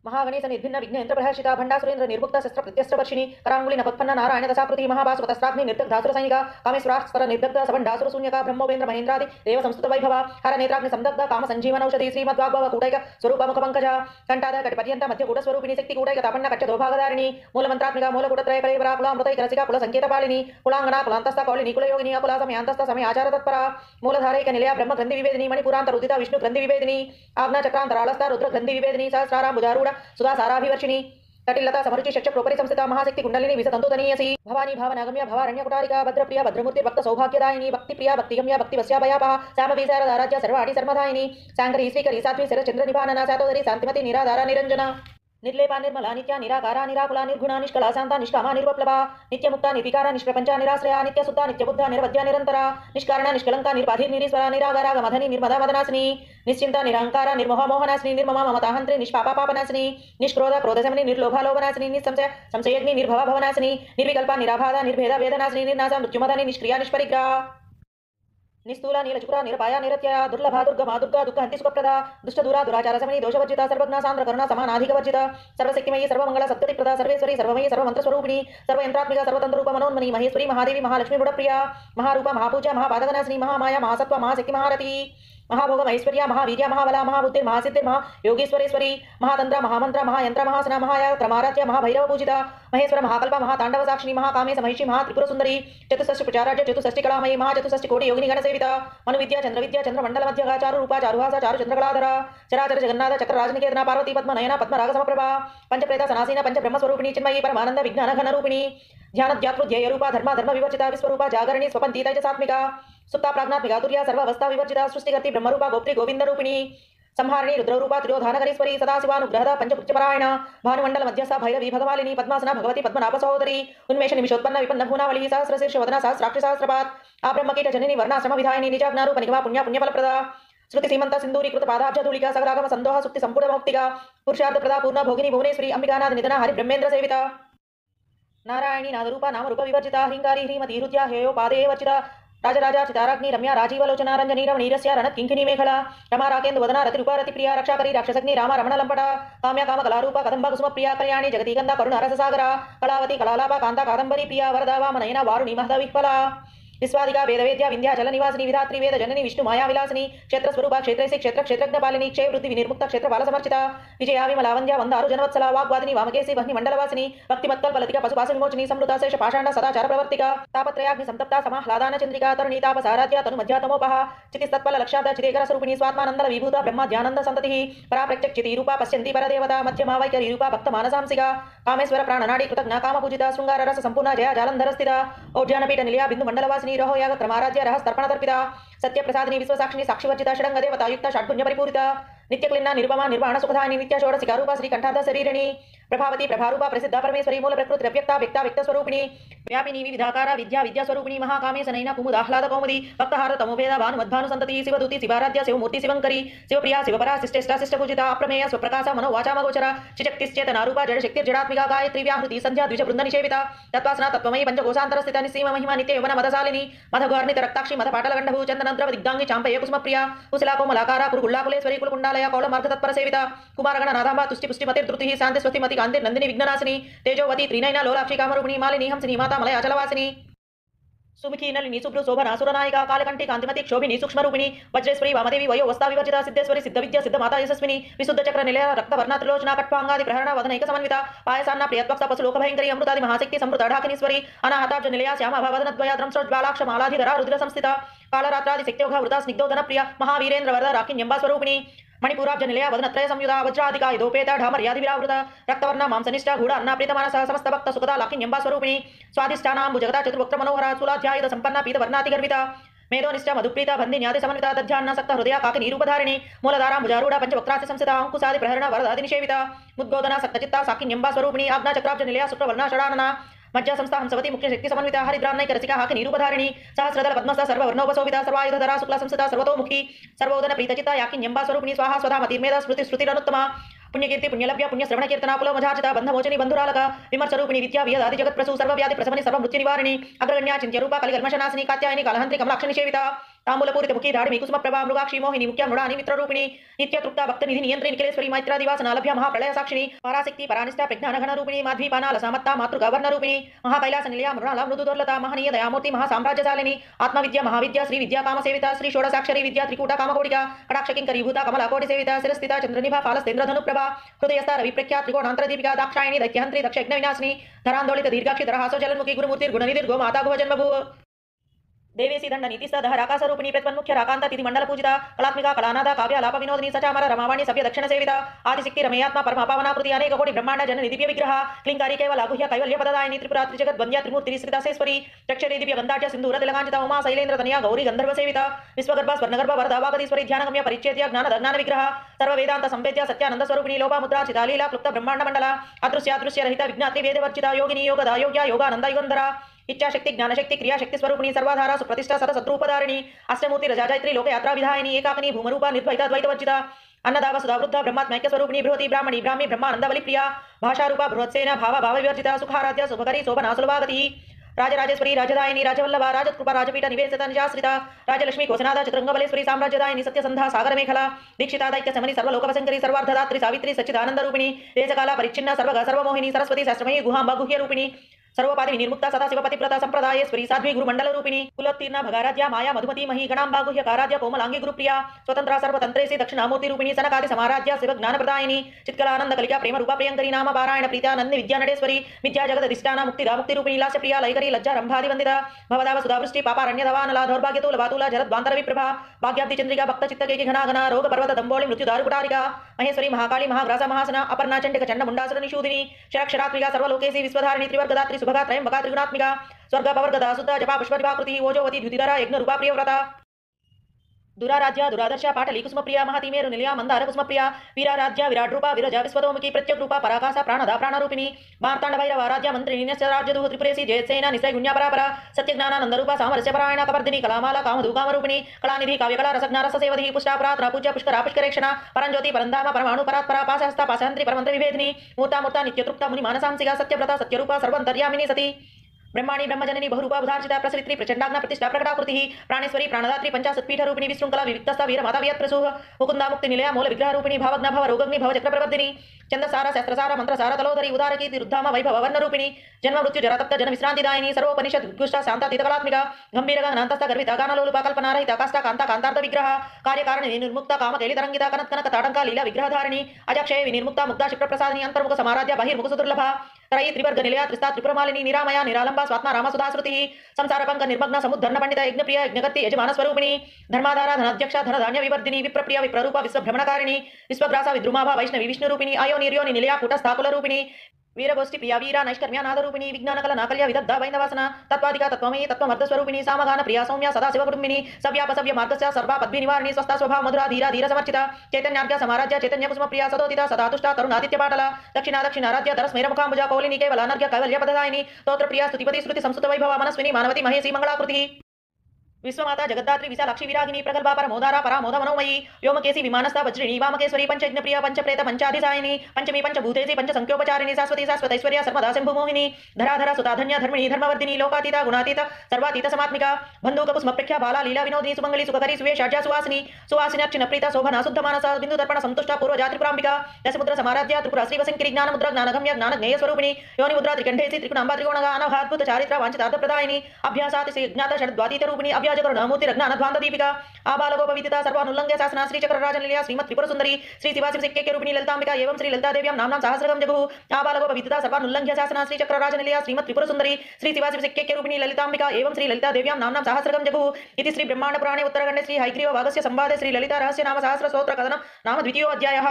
महागणेश निर्भिन्न विघ्नेन्द्र प्रहर्षिता भंडासुरेन्द्र निर्मुक्त शस्त्र प्रत्यस्त्र वर्षिणी करांगुली नपत्पन्न नारायण दशाकृति महाभास्वतस्त्राग्नि निर्दग्ध धासुर सैनिका कामेश्वरास्त्र निर्दग्ध सबंडासुर शून्यका ब्रह्मोपेन्द्र महेन्द्रादि देव संस्तुत वैभव हर नेत्राग्नि संदग्ध काम संजीवन औषधि श्रीमद्वाग्भव कूटैक स्वरूप मुख पंकज कंठाद कटिपर्यंत मध्य कूट स्वरूपिणी शक्ति कूटैक तापन्न कच्च दोभागधारिणी मूल मंत्रात्मिका मूल कूटत्रय कलेवरा कुलामृतैक रसिका कुल संकेत पालिनी कुलांगना कुलांतस्थ कौलिनी कुल योगिनी कुला समयांतस्थ समय आचार तत्परा मूलधारैक निलया ब्रह्म ग्रंथि विवेदिनी मणिपुरांतर उदिता विष्णु ग्रंथि विवेदिनी आज्ञा चक्रांतरालस्था रुद्र ग्रंथि विवेदिनी सहस्राराम भुजारूढ़ सुधा साराभिवर्षिणी कटिलता समरुचि शक्ष प्रोपरि संस्थिता महाशक्ति कुंडलिनी विसतंतुतनीयसी भवानी भावनागम्य भवारण्य कुटारिका भद्रप्रिया भद्रमूर्ति भक्त सौभाग्यदायिनी भक्तिप्रिया भक्तिगम्य भक्तिवस्याभयापहा श्यामवी शारदाराध्या सर्वाणि सर्वधायिनी शांकरी श्रीकरी साध्वी शरचंद्र निभानना सातोदरी शांतिमती निराधारा निरंजना निर्लेपा निर्मला नित्या निराकारा निराकुला निर्गुणा निष्कला शांता निष्कामा निर्वप्लवा नित्यमुक्ता निर्विकारा निष्प्रपंचा निराश्रया नित्यशुद्धा नित्यबुद्धा निरवध्या निरंतरा निष्कारणा निष्कलंका निर्बाधिर निरीश्वरा निरागारा गमधनी निर्मदा मदनासिनी निश्चिंता निरहंकारा निर्मोह मोहनासिनी निर्ममा ममताहंत्री निष्पापा पापनासिनी निष्क्रोधा क्रोधशमनी निर्लोभा लोभनासिनी निसंशय संशयग्नि निर्भवा भवनासिनी निर्विकल्पा निराभादा निर्भेदा वेदनासिनी निर्नाशा मृत्युमदनी निष्क्रिया निष्परिग्रहा निस्तूला नीलचुकुरा निरपाया निरत्या दुर्लभा दुर्गमा दुर्गा दुःख हंति सुखप्रदा दुष्ट दूरा दुराचार समनी दोषवर्जिता सर्वज्ञा सांद्र करुणा समानाधिकवर्जिता सर्वशक्तिमयी सर्वमंगला सत्कतिप्रदा सर्वेश्वरी सर्वमयी सर्वमंत्रस्वरूपिणी सर्वयंत्रात्मिका सर्वतंत्ररूप मनोन्मनी महेश्वरी महादेवी महालक्ष्मी गुणप्रिया महारूपा महापूजा महापादकनाशिनी महामाया महासत्व महाशक्ति महारथी महाभोग महेश्वर्या महावीर्या महाबला महाबुद्धि महासिद्धि महायोगेश्वरेश्वरी महातंत्र महामंत्र महायंत्र महासना महायात्रमाराध्य महाभैरव पूजिता महेश्वर महाकल्प महातांडव साक्षिणी महाकामेश महिषी महात्रिपुर सुंदरी चतुष्षष्टि प्रचाराज्य चतुष्षष्टि कलामयी महाचतुष्षष्टि कोटि योगिनी गणसेविता मनुविद्या चंद्रविद्या चंद्रमंडल मध्यगा चारु रूपा चारुहासा चारु चंद्रकलाधरा चराचर जगन्नाथ चक्र राजनिकेतना पार्वती पद्म नयना पद्मराग समप्रभा पंचप्रेता सनासीना पंचब्रह्म स्वरूपिणी चिन्मयी परमानंद विज्ञान घन रूपिणी ध्यान ध्यातृ रूपा धर्म धर्म विवर्जिता विश्वरूपा जागरणी स्वपंती तेजसात्मिका सुप्ता प्राज्ञात्मिका तुर्या सर्वावस्था विवर्जिता सृष्टिकर्ती ब्रह्मरूपा गोप्त्री गोविंद रूपिणी संहारिणी रुद्ररूपा त्रियोधानकरीश्वरी सदाशिवानुग्रहदा पंचपुत्रपरायण भानुमंडल मध्यस्था भैरवी भगवालिनी पद्मासना भगवती पद्मनाभ सहोदरी उन्मेष निमिषोत्पन्न विपन्न भूनावली सहस्रशीर्ष वदना सहस्राक्ष सहस्रपात आब्रह्मकीट जननी वर्णाश्रम विधायिनी निजाज्ञारूप निगमा पुण्य पुण्यफलप्रदा श्रुति सीमंत सिंदूरीकृत पादाब्ज धूलिका सगरागम संदोह सुक्ति संपूर्ण मौक्तिका पुरुषार्थ प्रदा पूर्ण भोगिनी भुवनेश्वरी अंबिकानाथ निधना हरि ब्रह्मेन्द्र सेविता नारायणी नादरूपा नामरूप विवर्जिता हिंगारी ह्रीमती हृद्या हेयो पादे वर्जिता राजराजा चिताराग्नि रम्या राजीवलोचना रंजनी रमणीरस्य रणत किंकिनी मेखला रमा राकेन्द्र वदना रतिरूपा रतिप्रिया रक्षाकरी राक्षसग्नि राम रमण लंपटा काम्या काम कलारूपा कदंबा कुसुम प्रिया कल्याणी जगती गंधा करुण रससागरा कलावती कलालापा कांता कादंबरी प्रिया वरदा वामनयना वारुणी महदा विह्वला విశ్వాదిగా వేదవేద్య వింధ్యాచల నివాసిని విధాత్రి వేద జనని విష్ణు మాయా విలాసిని క్షేత్ర స్వరూప క్షేత్రేసి క్షేత్ర క్షేత్రజ్ఞ పాలిని క్షయ వృద్ధి వినిర్ముక్త క్షేత్ర బాల సమర్చిత విజయ విమలావంద్య వందారు జనవత్సల వాగ్వాదిని వామకేసి వహ్ని మండలవాసిని భక్తిమత్కల్పలతిక పశుపాస విమోచిని సంవృత శేష పాషాండ సదాచార ప్రవర్తిక తాపత్రయాగ్ని సంతప్త సమాహ్లాదాన చంద్రికా తరుణీ తాపసారాధ్య తను మధ్యాతమోపహ చితిస్తత్పల లక్షార్థ చితేకర స్వరూపిణి స్వాత్మానందల విభూత బ్రహ్మ ధ్యానంద సంతతి పరాప్రక్షచితి రూప పశ్యంతి పరదేవత మధ్యమా వైఖరి రూప భక్త మానసాంసిక కామేశ్వర ప్రాణనాడి కృతజ్ఞ కామ పూజిత శృంగార రస సంపూర్ణ జయ జాలంధర స్థిత ఓజ్జానపీఠ నిలయ బిందు మండలవాసిని రహోయాగ క్రమారాధ్య రహస్తర్పణ తర్పిత సత్యప్రసాదిని విశ్వసాక్షిని సాక్షివర్జిత షడంగ దేవతాయుక్త షడ్గుణ్య పరిపూరిత నిత్యక్లిన్న నిర్వమ నిర్వాణ సుఖదాని నిత్య షోడశికా రూప శ్రీ కంఠార్థ శరీరిణి ప్రభావతి ప్రభారూప ప్రసిద్ధ పరమేశ్వరి మూల ప్రకృతి వ్యక్త వ్యక్త వ్యక్త స్వరూపిణి వ్యాపిని వివిధాకార విద్యా విద్యా స్వరూపిణి మహాకామేశనైన కుముదాహ్లాద కౌముది భక్తహార తమోవేద భాను మధ్వాను సంతతి శివదూతి శివారాధ్య శివమూర్తి శివంకరి శివప్రియ శివపరా శిష్ట పూజిత అప్రమేయ స్వప్రకాశ మనో వాచామగోచర శక్తిశ్చేతనారూప జడశక్తి జడాత్మిక గాయత్రి వ్యాహృతి సంధ్యా ద్విజ బృంద నిషేవిత తత్వాసన తత్వమయి పంచకోశాంతర స్థిత నిసీమ మహిమ నిత్య యవన మదశాలిని మధగోర్ణిత రక్తాక్షి మధ పాటల గండభూ చందనంద్రవ దిగ్దాంగి చాంపయ కుసుమప్రియ కుశలా కోమలాకార కురుగుల్లాకులేశ్వరి కులకుండాలయ కౌళ మార్గ తత్పర సేవిత కుమారగణ నాదాంబ తుష్టి పుష్టి మతి ధృతి శాంతి స్వస్తి మతి కాంతి నందిని విఘ్ననాశిని తేజోవతి త్రినైన లోలాక్షి కామరూపిణి మాలిని హంసిని మాతా మలయ అచలవాసిని సుముఖి నలిని శుభ్రు శోభన సురనాయిక కాలకంఠి కాంతిమతి క్షోభిని సూక్ష్మరూపిణి వజ్రేశ్వరి వామదేవి వయో వస్తా వివర్జిత సిద్ధేశ్వరి సిద్ధ విద్య సిద్ధ మాతా యశస్విని విశుద్ధ చక్ర నిలయ రక్తవర్ణ త్రిలోచన కట్పాంగాది ప్రహరణ వదనైక సమన్విత పాయసాన్న ప్రియత్వక్ష పశు లోకభయంకరి అమృతాది మహాశక్తి సంవృత ఢాకినీశ్వరి అనాహతాబ్జ నిలయ శ్యామ భవదనద్వయ ద్రంశ్రోజ్వాలాక్ష మాలాధిధర రుద్ర సంస్థిత కాళరాత్రాది శక్త్యోఘ వృత స్నిగ్ధోదన ప్రియ మహావీరేంద్ర వరద రాకిన్యంబా స్వరూపిణి మణిపూరాబ్జ నిలయ వదనత్రయ సంయుధ వజ్రాధిక ఇదోపేత ఢామర్యాది విరావృత రక్తవర్ణ మాంసనిష్ట గూఢ అన్నాప్రీత మానస సమస్త భక్త సుఖద లాకిన్యంబా స్వరూపిణి స్వాధిష్టానాంబు జగత చతుర్వక్త్ర మనోహర శూలాధ్యాయుధ సంపన్న పీత వర్ణాతి గర్విత మేధోనిష్ట మధుప్రీత బంధి న్యాది సమన్విత దధ్యాన్న సక్త హృదయ కాకి నిరూపధారిణి మూలధార ముజారూఢ పంచవక్త్రాసి సంస్థిత అంకుశాది ప్రహరణ వరదాది నిషేవిత ముద్గోదన సక్తచిత్త సాకిన్యంబా స్వరూపిణి ఆజ్ఞా చక్రాబ్జ నిలయ శుక్రవర్ణ షడానన మధ్య సంస్థ హంసవతి ముఖ్య శక్తి సమన్విత హరిద్రాన్నైక రసిక హాకి నిరూపధారిణి సహస్రదల పద్మస్థ సర్వవర్ణోపశోభిత సర్వాయుధర శుక్ల సంస్థిత సర్వతోముఖి సర్వోదన ప్రీతచిత యాకిన్యంబా స్వరూపిణి స్వాహా స్వధా మతిర్మేధ స్మృతి శృతిరనుత్తమ పుణ్యకీర్తి పుణ్యలభ్య పుణ్య శ్రవణ కీర్తన పులోమజాచిత బంధమోచని బంధురాలక విమర్శరూపిణి విద్యా వియదాది జగత్ప్రసూ సర్వవ్యాధి ప్రసమని సర్వమృత్యు నివారిణి అగ్రగణ్య చింత్యరూప కలిగర్మశనాశిని కాత్యాయని కలహంత్రి కమలాక్ష నిషేవిత తాంబూలపూరిత ముఖి దాడిమి కుసుమ ప్రభా మృగాక్షి మోహిని ముఖ్య మృడాని మిత్రరూపిణి నిత్యతృప్త భక్త నిధి నియంత్రి నిఖిలేశ్వరి మైత్రాదివాసన లభ్య మహాప్రళయ సాక్షిని పరాశక్తి పరానిష్ట ప్రజ్ఞానఘన రూపిణి మాధ్వీపానాల సమత్త మాతృగవర్ణ రూపిణి మహాకైలాస నిలయ మృణాల మృదు దుర్లత మహనీయ దయామూర్తి మహాసామ్రాజ్యశాలిని ఆత్మవిద్య మహావిద్య శ్రీ విద్యా కామసేవిత శ్రీ షోడసాక్షరి విద్యా త్రికూట కామకోటిక కటాక్షకింకరీభూత కమలకోటి సేవిత శిరస్థిత చంద్రనిభ ఫాలస్తేంద్రధను ప్రభ హృదయస్థ రవిప్రఖ్యా త్రికోణాంతర దీపిక దాక్షాయణి దైత్యహంత్రి దక్షయజ్ఞ వినాశిని ధరాందోళిత దీర్ఘాక్షి ధరహాసో జలన్ముఖి గురుమూర్తి గుణనిధిర్గో మాతా గుహ జన్మభూ దేవేశీ దండ నీతిస్థ రాకాసరూపిణి ప్రత్వన్ముఖ్య రాకాంత తిథి మండల పూజిత కళాత్మిక కళానాథ కావ్య లాప వినోదిని సచామర రమావాణి సభ్య దక్షిణ సేవిత ఆదిశక్తి రమయాత్మ పరమపావనాకృతి అనేక కోటి బ్రహ్మాండ జన దివ్య విగ్రహ క్లింకారి కేవల గుహ్య కైవల్య పదదాయని త్రిపురాత్రి జగత్ వంద్య త్రిమూర్తి శ్రీదాసేశ్వరి రక్షరి దివ్య గంధాఢ్య సింధూర తిలకాంచిత ఉమా శైలేంద్ర తనయ గౌరీ గంధర్వ సేవిత విశ్వగర్భ స్వర్ణగర్భ వరద వాగదీశ్వరి ధ్యానగమ్య పరిచ్ఛేద్య జ్ఞాన విగ్రహ సర్వ వేదాంత సంవేద్య సత్యానంద స్వరూపిణి లోపాముద్రా చితాలీల క్లుప్త బ్రహ్మాండ మండల అదృశ్య రహిత విజ్ఞాత్రి వేదవర్జిత యోగిని యోగద యోగ్య యోగానంద యుగంధర ఇచ్చాశక్తి జ్ఞానశక్తి క్రియాశక్తి స్వరూపిణి సర్వాధార సుప్రతిష్ట సతసద్రూపధారిణి అష్టమూర్తి రజాజైత్రి లోకయాత్రా విధాయిని ఏకాకిని భూమరూప నిర్ద్వైత ద్వైతవర్జిత అన్నదావ సుధావృద్ధ బ్రహ్మాత్మైక్య స్వరూపిణి బృహతి బ్రాహ్మణి బ్రాహ్మి బ్రహ్మానందవలి ప్రియ భాషారూప బృహత్సేన భావ వివర్జిత సుఖారాధ్య శుభకరి శోభనా సులభాగతి రాజరాజేశ్వరి రాజదాయిని రాజవల్లభ రాజకృప రాజపీఠ నివేశిత నిజాశ్రిత రాజలక్ష్మి కోశనాథ చతురంగబలేశ్వరి సామ్రాజ్యదాయిని సత్యసంధ సాగరమేఖల దీక్షిత దైత్య సమని సర్వలోకవశంకరి సర్వార్ధదాత్రి సావిత్రి సచ్చిదానంద రూపిణి దేశకాల పరిచ్ఛిన్న సర్వమోహిని సరస్వతి శాస్త్రమయీ గుహాంబ గుహ్య రూపిణి सर्वपादि विनिर्मुक्ता सदाशिवपतिव्रत संप्रदायेश्वरी साध्वी गुरुमंडलरूपिणी कुलोत्तीर्ण भगाराध्या माया मधुमती मही गणांबा गुह्यकाराध्य कोमलांगी गुरुप्रिया स्वतंत्रा सर्वतंत्रेसी दक्षिणामूर्ति रूपिणी सनकादि समाराध्या शिव ज्ञानप्रदायिनी चित्कलानंद कलिका प्रेम रूपा प्रियंकरी नाम पारायण प्रीत्या नंदि विद्या नडेश्वरी विद्या जगत अधिष्ठाना मुक्तिदा मुक्ति रूपिणी लास्य प्रिया लयकरी लज्जा रंभादि वंदिता भवदाव सुधावृष्टि पापारण्यधवानला दौर्भाग्यतूल वातूला जरद्वांतर विप्रभा भाग्याब्धि चंद्रिका भक्त चित्तकेकी घना घना रोग पर्वत दंबोळि मृत्यु दारुकुटारिका महेश्वरी महाकाली महाव्रासा महासना अपर्णा चंडिक चंड मुंडासुर निषूदिनी क्षरक्षरात्मिका सर्वलोकेशी विश्वधारिणी त्रिवर्गदात्री सुभगा त्रयंबका त्रिगुणात्मिका स्वर्ग पवर्गदा सुद्धा जपा पुष्पदिवाकृति ओजोवती द्युतिधरा यज्ञ रूपा प्रियव्रता दुराराध्या दुरादर्शा पाटली कुसुमप्रिया महतीमेरु निलया मंदार कुसुमप्रिया वीराराध्या विराट रूपा विरजा विश्वतोमुखी प्रत्यक रूपा पराकाशा प्राणदा प्राणरूपिणी मार्तांड भैरव राज्य मंत्री निन्यस्य राज्यदुः त्रिपुरेसी जयसेना निश्चय गुण्या परापरा सत्यज्ञानानंद रूपा सामरस्य परायण कपर्दिनी कलामाला कामधु कामरूपिणी कलानिधि काव्यकला रसज्ञा रससेवधी पुष्टापरात्रा पूज्य पुष्करा पुष्करेक्षणा परंज्योति परंधाम परमाणु परात्परा पाशहस्ता पाशहंत्री परमंत्र विभेदिनी मूर्ता मूर्ता नित्यतृप्ता मुनि मानसांसिका सत्यव्रता सत्यरूपा सर्वंतर्यामिनी सती ब्रह्माणी ब्रह्मजननी बहुरूपा बुधार्चिता प्रसरित्री प्रचंडाग्ना प्रतिष्ठा प्रकटाकृति प्राणेश्वरी प्राणदात्री पंचाशत्पीठ रूपिणी विशृंखला विविक्तस्था वीर माता वियत प्रसूह मुकुंदा मुक्ति निलया मूल विग्रह रूपिणी भावग्ना भव रोगग्नि भव चक्र प्रवर्धिनी चंदसारा शस्त्रसारा मंत्रसारा तलोधरी उदारकीर्ति रुद्धाम वैभव वर्ण रूपिणी जन्म मृत्यु जरा तप्त जन विश्रांतिदायिनी सर्वोपनिषद उत्कृष्टा शांतातीत कलात्मिका गंभीर गहनांतस्थ गर्भिता गानलोलुपा कल्पनारहिता काष्ठा कांता कांतार्थ विग्रह कार्यकारण निर्मुक्ता काम कैली तरंगिता कनक कनक ताटंका लीला विग्रहधारिणी अजक्षय विनिर्मुक्ता मुक्ता क्षिप्र प्रसादिनी अंतर्मुख समाराध्य बहिर्मुख सुदुर्लभा त्रयी त्रिवर्ग निलया त्रिस्ता त्रिपुरमालिनी निरामया निरालंबा स्वात्मा रामसुधा श्रुति संसार पंक निर्मग्न समुद्धर्ण पंडित यज्ञप्रिय यज्ञगति यजमान स्वरूपिणी धर्माधारा धनाध्यक्ष धनधान्य विवर्धिनी विप्रप्रिय विप्ररूपा विश्वभ्रमणकारिणी विश्वग्रासा विद्रुमाभा वैष्णवी विष्णु रूपिणी आयो निर्योनि निलया कूटस्थाकुल रूपिणी वीरगोष्ठी प्रिया वीरा नैष्कर्म्या नादरूपिणी विज्ञानकल नाकल्य विदग्धा वैनवासना तत्वादिका तत्वमयी तत्वमर्धस्वरूपिणी सामगान प्रिया सौम्या सदा शिवकुटुंबिनी सव्यापसव्य मार्गस्य सर्वा पद्मी निवारिणी स्वस्था स्वभाव मधुरा धीरा धीर समर्चिता चैतन्यार्घ्य समाराध्य चैतन्य कुसुम प्रिया सदोदिता सदा तुष्टा तरुणादित्य पाटला दक्षिणा दक्षिणाराध्य धरस्मैर मुखाम्बुजा कौलिनी केवलानर्घ्य कैवल्य पददायिनी स्तोत्र प्रिया स्तुतिपति श्रुति संस्कृत वैभव मनस्विनी मानवती महेशी मंगलाकृति विश्वमाता जगद्धात्री विशालाक्षी विरागिनी प्रगल्भा परमोदारा परामोद मनोमयी व्योमकेशी विमानस्था वज्रिणी वामकेश्वरी पंचयज्ञप्रिया पंचप्रेत पंचाधिसायिनी पंचमी पंचभूतेशी पंचसंख्योपचारिणी शाश्वती शाश्वतैश्वर्या सर्वदा शंभुमोहिनी धराधरा सुताधन्य धर्मिणी धर्मवर्धिनी लोकातीता गुणातीत सर्वातीत समात्मिका बंधुक कुसुमप्रेख्या बाला लीला विनोदिनी सुमंगली सुखकरी सुवेशाढ्या सुवासिनी सुवासिनी प्रीता शोभना शुद्ध मानसा बिंदु दर्पण संतुष्टा पूर्व जात्रिपुरांबिका दशमुद्र समाराध्या त्रिपुरा श्रीवशंकरी ज्ञान मुद्रा ज्ञानगम्य ज्ञान ज्ञेय स्वरूपिणी योनि मुद्रा त्रिकंठेसी त्रिकुणांबा त्रिकोणगा अनघाद्भुत चारित्रा वांछितार्थ प्रदायिनी अभ्यासाति श्री ज्ञात षड्वातीत रूपिणी अभ्याजकरुणमूर्ति रत्नानध्वांत दीपिका आबालगोपविदिता सर्वानुल्लंघ्य शासना श्री चक्रराजनिलया श्रीमत् त्रिपुर सुंदरी श्री शिवाशिवसिक्के रूपिणी ललितांबिका एवं श्री ललिता देव्यां नाम्नां सहस्रगं जगुः आबालगोपविदिता सर्वानुल्लंघ्य शासना श्री चक्रराजनिलया श्रीमत् त्रिपुर सुंदरी श्री शिवाशिवसिक्के रूपिणी ललितांबिका एवं श्री ललिता देव्यां नाम्नां सहस्रगं जगुः इति श्री ब्रह्मांड पुराणे उत्तरखंडे श्री हयग्रीव वागस्य संवादे श्री ललिता रहस्य नाम सहस्र स्तोत्र कथनं नाम द्वितीयो अध्यायः।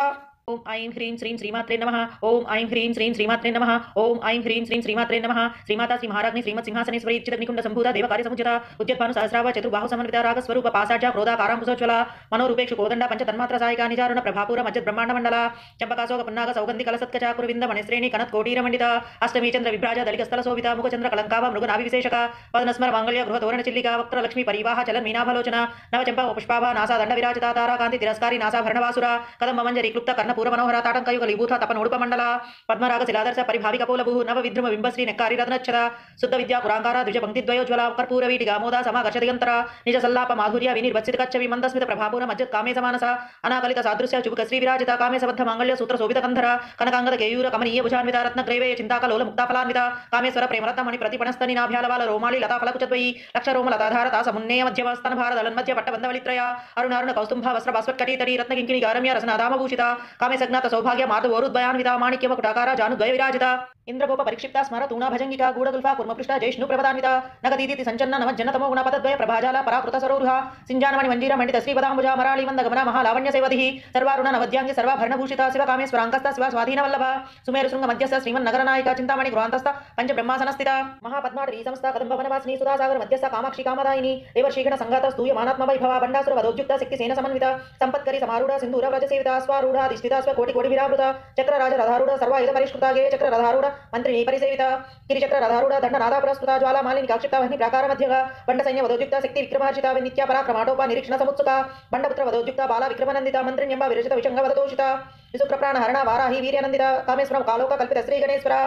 ओम ऐं ह्रीं श्रीं श्रीमात्रे नमः। ओम ऐं ह्रीं श्रीं श्रीमात्रे नमः। ओम ऐं ह्रीं श्रीं श्रीमात्रे नमः। श्रीमाता श्री महाराज्ञी श्रीमत् सिंहासनेश्वरी चिदग्निकुंड संभूता देवकार्य समुचिता उद्यत्भानु सहस्राव चतुर्बाहु समन्विता रागस्वरूप पासाढ्य क्रोधाकारां कुशोज्ज्वला मनोरूपेक्षु कोदंड पंच तन्मात्र सायिका निजारुण प्रभापूर मज्जत् ब्रह्मांड मंडला चंपकाशोक पुन्नाग सौगंधि कलसत्क चाकुरविंद मणिश्रेणी कनत कोटीर मंडिता अष्टमी चंद्र विभ्राज दलिकस्थल शोभिता मुखचंद्र कलंकाव मृगनाभि विशेषका पद्मस्मर मांगल्य गृह तोरण चिल्लिका वक्त्र लक्ष्मी परिवाह चलन मीनाभलोचना नवचंपा पुष्पाभा नासा दंड विराजिता तारा कांति तिरस्कारी नासा भरणवासुरा कदम मंजरी क्लुप्त कर्णपूर मनोहरा ताटंक युगलीभूत तपनोडुप मंडल पद्मराग शिलादर्श परिभाविक पोलभु नव विद्रुम बिंबश्री नेक्कारी रत्नच्छद शुद्ध विद्या कुरांगारा द्विज पंक्ति द्वयोज्वल कर्पूर वीटि गामोदा समाकर्ष दिगंतर निज सल्लाप माधुर्य विनिर्वत्सित कच्छवि मंदस्मित प्रभापूर मज्जत कामे समानस अनाकलित सादृश्य चुबुक श्री विराजिता कामे सबद्ध मांगल्य सूत्र शोभित कंधर कनकांगद केयूर कमनीय भुजान्विता रत्नग्रैवे चिंताकलोल मुक्ता फलान्विता कामेश्वर प्रेमरत्न मणि प्रतिपणस्तनि नाभ्यालवाल रोमाली लता फलकुचद्वयी लक्ष रोम लताधारता समुन्नेय मध्यम स्तन भार दलन मध्य पट्टबंधवलित्रया अरुण अरुण कौस्तुंभ वस्त्र भास्वत्कटीतटी रत्नकिंकिणी गारम्य रसनादाम भूषिता कामे सज्ञात सौभाग्य मार्दवोरुद्भयान्विता माणिक्य मकुटाकारा जानुद्वय विराजिता इंद्रगोप परिक्षिप्ता स्मर तूणा भजंगिका गूढ़गुल्फा कुर्मपृष्ठा जैष्णु प्रपदान्विता नगदीति संचन्न नमज्जनतमो गुणपतद्वय प्रभाजाला पराकृत सरोरुहा सिंजानमणि मंजीर मंडित श्री पदाम्बुजा मराळी मंद गमना महालावण्य सेवधिः सर्वारुण नवद्यांगी सर्वाभरणभूषिता शिव कामेश्वरांकस्ता शिव स्वाधीन वल्लभा सुमेरु शृंग मध्यस्थ श्रीमन्नगरनायिका चिंतामणि गृहान्तस्थ पंच ब्रह्मासनस्थिता महापद्माटवी संस्था कदंब वनवासिनी सुधासागर मध्यस्थ कामाक्षी कामदायिनी देवर्षीगण संघात स्तूयमानात्म वैभवा बंडासुर वदोद्युक्त शक्ति सेन समन्विता संपत्करी समारूढ़ सिंधूर व्रज सेविता स्वारूढ़ अधिष्ठिता स्व कोटि कोटि विरावृता चक्र राज रधारूढ़ सर्वायुध परिष्कृता गे चक्र रधारूढ़ मंत्रिणी परिसेविता गिरिचक्र रधारूढ़ दंड नादा पुरस्कृता ज्वाला मालिनी काक्षिप्ता वह्नि प्राकार मध्यगा बंड सैन्य वदोद्युक्ता शक्ति विक्रमार्जिता नित्या पराक्रमाटोपा निरीक्षण समुत्सुका बंडपुत्र वदोद्युक्ता बाला विक्रमनंदिता मंत्रिण्यंबा विरचित विशंग वदतोषिता विसुप्रप्राण हरणा वाराही वीर्यनंदिता कामेश्वरम कालोका कल्पित श्री गणेश्वरा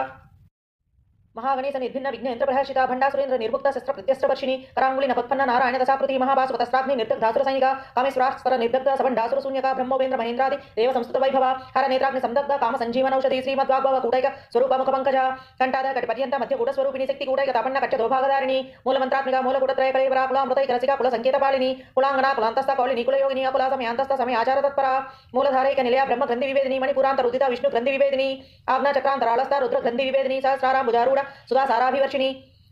महागणेश निर्भिन्न विघ्न यंत्र प्रहर्षिता भंडासुरेंद्र निर्मुक्त शस्त्र प्रत्यस्त्र वर्षिणी करांगुली नपत्पन्न नारायण दशाकृति महाभासुपतस्त्राग्नि निर्दग्ध धासुर सैनिका कामेश्वरास्वर निर्दग्ध सबंडासुर शून्यका ब्रह्मोपेंद्र महेंद्रादि देव संस्तुत वैभवा हर नेत्राग्नि संदग्ध काम संजीवन औषधि श्रीमद्वाग्भव कूटैक स्वरूप मुख पंकजा कंठाद कटिपर्यंत मध्य कूट स्वरूपिणी शक्ति कूटैक तापन्न कच्च दोभागधारिणी मूल मंत्रात्मिका मूल कूटत्रय कलेवरा कुलामृतैक रसिका कुल संकेत पालिनी कुलांगना कुलांतस्थ कौलिनी कुल योगिनी कुला समयांतस्थ समय आचार तत्परा मूलधारैक निलया ब्रह्म ग्रंथि विवेदिनी मणिपुरांत रुदिता विष्णु ग्रंथि विवेदिनी आज्ञा चक्रांतरालस्था रुद्र ग्रंथि विवेदिनी सहस्राराम भुजारूढ़ सुधा साराभिवर्षिणी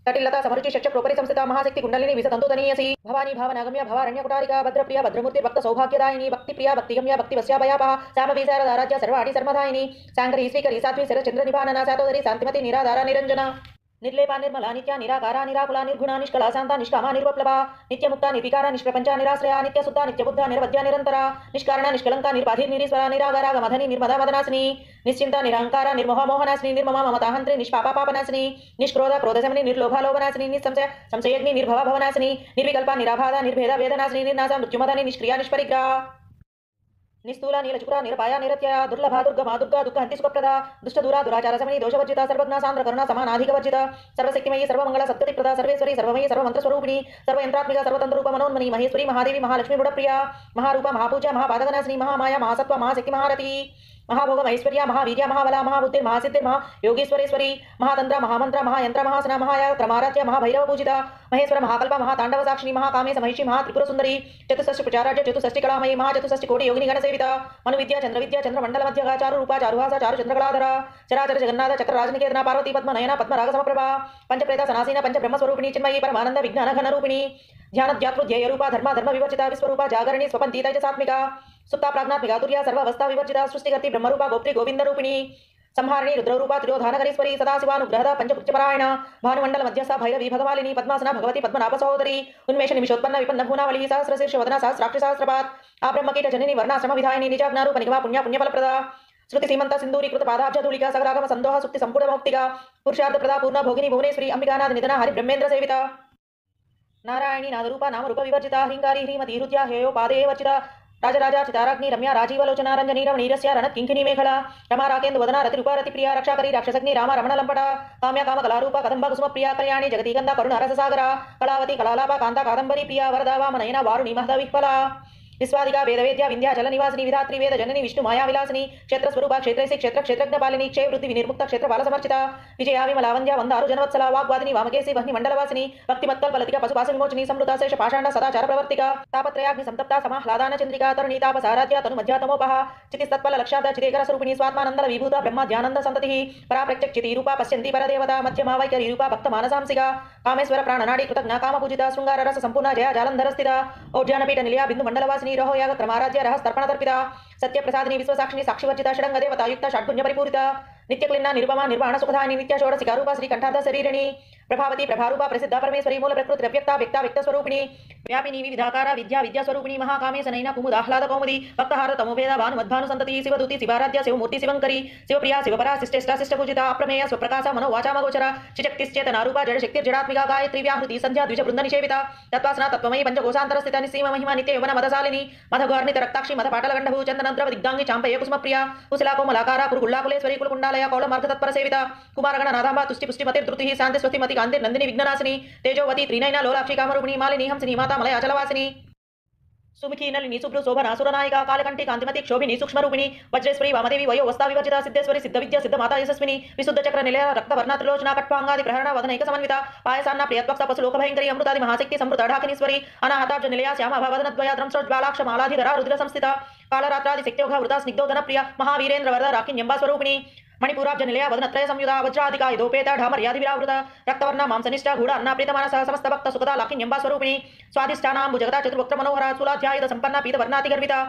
कटिलता समरुचि शक्ष प्रोपरि संस्थिता महाशक्ति कुंडलिनी विसतंतुतनीयसी भवानी भावनागम्य भवारण्य कुटारिका भद्रप्रिया भद्रमूर्ति भक्त सौभाग्यदायिनी भक्तिप्रिया भक्तिगम्य भक्तिवस्या भयापहा श्यामवीसारदाराज्य सर्वाणि सर्वदायिनी शांकरी श्रीकरी सात्वी शरचंद्र निभानना सातोदरी शांतिमती निराधारा निरंजना निर्लेपा निर्मला नित्या निराकारा निराकुला निर्गुणा निष्कला शांता निष्कामा निर्वप्लवा नित्यमुक्ता निर्विकारा निष्प्रपंचा निराश्रया नित्यशुद्धा नित्यबुद्धा निरवध्या निरंतरा निष्कारणा निष्कलंका निर्बाधिर निरीश्वरा निरागारा गमधनी निर्मदा मदनासिनी निश्चिंता निरंकारा निर्मोह मोहनासिनी निर्ममा ममताहंत्री निष्पापा पापनासिनी निष्क्रोध क्रोधशमनी निर्लोभा लोभनासिनी निसंशय संशयग्नि निर्भवा भवनासिनी निर्विकल्पा निराभादा निर्भेदा वेदनासिनी निर्नाशा मृत्युमदनी निष्क्रिया निष्परिग्रहा निस्तूला नीलचुकुरा निरपाया निरत्यया दुर्लभा दुर्गमा दुर्गा दुःखहन्ति सुखप्रदा दुष्टदूरा दुराचारशमनी दोषवर्जिता सर्वज्ञा सान्द्र करुणा समानाधिकवर्जिता सर्वशक्तिमयी सर्वमंगला सप्ततिप्रदा सर्वेश्वरी सर्वमयी सर्वमन्त्रस्वरूपिणी सर्वयंत्रात्मिका सर्वतन्त्ररूप मनोन्मनी महेश्वरी महादेवी महालक्ष्मी गुणप्रिया महारूपा महापूजा महापादकनाशिनी महामाया महासत्व महाशक्ति महारथी महाभोग महेश्वर्या महावीर्या महाबला महाबुद्धि महासिद्धि महायोगेश्वरेश्वरी महातंत्र महामंत्र महायंत्र महासना महायात्रमाराध्य महाभैरव पूजिता महेश्वर महाकल्प महातांडव साक्षिणी महाकामेश महिषी महात्रिपुर सुंदरी चतुष्षष्टि प्रचाराज्य चतुष्षष्टि कलामयी महाचतुष्षष्टि कोटि योगिनी गण सेविता मनुविद्या चंद्रमंडल मध्य चारु रूपा चारुहासा चारु चंद्रकलाधरा चराचर जगन्नाथ चक्र राजनिकेतना पार्वती पद्म नयना पद्मराग समप्रभा पंचप्रेता सनासीना पंच ब्रह्म स्वरूपिणी चिन्मयी परमानंद विज्ञान घन रूपिणी ध्यान ध्यात्रुध्यय रूपा धर्म धर्म विवर्जिता विश्वरूपा जागरणी स्वपंती तेजसात्मिका सुप्ता प्राज्ञात्मिका तुर्या सर्वावस्था विवर्जिता सृष्टिकर्ती ब्रह्मरूपा गोप्त्री गोविंद रूपिणी संहारिणी रुद्ररूपा त्रियोधानकरीश्वरी सदाशिवानुग्रहदा पंचपुत्रपरायण भानुमंडल मध्यस्था भैरवी भगवालिनी पद्मासना भगवती पद्मनाभ सहोदरी उन्मेष निमिषोत्पन्न विपन्न भूनावली सहस्रशीर्ष वदना सहस्राक्ष सहस्रपात आब्रह्मकीट जननी वर्णाश्रम विधायिनी निजाज्ञारूप निगमा पुण्य पुण्यफलप्रदा श्रुति सीमंत सिंदूरीकृत पादाब्ज धूलिका सगरागम संदोह सुक्ति संपूर्ण मुक्तिका पुरुषार्थ प्रदा पूर्ण भोगिनी भुवनेश्वरी अंबिकानाथ निधना हरि ब्रह्मेंद्र सेविता नारायणी नादरूपा नामरूप विवर्जिता ह्रींकारी ह्रीमती हृद्या हेयो पादे वर्जिता राजराजा चिताराग्नि रम्या राजीवलोचना रंजनी रमणीरस्य रणत किंकिनी मेखला रमा राकेंदु वदना रतिरूपा रतिप्रिया रक्षाकरी राक्षसग्नि राम रमण लंपटा काम्या काम कलारूपा कदंब कुसुम प्रिया कल्याणी जगती गंधा करुण रससागरा कलावती कलालापा कांता कादंबरी प्रिया वरदा वामनयना वारुणी महदा विह्वला विश्वादिका वेदवेद्या विंध्याचल निवासिनी विधात्री वेद जननी विष्णु माया विलासिनी क्षेत्र स्वरूपा क्षेत्रसी क्षेत्र क्षेत्रज्ञ पालिनी क्षय वृद्धि विनिर्मुक्त क्षेत्र बाल समर्चिता विजया विमलावंद्या वंदारु जनवत्सला वाग्वादिनी वामकेसी वह्नि मंडलवासिनी भक्तिमत्कल फलतिका पशुपास विमोचनी समृता शेष पाषांड सदाचार प्रवर्तिका तापत्रयाग्नि संतप्ता समाह्लादान चंद्रिका तरुणी तापसाराध्या तनु मध्यातमोपहा चितिस्तत्पल लक्षाब्द चितेकर स्वरूपिणी स्वात्मानंदल विभूता ब्रह्म ध्यानंद संतति पराप्रत्यक्ष चिति रूपा पश्यन्ति परदेवता मध्यमा वैखरी रूपा भक्त मानसांसिका कामेश्वर प्राणनाडी कृतज्ञ काम पूजिता शृंगार रस संपूर्ण जया जालंधर स्थिता औद्यानपीठ निलया बिंदु मंडलवासिनी रहो याग क्रमाराध्य रहस तर्पण तर्पिता सत्यप्रसादिनी विश्वसाक्षिणी साक्षिवर्जिता षडंग देवता युक्त षड्गुण्य परिपूरिता नित्यक्लिन्ना निर्वमा निर्वाण सुखदायिनी नित्य षोडशिका रूपा श्रीकंठार्ध शरीरिणी प्रभावती प्रभारूपा प्रसिद्ध परमेश्वरी मूल प्रकृति व्यक्ता व्यक्ता व्यक्त स्वरूपिणी व्यापिनी विविधाकारा विद्या विद्या स्वरूपिणी महाकामेश नयना कुमुद आह्लाद कौमुदी भक्तहार तमोभेद भानुमद्भानु संतति शिवदूति शिवाराध्य शिवमूर्ति शिवंकरी शिवप्रिया शिवपरा शिष्टेष्टा शिष्टपूजिता अप्रमेय स्वप्रकाश मनो वाचा गोचरा शिशक्तिश्चेतना रूपा जड़ शक्ति जड़ात्मिका गायत्री व्याहृति संध्या द्विज वृंद निषेविता तत्वासना तत्वमयी पंचकोशांतर स्थिता निसीम महिमा नित्य यौवन मदशालिनी मधगौर्णित रक्ताक्षी मध पाटल गंडभू चंदनद्रव दिग्गांगी चांपय कुसुम प्रिया कुशला कोमलाकारा कुरुकुल्लाकुलेश्वरी कुलकुंडालया कौल मार्ग तत्पर सेविता कुमारगण नादांबा तुष्टि पुष्टि मतिर द्रुति शांति स्वस्तिमति कांति नंदिनी विघ्ननाशिनी तेजोवती त्रिनयना लोलाक्षी कामरूपिणी मालिनी हंसिनी माता मलया चलवासिनी सुमुखी नलिनी शुभ्रु शोभना सुरनायिका कालकंठी कांतिमती क्षोभिनी सूक्ष्म रूपिणी वज्रेश्वरी वामदेवी वयोवस्था विवर्जिता सिद्धेश्वरी सिद्ध विद्या सिद्ध माता यशस्विनी विशुद्ध चक्र निलय रक्तवर्णा त्रिलोचना कट्वांगादि प्रहरण वदनैक समन्विता पायसान्ना प्रियत्वक्ता पशुलोक भयंकरी अमृतादि महाशक्ति समृत ढाकिनीश्वरी अनाहताब्ज निलया श्यामा भवदनद्वयाद्रं सृज्ज्वालाक्ष मालाधिधरा रुद्र संस्थिता कालरात्रादि शक्त्योघ वृता स्निग्धोदन प्रिया महावीरेन्द्र वरद राकिन्यंबा स्वरूपिणी मणिपुराब्ज निलया वदनत्रय संयुधा वज्राधिका यदोपेता ढामर्यादि विरावृता रक्तवर्णा मांसनिष्ठा गूढ़ अन्ना प्रीतमानस समस्त भक्त सुखदा लाकिन्यंबा स्वरूपिणी स्वादिष्ठानां जगता चतुर्वक्त्र मनोहरा सुलाध्यायुध संपन्ना पीतवर्णाति गर्भिता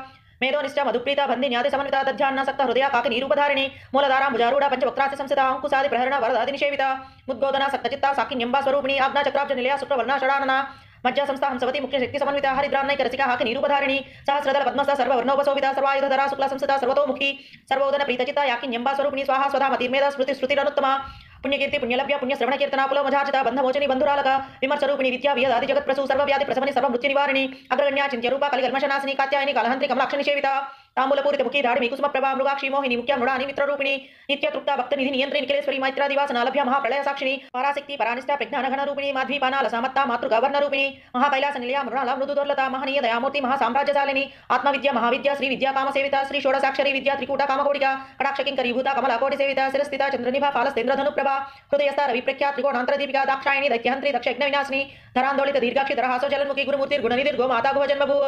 मेधोनिष्ठा मधुप्रीता बंधिन्यादि समन्विता दध्यान्न सक्ता हृदया काकिनी रूपधारिणी मूलधारा मुजारूढ़ा पंचवक्त्रास्य संस्थिता अंकुशादि प्रहरण वरदादि निषेविता मुद्गोदना सक्तचित्ता साकिन्यंबा स्वरूपिणी आज्ञा चक्राब्ज निलया शुक्रवर्णा षडानना मज्जा संस्था हंसवती मुख्य शक्ति समन्विता हरिद्रान्नैक रसिका हाकिनी रूपधारिणी सहस्रदल पद्मस्था सर्ववर्णोपशोभिता सर्वायुधधरा शुक्ला संस्थिता सर्वतोमुखी सर्वोदन प्रीतचिता याकिन्यंबा स्वरूपिणी स्वाहा स्वधा मतिर्मेधा स्मृति श्रुतिरनुत्तमा पुण्यकीर्ति पुण्यलभ्य पुण्य श्रवण कीर्तना पुलमझार्चिता बंधमोचनी बंधुरालका विमर्श रूपिणी विद्या वियदादि जगत प्रसू सर्वव्याधि प्रसवनी सर्वमृत्यु निवारिणी अग्रगण्या चिंत्य रूपा कलिकर्मशनाशिनी कात्यायनी कालहंत्री कमलाक्ष निषेविता तांबूलपूरित मुखी धारिणी कुसुम प्रभा मृगाक्षी मोहिनी मुख्या मृडानी मित्र रूपिणी नित्य तृप्ता भक्त निधि नियंत्री निखिलेश्वरी मैत्रा दिवासना लभ्य महाप्रलय साक्षिणी पराशक्ति परानिष्ठा प्रज्ञान घन रूपिणी माध्वीपाना लसामत्ता मातृगवर्ण रूपिणी महाकैलास निलया मृणाला मृदुदुर्लता महनीय दयामूर्ति महासाम्राज्यशालिनी आत्मविद्या महाविद्या श्री विद्या काम सेविता श्री षोडशाक्षरी विद्या त्रिकूटा कामकोटिका कटाक्ष किंकरीभूता कमला कोटि सेविता शिरस्थिता चंद्रनिभा फालस्तेन्द्र धनुप्रभा हृदयस्था रविप्रख्या त्रिकोणांतर दीपिका दाक्षायणी दैत्यहंत्री दक्षयज्ञ विनाशिनी धरांदोलित दीर्घाक्षी धरहासो जलन्मुखी गुरुमूर्ति गुणनिधि गो माता गो जन्मभू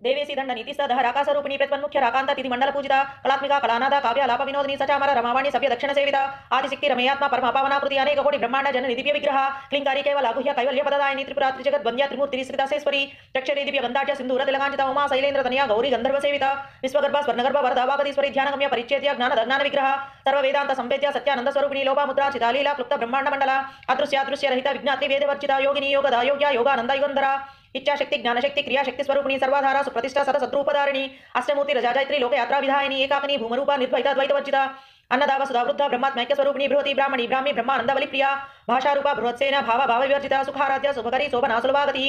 देवेसी दंड नीति सदह राकासरूपिणी प्रत्वन्मुख्य राकांता तिथि मंडल पूजिता कलात्मिका कलानादा काव्यालाप विनोदिनी सचामर रमावाणी सभ्य दक्षिण सेविता आदिशक्ति रमयात्मा परमापावनाकृति अनेक कोटि ब्रह्मांड जननी दिव्य विग्रह क्लिंकारी केवल गुह्य कैवल्य पददायिनी त्रिपुरा त्रिजगत वंद्या त्रिमूर्ति श्रीदासेश्वरी रक्षरी दिव्य गंधाढ्य सिंधूर तिलकांचिता उमा शैलेन्द्र तनया गौरी गंधर्व सेविता विश्वगर्भा स्वर्णगर्भ वरदावागदीश्वरी ध्यानगम्य परिच्छेद्य ज्ञान विग्रह सर्व वेदांत संवेद्य सत्यानंद स्वरूपिणी लोभा मुद्रा चितालीला क्लुप्त ब्रह्मांड मंडला अदृश्यादृश्य रहित विज्ञात्री वेदवर्जिता योगिनी योगदा योग्या योगानंद युगंधरा इच्छाशक्ति ज्ञानशक्ति क्रियाशक्ति स्वरूपिणी सर्वाधारा सुप्रतिष्ठा सतशत्रूपधारिणी अष्टमूर्ति रजाजयत्री लोक यात्रा विधायिनी एकाकिनी भूमरूपा निर्द्वैता द्वैतवर्जिता अन्नदाव सुधा वृद्धा ब्रह्मात्मैक्य स्वरूपिणी बृहति ब्राह्मणी ब्राह्मी ब्रह्मानंद बलिप्रिया भाषारूपा बृहत्सेना भाव भाव विवर्जिता सुखाराध्य शुभकरी शोभना सुलभागति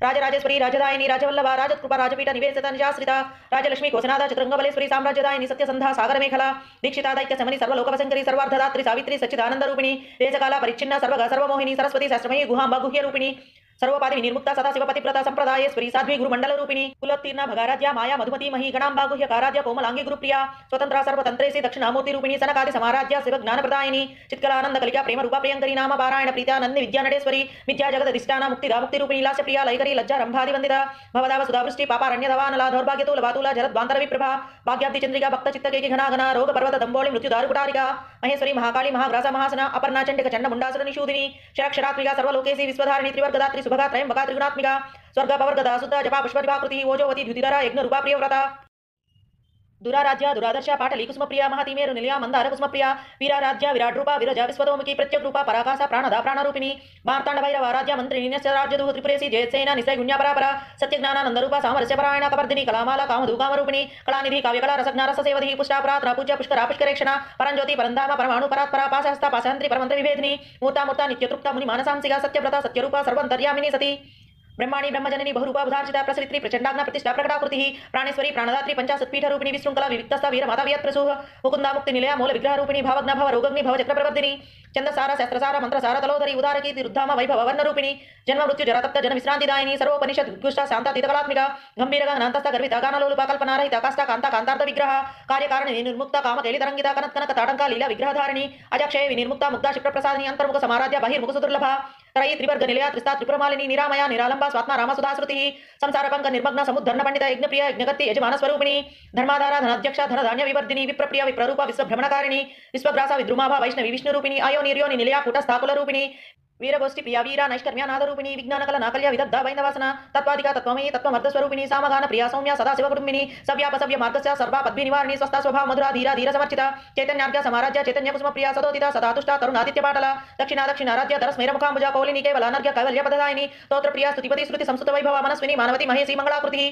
రాజరాజేశ్వరి రాజదాయిని రాజవల్లభ రాజకృప రాజపీఠ నివేశిత నిజాశ్రిత రాజలక్ష్మి కోశనాథ చతురంగబలేశ్వరి సామ్రాజ్యదాయిని సత్యసంధ సాగరమేఖల దీక్షిత దైత్య సమని సర్వలోకవశంకరి సర్వార్ధదాత్రి సావిత్రి సచ్చిదానంద రూపిణి దేశకాల పరిచ్ఛిన్న సర్వగ సర్వమోహిని సరస్వతి శాస్త్రమయీ గుహాంబ గుహ్య రూపిణి सर्वपादि विनिर्मुक्ता सदाशिव पतिव्रता संप्रदायेश्वरी साध्वी गुरुमंडल रूपिणी कुलोत्तीर्ण भगाराध्या माया मधुमती मही गणांबा गुह्यकाराध्या कोमलांगी गुरुप्रिया स्वतंत्रा सर्वतंत्रेसी दक्षिणामूर्ति रूपिणी सनकादि समाराध्या शिव ज्ञानप्रदायिनी चित्कलानंद कलिका प्रेम रूपा प्रियंकरी नाम पारायण प्रीता नंदी विद्या नटेश्वरी विद्या जगदधिष्ठाना मुक्तिदा मुक्ति रूपिणी लास्य प्रिया लयकरी लज्जा रंभादि वंदिता भवदाव सुधावृष्टि पापारण्यधवानला दौर्भाग्यतूल वातूला जरद्वांतर विप्रभा भाग्याब्धि चंद्रिका भक्त चित्तके घना घना रोग पर्वत दंबोळि मृत्यु दारुकुटारिका महेश्वरी महाकाली महाग्रासा महासना अपर्णा चंडिक चंड मुंडासुर निषूदिनी क्षराक्षरात्मिका सर्वलोकेसी विश्वधारिणी त्रिवर्गदात्री सुभगा त्रयंबका त्रिगुणात्मिका स्वर्ग पवर्गदा सुद्धा जपा पुष्पदिवाकृति ओजोवती द्युतिधरा यज्ञ रूपा प्रियव्रता दुराराध्या दुरादर्शा पाटली कुसुमप्रिया महातिमेरु निलया मंदार कुसुमप्रिया वीराराध्या विराट रूपा विरजा विश्वतोमुखी प्रत्यक रूपा पराकाशा प्राणदा प्राणरूपिणी मार्तांड भैरव आराध्या मंत्रिणी राज्यदुह त्रिपुरेसी जयसेना निश्चय गुण्यापरापरा सत्यज्ञानानंद रूपा सामरस्य परायण कपर्दिनी कलामाला कामधु कामरूपिणी कलानिधि काव्यकला रसज्ञा रससेवधि पुष्टापरात्रा पूज्य पुष्करा पुष्करेक्षणा परंज्योति परंधाम परमाणु परात्परा पाशहस्ता पाशांतरि परमंत्र विभेदिनी मूर्ता मूर्ता नित्यतृप्ता मुनि मानसांसिका सत्यव्रता सत्यरूपा सर्वंतर्यामिनी सती ब्रह्माणी ब्रह्मजननी बहुरूपा बुधार्चिता प्रसरित्री प्रचंडाग्ना प्रतिष्ठा प्रकटाकृति प्राणेश्वरी प्राणदात्री पंचाशत्पीठ रूपिणी विशृंखला विविक्तस्था वीर माता वियत् प्रसूह मुकुंदा मुक्ति निलया मूल विग्रह रूपिणी भावग्ना भव रोगग्नि भव चक्र प्रवर्धिनी चंदसारा शस्त्रसारा मंत्रसारा तलोधरी उदारकीर्ति रुद्धाम वैभव वर्ण रूपिणी जन्म मृत्यु जरातप्त जन विश्रांतिदायिनी सर्वोपनिषद उत्कृष्टा शांता तीतकलात्मिका गंभीर गहनांतस्थ गर्भिता गानलोलुपा कल्पना रहिता काष्ठा कांता कांतार्थ विग्रह कार्यकारिणी निर्मुक्ता काम कैली तरंगिता कनक कनक ताटंका लीला विग्रहधारिणी अजक्षय विनिर्मुक्ता मुग्धा क्षिप्र प्रसादिनी अंतर्मुख समाराध्या बहिर्मुख सुदुर्लभा त्रयी त्रिवर्ग निलया त्रिस्ता त्रिपुरमालिनी निरामया निरालंबा स्वात्मा रामसुधाश्रुति संसार पंक निर्मग्न समुद्धर्ण पंडित यज्ञप्रिय यज्ञगति यजमान स्वरूपिणी धर्माधारा धनाध्यक्षा धनधान्य विवर्धिनी विप्रप्रिया विप्ररूपा विश्वभ्रमणकारिणी विश्वग्रासा विद्रुमाभा वैष्णवी विष्णु रूपिणी आयो निर्योनि निलया कूटस्थाकुल रूपिणी वीरगोष्ठी प्रिया वीरा नैष्कर्म्या नादरूपिणी विज्ञानकला नाकल्या विदग्धा वैन्दवासना तत्वादिका तत्वमयी तत्वमर्धस्वरूपिणी सामगान प्रिया सौम्या सदाशिव कुटुंबिनी सव्यापसव्य मार्गस्य सर्वा पद्मी निवारिणी स्वस्था स्वभाव मधुरा धीरा धीर समर्चिता चैतन्यार्घ्य समाराध्य चैतन्य कुसुम प्रिया सदोदिता सदातुष्टा तरुणादित्य पाटला दक्षिणा दक्षिणाराध्य धरस्मेर मुखाम्बुजा कौलिनी केवलानर्घ्य कैवल्य पददायिनी स्तोत्र प्रिया स्तुतिपति श्रुति संस्कृत वैभव मनस्विनी मानवती महेशी मंगलाकृति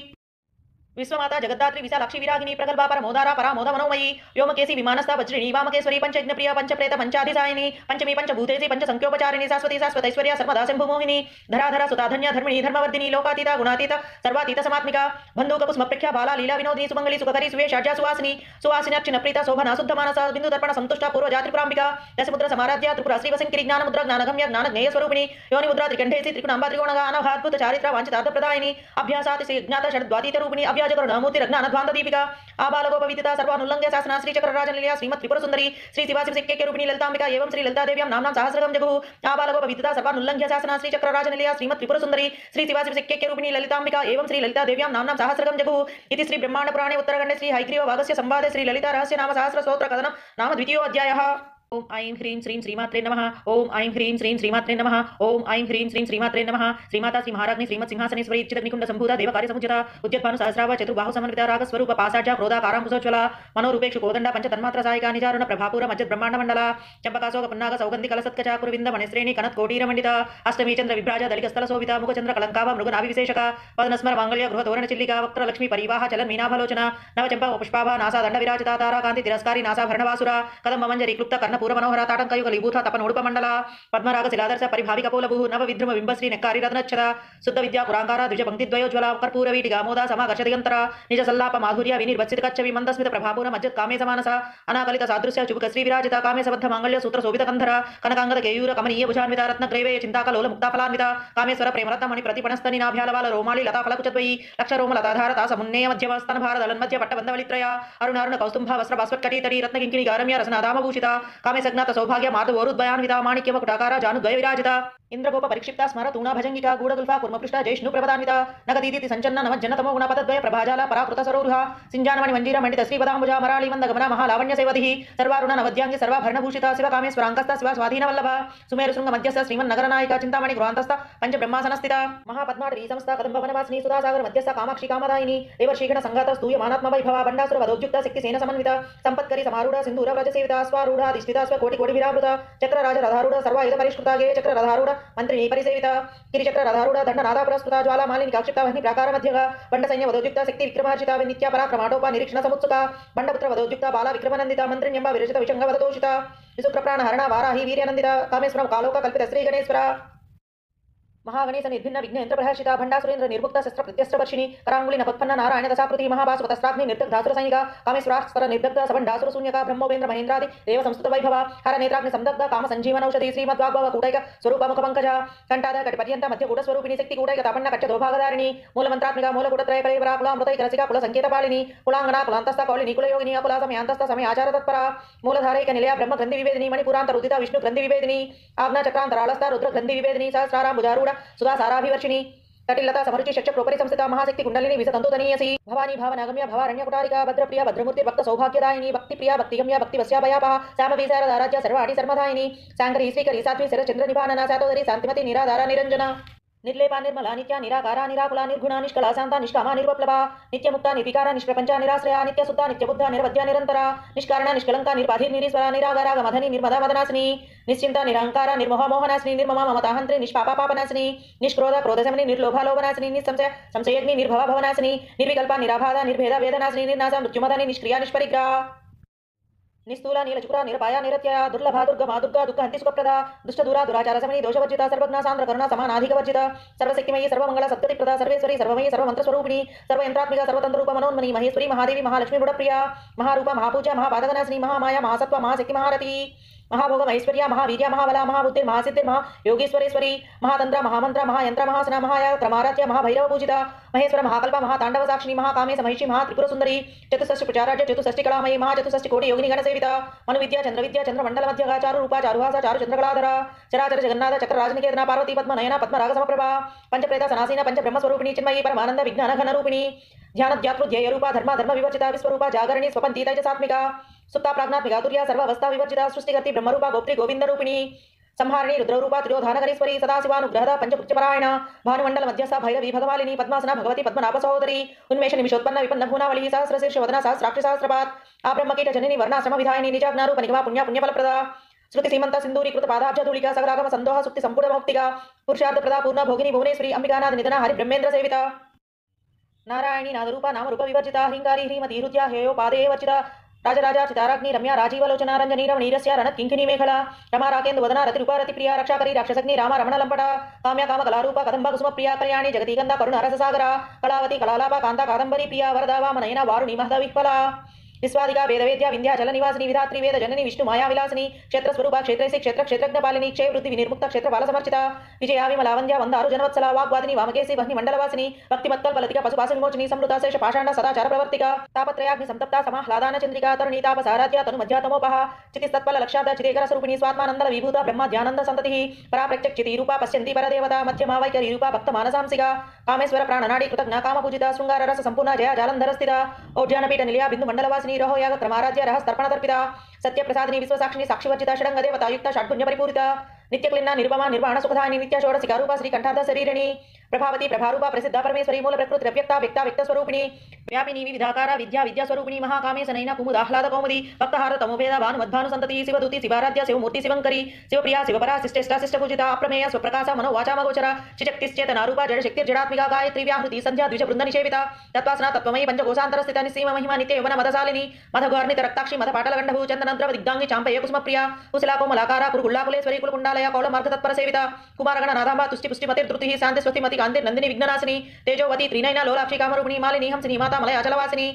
विश्वमाता जगद्धात्री विशालाक्षी विरागिनी प्रगल्भा परमोदारा परामोद मनोमयी व्योमकेशी विमानस्था वज्रिणी वामकेश्वरी पंचयज्ञप्रिया पंचप्रेत पंचाधिसायिनी पंचमी पंचभूतेशी पंचसंख्योपचारिणी शाश्वती शाश्वतैश्वर्या सर्वदा शंभुमोहिनी धराधरा सुताधन्या धर्मिणी धर्मवर्धिनी लोकातीता गुणातीत सर्वातीत समात्मिका बंधुक पुष्पप्रेक्षा बाला लीला विनोदिनी सुमंगली सुखकरी सुवेशाढ्या सुवासिनी सुवासिन्याक्षिण प्रीता शोभना शुद्ध मानसा बिंदु दर्पण संतुष्टा पूर्वजा त्रिपुरांबिका दशमुद्र समाराध्या त्रिपुरा श्रीवशंकरी ज्ञान मुद्रा ज्ञानगम्य ज्ञानज्ञेय स्वरूपिणी योनि मुद्रा त्रिकंठेसी त्रिकुणांबा त्रिकोणगा अनघाद्भुत चारित्रा वांछितार्थप्रदायिनी अभ्यासाति ज्ञात षड्द्वातीत रूपिणी अभ्याजकरुणामूर्ति रत्नानध्वांत दीपिका आबालगोपविदिता सर्वानुल्लंघ्य शासना श्री चक्र राजनिलया श्रीमत् त्रिपुर सुंदरी श्री शिवाशिव सिक्के रूपिणी ललितांबिका एवं श्री ललिता देव्यां नाम्नां सहस्रगं जगुः आबालगोपविदिता सर्वानुल्लंघ्य शासना श्री चक्र राजनिलया श्रीमत् त्रिपुर सुंदरी श्री शिवाशिव सिक्के रूपिणी ललितांबिका एवं श्री ललिता देव्यां नाम्नां सहस्रगं जगुः इति श्री ब्रह्मांड पुराणे उत्तरखंडे श्री हयग्रीव वागस्य संवादे श्री ललिता रहस्य नाम सहस्र स्तोत्र कथनं नाम द्वितीयो अध्यायः। ओम ऐं ह्रीं श्रीं श्रीमात्रे नमः ओम ऐं ह्रीं श्रीं श्रीमात्रे नमः ओम ऐं ह्रीं श्रीं श्रीमात्रे नमः श्रीमाता श्री महाराज्ञी श्रीमत् सिंहासनेश्वरी चिदग्निकुंड संभूता देवकार्य समुचिता उद्यत्भानु सहस्राव चतुर्बाहु समन्विता रागस्वरूप पासाढ्या क्रोधाकारांकुशोज्ज्वला मनोरूपेक्षु कोदंड पंचतन्मात्र सायिका निजारुण प्रभापूर मज्जत ब्रह्मांड मंडला चंपकाशोक पुन्नाग सौगंधि कलसत्कचा कुरुविंद मणिश्रेणी कनत कोटीर मंडिता अष्टमी चंद्र विभ्राज दलिकस्थल शोभिता मुखचंद्र कलंकाव मृगनाभि विशेषका पदनस्मर मांगल्य गृह तोरण चिल्लिका वक्त्र लक्ष्मी परिवाह चलन मीनाभलोचना नवचंपा पुष्पाभा नासा दंड विराजिता तारा कांति तिरस्कारी नासा भरणवासुरा कदम मंजरी क्लुप्त कर्णपूर मनोहरा ताटंक युगलीभूता तपन उडुप मंडला पद्मराग शिलादर्श परिभाविक पोलभुः नव विद्रुम बिंबश्री नेक्कारी रत्नच्छदा शुद्ध विद्या कुरांकारा द्विज पंक्ति द्वयोज्वला कर्पूर वीटिका मोदा समाकर्ष दिगंतरा निज सल्लाप माधुर्य विनिर्वत्सित कच्छवि मंदस्मित प्रभापूर मज्जत कामे समानसा अनाकलित सादृश्य चुबुक श्री विराजिता कामे सबद्ध मांगल्य सूत्र शोभित कंधरा कनकांगद केयूर कमनीय भुजान्विता रत्न ग्रेवे चिंताकलोल मुक्ताफलान्विता कामेश्वर प्रेमरत्न मणि प्रतिपणस्तनि नाभ्यालवाल रोमाली लता फलकुचद्वयी लक्ष रोम लताधारता समुन्नेय मध्यम स्तन भार दलन मध्य पट्टबंधवलित्रया अरुण अरुण कौस्तुंभ वस्त्र बास्वत्कटीतरी रत्न किंकिणी गारम्य रसनाधाम भूषिता कामे सज्ञात सौभाग्य मार्दवोरुद्वयान्विता माणिक्यम कुटाकारा जानुद्वय विराजिता इंद्रगोप परिक्षिप्ता स्मर तूणा भजंगिका गूढगुल्फा कुर्मपृष्ठा जैष्णु प्रपदान्विता नगदीति संचन्न नमज्जनतमो गुणपतद्वय प्रभाजाला पराकृत सरोरुहा सिंजानमणि मंजीर मंडित श्रीपदाम्बुजा मराळी मंद गमना महालावण्य सेवधिः सर्वारुण नवद्यांगी सर्वाभरणभूषिता शिव कामेश्वरांकस्था शिव स्वाधीन वल्लभा सुमेरु शृंग मध्यस्थ श्रीमन्नगरनायिका चिंतामणि गृहांतस्थ पंच ब्रह्मासनस्थिता महापद्माटवी संस्था कदंब वनवासिनी सुधासागर मध्यस्थ कामाक्षी कामदायिनी देवर्षीगण संघात स्तूयमानात्म वैभवा बंडासुर वदोद्युक्ता शक्ति सेन समन्विता संपत्करी समारूढ़ सिंधूर व्रज सेविता स्वारूढ़ अधिष्ठिता स्व कोटि कोटि विरावृता चक्र राज रधारूढ़ सर्वायुध परिष्कृता गे चक्र रधारूढ़ मंत्रिणी परिसेविता गिरिचक्र रधारूढ़ दंड नादा पुरस्कृता ज्वाला मालिनी काक्षिप्ता वह्नि प्राकार मध्यगा बंड सैन्य वदोद्युक्ता शक्ति विक्रमार्जिता नित्या पराक्रमाटोपा निरीक्षण समुत्सुका बंडपुत्र वदोद्युक्ता बाला विक्रमनंदिता मंत्रिण्यंबा विरचित विशंग वदतोषिता विसुप्रप्राण हरणा वाराही वीर्यानंदिता कामेश्वरम कालोका कल्पित श्री गणेश्वरा महागणेश निर्भिन्न विघ्न यंत्र प्रहर्षिता भंडा सुरेंद्र निर्मुक्त शस्त्र प्रत्यस्त्र वर्षिणी करांगुली नपत्पन्न नारायण दशाकृति महाभासु तस्त्राग्नि निर्दग्धासुर सैनिका कामेश्वरास्तर निर्दग्ध सबंडासुर शून्यका ब्रह्मोपेंद्र महेंद्रादि देव संस्तुत वैभव हर नेत्राग्नि संदग्ध काम संजीवन औषधि श्रीमद्वाग्भव कूटैक स्वरूप मुख पंकज कंठाद कटिपर्यंत मध्य कूट स्वरूपिणी शक्ति कूटैक तापन्न कच्च दोभागधारिणी मूलमंत्रात्मिका मूलकूटत्रय परिवरा कुलामृतैक रसिका कुल संकेत पालिनी कुलांगना कुलांतस्थ कौलिनी कुलयोगिनी अकुला समयांतस्थ समय आचार तत्परा मूलधारैक निलया ब्रह्म ग्रंथि विवेदिनी मणिपुरांत रुदिता विष्णु ग्रंथि विवेदिनी आज्ञा चक्रांतरालस्थ रुद्र ग्रंथि विवेदिनी सहस्राराम भुजारूढ़ सुधा साराभिवर्षिणी तटिलता समरुचि शक्ष प्रोपरि संस्थिता महाशक्ति कुंडलिनी विसतंतुतनीयसी भवानी भावनागम्य भवारण्य कुटारिका भद्रप्रिया भद्रमूर्ति भक्त सौभाग्यदायिनी भक्तिप्रिया भक्तिगम्य भक्तिवस्याभयापहा सामवीसार राज्य सर्वाणि सर्वधायिनी सांकरी श्रीकरी साध्वी शर चंद्र निभानना सातोदरी शांतिमती निराधारा निरंजना निर्लेपा निर्मला नित्या निराकारा निराकुला निर्गुणा निष्कला शांता निष्कामा निर्वप्लवा नित्यमुक्ता निर्विकारा निष्प्रपंचा निराश्रया नित्यशुद्धा नित्यबुद्धा निरवध्या निरंतरा निष्कारणा निष्कलंका निर्बाधिर निरीश्वरा निरागारा गमधनी निर्मदा मदनासिनी निश्चिंता निरहंकारा निर्मोह मोहनासिनी निर्ममा ममताहंत्री निष्पापा पापनासिनी निष्क्रोध क्रोधशमनी निर्लोभा लोभनासिनी निस्संशय संशयग्नि निर्भवा भवनासिनी निर्विकल्पा निराबाधा निर्भेदा वेदनासिनी निर्नाशा मृत्युमदनी निष्क्रिया निष्परिग्रहा निस्तूला नीलचुकुरा निरपाया निरत्यया दुर्लभा दुर्गमा दुर्गा दुःखहन्ति सुखप्रदा दुष्टदूरा दुराचार समनी दोषवर्जिता सर्वज्ञा सान्द्र करुणा समानाधिकवर्जिता सर्वशक्तिमयी सर्वमंगल सत्यतिप्रदा सर्वेश्वरी सर्वमयी सर्वमंत्रस्वरूपिणी सर्वयंत्रात्मिका सर्वतंत्ररूप मनोन्मनी महेश्वरी महादेवी महालक्ष्मी गुणप्रिया महारूपा महापूजा महापादकनाशिनी महामाया महासत्व महाशक्ति महारथी महाभोग महेश्वर्या महावीर्या महाबला महाबुद्धि महासिद्धि महायोगेश्वरेश्वरी महातंत्र महामंत्र महायंत्र महासना महायात्रमाराध्य महाभैरव पूजिता महेश्वर महाकल्प महातांडव साक्षिणी महाकामे महिषी महात्रिपुर सुंदरी चतुष्षष्टि प्रचाराज्य चतुष्षष्टि कलामयी महाचतुष्षष्टि कोटि योगिनी गण सेविता मनुविद्या चंद्रविद्या चंद्रमंडल मध्य चारु रूपा चारुहासा चारु चंद्रकलाधरा चराचर जगन्नाथ चक्र राजनिकेतना पार्वती पद्म नयना पद्मराग समप्रभा पंचप्रेता सनासीना पंच ब्रह्म स्वरूपिणी चिन्मयी परमानंद विज्ञान घन रूपिणी ध्यान ध्यात्रुध्यय रूपा धर्म धर्म विवर्जिता विश्वरूपा जागरणी स्वपंती तेजसात्मिका सुप्ता प्राज्ञात्मिका तुर्या सर्वावस्था विवर्जिता सृष्टिकर्ती ब्रह्मरूपा गोप्त्री गोविंद रूपिणी संहारिणी रुद्ररूपा त्रियोधानकरीश्वरी सदाशिवानुग्रहदा पंचपुत्रपरायण भानुमंडल मध्यस्था भैरवी भगवालिनी पद्मासना भगवती पद्मनाभ सहोदरी उन्मेष निमिषोत्पन्न विपन्न भूनावली सहस्रशीर्ष वदना सहस्राक्ष सहस्रपात आब्रह्मकीट जननी वर्णाश्रम विधायिनी निजाज्ञारूप निगमा पुण्य पुण्यफलप्रदा श्रुति सीमंत सिंधूरीकृत पादाब्ज धूलिका सगरागम संदोह सुक्ति संपूर्ण मौक्तिका पुरुषार्थ प्रदा पूर्ण भोगिनी भुवनेश्वरी अंबिकानाथ निधना हरि ब्रह्मेंद्र सेविता नारायणी नादरूपा नामरूप विवर्जिता हिंगारी ह्रीमती रुद्या हेयो पादे वर्जिता राजराजा चिताराग्नि रम्या राजीवलोचना रंजनी रमणीरस्या रणत किंकिनी मेखला रमा राकेंदु वदना रतिरूपा रतिप्रिया रक्षाकरी राक्षसग्नि रामा रमण लंपटा काम्या काम कलारूपा कदंबा कुसुम प्रिया कल्याणी जगती गंधा करुणा रससागरा कलावती कलालापा कांता कादंबरी प्रिया वरदा वामनयना वारुणी महदा विह्वला विश्वादिका वेदवेद्या विंध्याचल निवासिनी विधात्री वेद जननी विष्णु माया विलासिनी क्षेत्र स्वरूपा क्षेत्रैसी क्षेत्र क्षेत्रज्ञ पालिनी क्षय वृद्धि विनिर्मुक्त क्षेत्र बाल समर्चिता विजया विमलावंद्या वंदारु जनवत्सला वाग्वादिनी वामकेशी वह्नि मंडलवासिनी भक्तिमत्कल फलतिका पशुपास विमोचनी समृता शेष पाषांड सदाचार प्रवर्तिका तापत्रयाग्नि संतप्ता समाह्लादान चंद्रिका तरुणी तापसाराध्या तनु मध्यातमोपहा चितिस्तत्पल लक्षाब्द चितेकर स्वरूपिणी स्वात्मानंद विभूता ब्रह्म ध्यानंद संतति पराप्रत्यक्ष चिति रूपा पश्यन्ति परदेवता मध्यमा वैखरी रूपा भक्त मानसांसिका कामेश्वर प्राणनाडी कृतज्ञा काम पूजिता शृंगार रस संपूर्ण जया जालंधर स्थिता औद्यानपीठ निलया बिंदु मंडलवासिनी रहो याग क्रमाराध्य रहस तर्पण तर्पिता सत्य प्रसादिनी विश्वसाक्षिणी साक्षिवर्जिता षडंग देवता युक्ता षड्पुण्य परिपूरिता नित्यक्लिन्ना निर्वमा निर्वाण सुखधानी नित्य षोडशिका रूपा श्री कंठाध शरीरिणी प्रभावती प्रभारूपा प्रसिद्धा परमेश्वरी मूल प्रकृति व्यक्ता व्यक्ता व्यक्त स्वरूपिणी व्यापिनी विविधाकारा विद्या विद्या स्वरूपिणी महाकामे सनैना कुमुद आह्लाद कौमुदी भक्तहार तमोभेद भानुमद्भानु संतति शिवदूति शिवाराध्य शिवमूर्ति शिवंकरी शिवप्रिया शिवपरा शिष्टेष्टा शिष्टपूजिता अप्रमेय स्वप्रकाश मनो वाचामगोचरा चिशक्तिश्चेतनारूपा जडशक्ति जडात्मिका गायत्री व्याहृति संध्या द्विज वृंद निषेविता तत्वासना तत्वमयी पंचकोशांतर स्थिता निसीम महिमा नित्य यौवन मदशालिनी मधगौर्णित रक्ताक्षी मध पाटलगंडभू चंदनद्रव दिग्गांगी चांपय कुसुमप्रिया कुशला कोमलाकारा कुरुगुल्लाकुलेश्वरी कुलकुंडालया कौलमार्ग तत्पर सेविता कुमारगण नादांबा तुष्टि पुष्टिमतिर्धृतिः शांति स्वस्तिमति कांति नंदिनी विघ्ननाशिनी तेजोवती त्रिनयना लोलाक्षी कामरूपिणी मालिनी हंसिनी माता मलय अचलवासिनी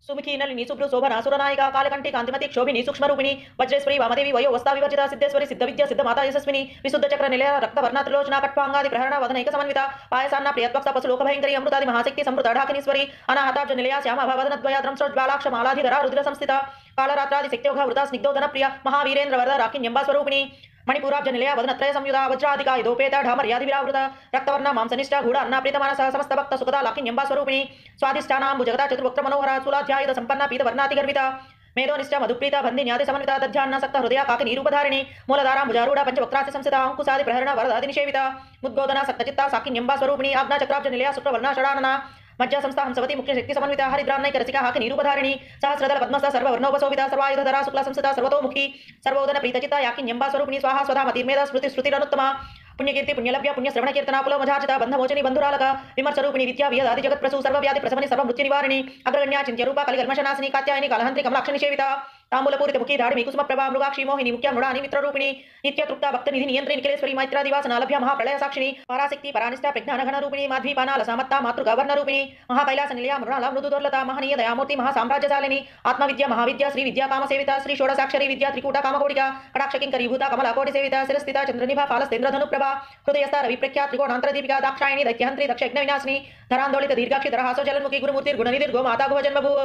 सुमुखी नलिनी शुभ्रु शोभना सुरनायिका कालकंठी कांतिमती क्षोभिनी सूक्ष्मरूपिणी वज्रेश्वरी वामदेवी वयोवस्था विवर्जिता सिद्धेश्वरी सिद्धविद्या सिद्धमाता यशस्विनी विशुद्ध चक्र निलय रक्तवर्णा त्रिलोचना कट्पांगादि प्रहरण वदनैक समन्विता पायसान्ना प्रियत्वक्ता पशुलोकभयंकरी अमृतादि महाशक्ति समृत ढाकिनीश्वरी अनाहताब्ज निलया श्यामा भवदनद्वया द्रंसोज्ज्वालाक्ष मालाधिधरा रुद्र संस्थिता कालरात्रादि शक्त्योघ वृता स्निग्धोदन प्रिया महावीरेन्द्र वरदा राकिन्यंबा स्वरूपिणी मणिपुराब्ज निलया वदनत्रय संयुधा वज्राधिका यदोपेता ढामर्याधिविरावृता रक्तवर्णा मांसनिष्ठा गूढ़ अन्ना प्रीतमानसा समस्त भक्त सुखदा लाकिन्यंबा स्वरूपिणी स्वादिष्ठानाम्बुजगता चतुर्वक्त्र मनोहरा शूलाध्यायुध संपन्ना पीतवर्णातिगर्भिता मेधोनिष्ठा मधुप्रीता बंदिन्यादि समन्विता दध्यान्न सक्त हृदया काकिनी रूपधारिणी मूलधारा भुजारूढ़ा पंचवक्त्रास्य संस्थिता अंकुशादि प्रहरण वरदादि निषेविता मुद्गोदना सक्तचित्ता साकिन्यंबा स्वरूपिणी आज्ञा चक्राब्ज निलया शुक्रवर्णा षडानना मज्जा संस्था हंसवती मुख्य शक्ति समन्विता हरिद्रान्नैक रसिका हाकिनी रूपधारिणी सहस्रदल पद्मस्था सर्ववर्णोपशोभिता सर्वायुधधरा शुक्ला संस्थिता सर्वतोमुखी सर्वोदन प्रीतचिता याकिन्यंबा स्वरूपिणी स्वाहा स्वधा मतिर्मेधा स्मृति श्रुतिरनुत्तमा पुण्यकीर्ति पुण्यलभ्य पुण्य श्रवण कीर्तना पुलमझार्चिता बंधमोचनी बंधुरालका विमर्शरूपिणी विद्या वियदादि जगत प्रसू सर्वव्याधि प्रसवनी सर्वमृत्यु निवारिणी अग्रगण्या चिंत्य रूपा कलिकल्मषनाशिनी कात्यायनी कालहंत्री कमलाक्ष निषेविता तांबूलपूरित मुखी धाडमी कुसुम प्रभा मृगाक्षी मोहिनी मुख्य मृडानी मित्ररूपिणी नित्य तृप्ता भक्त निधि नियंत्री निखिलेश्वरी मैत्रादिवासना लभ्य महाप्रलय साक्षिणी पराशक्ति परानिष्ठा प्रज्ञान घन रूपिणी माध्वीपाना लसामत्ता मातृगवर्ण रूपिणी महाकैलास निलया मृणाला मृदु दुर्लता महनीय दयामूर्ति महासाम्राज्यशालिनी आत्मविद्या महाविद्या श्री विद्या काम सेविता श्री षोडशाक्षरी विद्या त्रिकूटा कामकोटिका कटाक्षकिंकरीभूता कमला कोटि सेविता शिरस्थिता चंद्रनिभा फालस्तेन्द्र धनुप्रभा हृदयस्था रविप्रख्या त्रिकोणांतर दीपिका दाक्षायणी दैत्यहंत्री दक्ष यज्ञ विनाशिनी धरांदोलित दीर्घाक्षी धरहासो जलन्मुखी गुरुमूर्ति गुणनिधि गो माता गो जन्मभू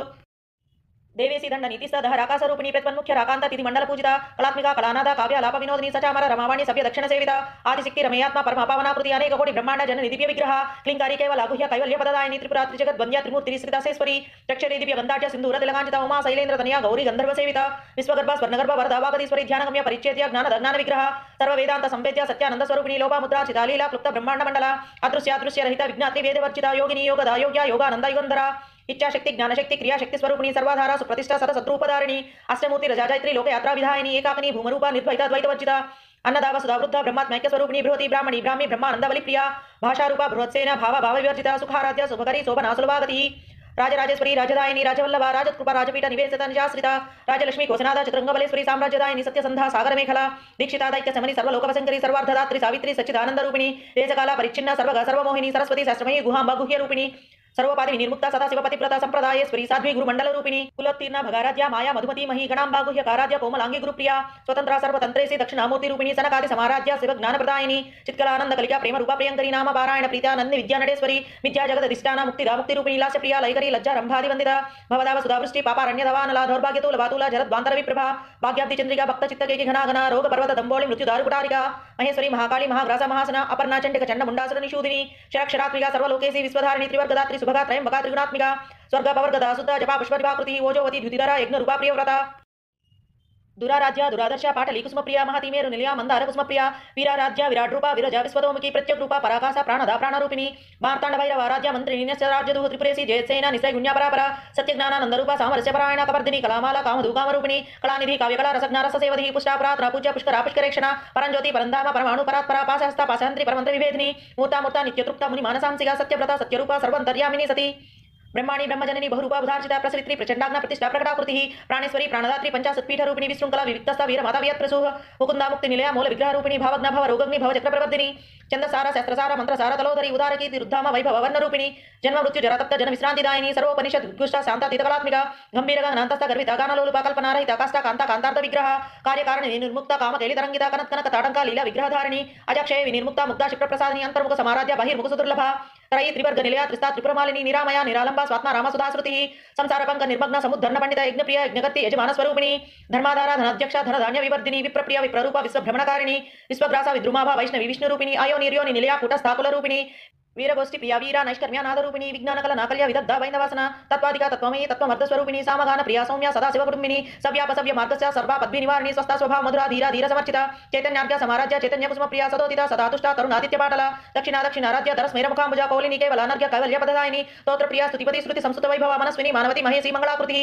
देवेसी दंड नीतिस्थ राकास्वरूपिणी प्रत्वन्मुख्य राकांत तिथि मंडल पूजिता कलात्मिका कलानादा काव्य लाप विनोदिनी सचामर रमावाणी सभ्य दक्षिण सेविता आदिशक्ति रमयात्मा परमा पावनाकृति अनेक कोटि ब्रह्मांड जन दिव्य विग्रह क्लिंकारी केवल गुह्य कैवल्य पददायिनी त्रिपुरा त्रिजगत वंद्या त्रिमूर्ति श्रीदासेश्वरी रक्षरी दिव्य गंधाढ्य सिंधूर तिलकांचिता उमा शैलेन्द्र तनया गौरी गंधर्व सेविता विश्वगर्भ स्वर्णगर्भ वरदा वागदीश्वरी ध्यानगम्य परिच्छेद्य ज्ञान ज्ञान विग्रह सर्व वेदांत संवेद्य सत्यानंद स्वरूपिणी लोभा मुद्रा चितालीला क्लुप्त ब्रह्मांड मंडल अदृश्यादृश्य रहित विज्ञात्री वेद वर्जिता योगिनी योगदा योग्या योगानंद युगंधरा इच्छाशक्ति ज्ञानशक्ति क्रियाशक्ति स्वरूपिणी सर्वाधारा सुप्रतिष्ठा सतशत्रूपधारिणी अष्टमूर्ति रजाजयत्री लोकयात्रा विधायिनी एकाकिनी भूमरूपा निर्द्वैता द्वैतवर्जिता अन्नदा वसुधा वृद्धा ब्रह्मात्मैक्य स्वरूपिणी बृहति ब्राह्मणी ब्राह्मी ब्रह्मानंद बलिप्रिया भाषारूपा बृहत्सेना भाव भाव विवर्जिता सुखाराध्य शुभकरी शोभना सुलभागति राजराजेश्वरी राजदायिनी राजवल्लभा राजकृपा राजपीठ निवेदिता निजाश्रिता राजलक्ष्मी कोसनादा चतुरंगबलेश्वरी साम्राज्यदायिनी सत्यसंधा सागर मेखला दीक्षिता दैक्य समनी सर्वलोकवशंकरी सर्वार्धदात्री सावित्री सच्चिदानंद रूपिणी देशकाला परिच्छिन्ना सर्वगा सर्वमोहिनी सरस्वती शास्त्रमयी गुहांबा गुह्य रूपिणी सर्वपादि निर्मुक्ता सदाशिवपतिव्रता संप्रदायेश्वरी साध्वी गुरुमंडल रूपिणी कुलोत्तीर्ण भगाराध्या माया मधुमती मही गणांबा गुह्य काराध्य कोमलांगी गुरुप्रिया स्वतंत्रा सर्वतंत्रेसी दक्षिणामूर्ति रूपिणी सनकादि समाराध्या शिव ज्ञान प्रदायिनी चित्कलानंद कलिका प्रेम रूपा प्रियंकरी नाम पारायण प्रीत्यानंद विद्या नटेश्वरी विद्या जगत अधिष्ठाना मुक्तिदा मुक्ति रूपिणी लास्य प्रिया लयकरी लज्जा रंभादि वंदिता भवदाव सुधावृष्टि पापारण्यदवानला दौर्भाग्यतूल बातूला जरद बांतर विप्रभा भाग्याब्धि चंद्रिका भक्त चित्तकेकी घना घना रोग पर्वत दंबोळि मृत्यु दारुकुटारिका महेश्वरी महाकाली महाग्रासा महासना अपर्णा चंडिक चंड मुंडासुर निषूदिनी क्षराक्षरात्मिका सर्वलोकेशी विश्वधारिणी त्रिवर्गदात्री शुभगा त्रयंबका त्रिगुणात्मिका स्वर्ग पवर्गदा सुद्धा जपा पुष्पदिवाकृति ओजोवती द्युतिधरा यज्ञ रूपा प्रियव्रता दुराराध्या दुरादर्शा पाटली कुसुमप्रिया महातिमेरु निलया मंदार कुसुमप्रिया वीराराध्या विराट रूपा विरजा विश्वतोमुखी प्रत्यक रूपा पराकाशा प्राणदा प्राणरूपिणी मार्तांड भैरव आराध्या मंत्रिणी राज्यदुह त्रिपुरेशी जयसेना निश्चय गुण्या परापरा सत्यज्ञानानंद रूपा सामरस्य परायण कपर्दिनी कलामाला कामधु कामरूपिणी कलानिधि काव्यकला रसज्ञा रससेवधी पुष्टा प्रार्थना पूज्य पुष्करा पुष्करेक्षणा परंज्योति परंधाम परमाणु परात्परा पाशहस्ता पाशहंत्री परमंत्र विभेदिनी मूर्ता मूर्ता नित्यतृप्ता मुनि मानसांसिका सत्यव्रता सत्यरूपा सर्वंतर्यामिनी सती ब्रह्माणी ब्रह्मजननी बहुरूपा बुधार्चिता प्रसरित्री प्रचंडाग्ना प्रतिष्ठा प्रकटाकृति प्राणेश्वरी प्राणदात्री पंचाशत्पीठ रूपिणी विशृंखला विविक्तस्था वीर माता वियत्प्रसूह मुकुंदा मुक्ति निलया मूल विग्रह रूपिणी भावग्न भव रोगग्नि भव चक्र प्रवर्धिनी चंदसारा शस्त्रसारा मंत्रसारा तलोधरी उदारकी रुद्धाम वैभव वर्ण रूपिणी जन्म मृत्यु जरातप्त जन विश्रांतिदायिनी सर्वोपनिषद उत्कृष्टा शांता तीतकलात्मिका गंभीर गहनांतस्था गर्भिता गानलोलुपा कल्पना रहिता काष्ठा कांता कांतार्थ विग्रह कार्यकारिणी निर्मुक्ता काम केली तरंगिता कनक कनक ताटंका लीला विग्रहधारिणी अजक्षय विनिर्मुक्ता मुक्ता क्षिप्र प्रसादिनी अंतर्मुख समाराध्या बहिर्मुख सुदुर्लभा त्रयी त्रिवर्ग निलया त्रिस्ता त्रिपुरमालिनी निरामया निरालंबा स्वात्मा राम सुधाश्रुति संसारकंक निर्मग्न समुद्धर्ण पंडित यज्ञप्रिय यज्ञगति यजमान स्वरूपिणी धर्माधारा धनाध्यक्ष धनधान्य विवर्धिनी विप्रप्रिया विप्ररूपा विश्वभ्रमणकारिणी विश्वग्रासा विद्रुमाभा वैष्णवी विष्णुरूपिणी अयो निर्योनि निलया कूटस्थाकुल रूपिणी वीरगोष्ठी प्रिया वीरा नैष्कर्म्या नादरूपिणी विज्ञानकला नाकल्य विदग्धा वैन्दवासना तत्वादिका तत्वमयी तत्वमर्धस्वरूपिणी सामगान प्रिया सौम्या सदाशिव कुटुंबिनी सव्यापसव्य मार्गस्य सर्वा पद्मी निवारिणी स्वस्था स्वभाव मधुरा धीरा धीर समर्चिता चैतन्यार्घ्य समाराध्य चैतन्य कुसुम प्रिया सदोदिता सदातुष्टा तरुणादित्य पाटला दक्षिणा दक्षिणाराध्य धरस्मेर मुखांबुजा कौलिनी केवलानर्घ्य कैवल्य पददायिनी स्तोत्र प्रिया स्तुतिपति श्रुति संस्कृत वैभव मनस्विनी मानवती महेशी मंगलाकृति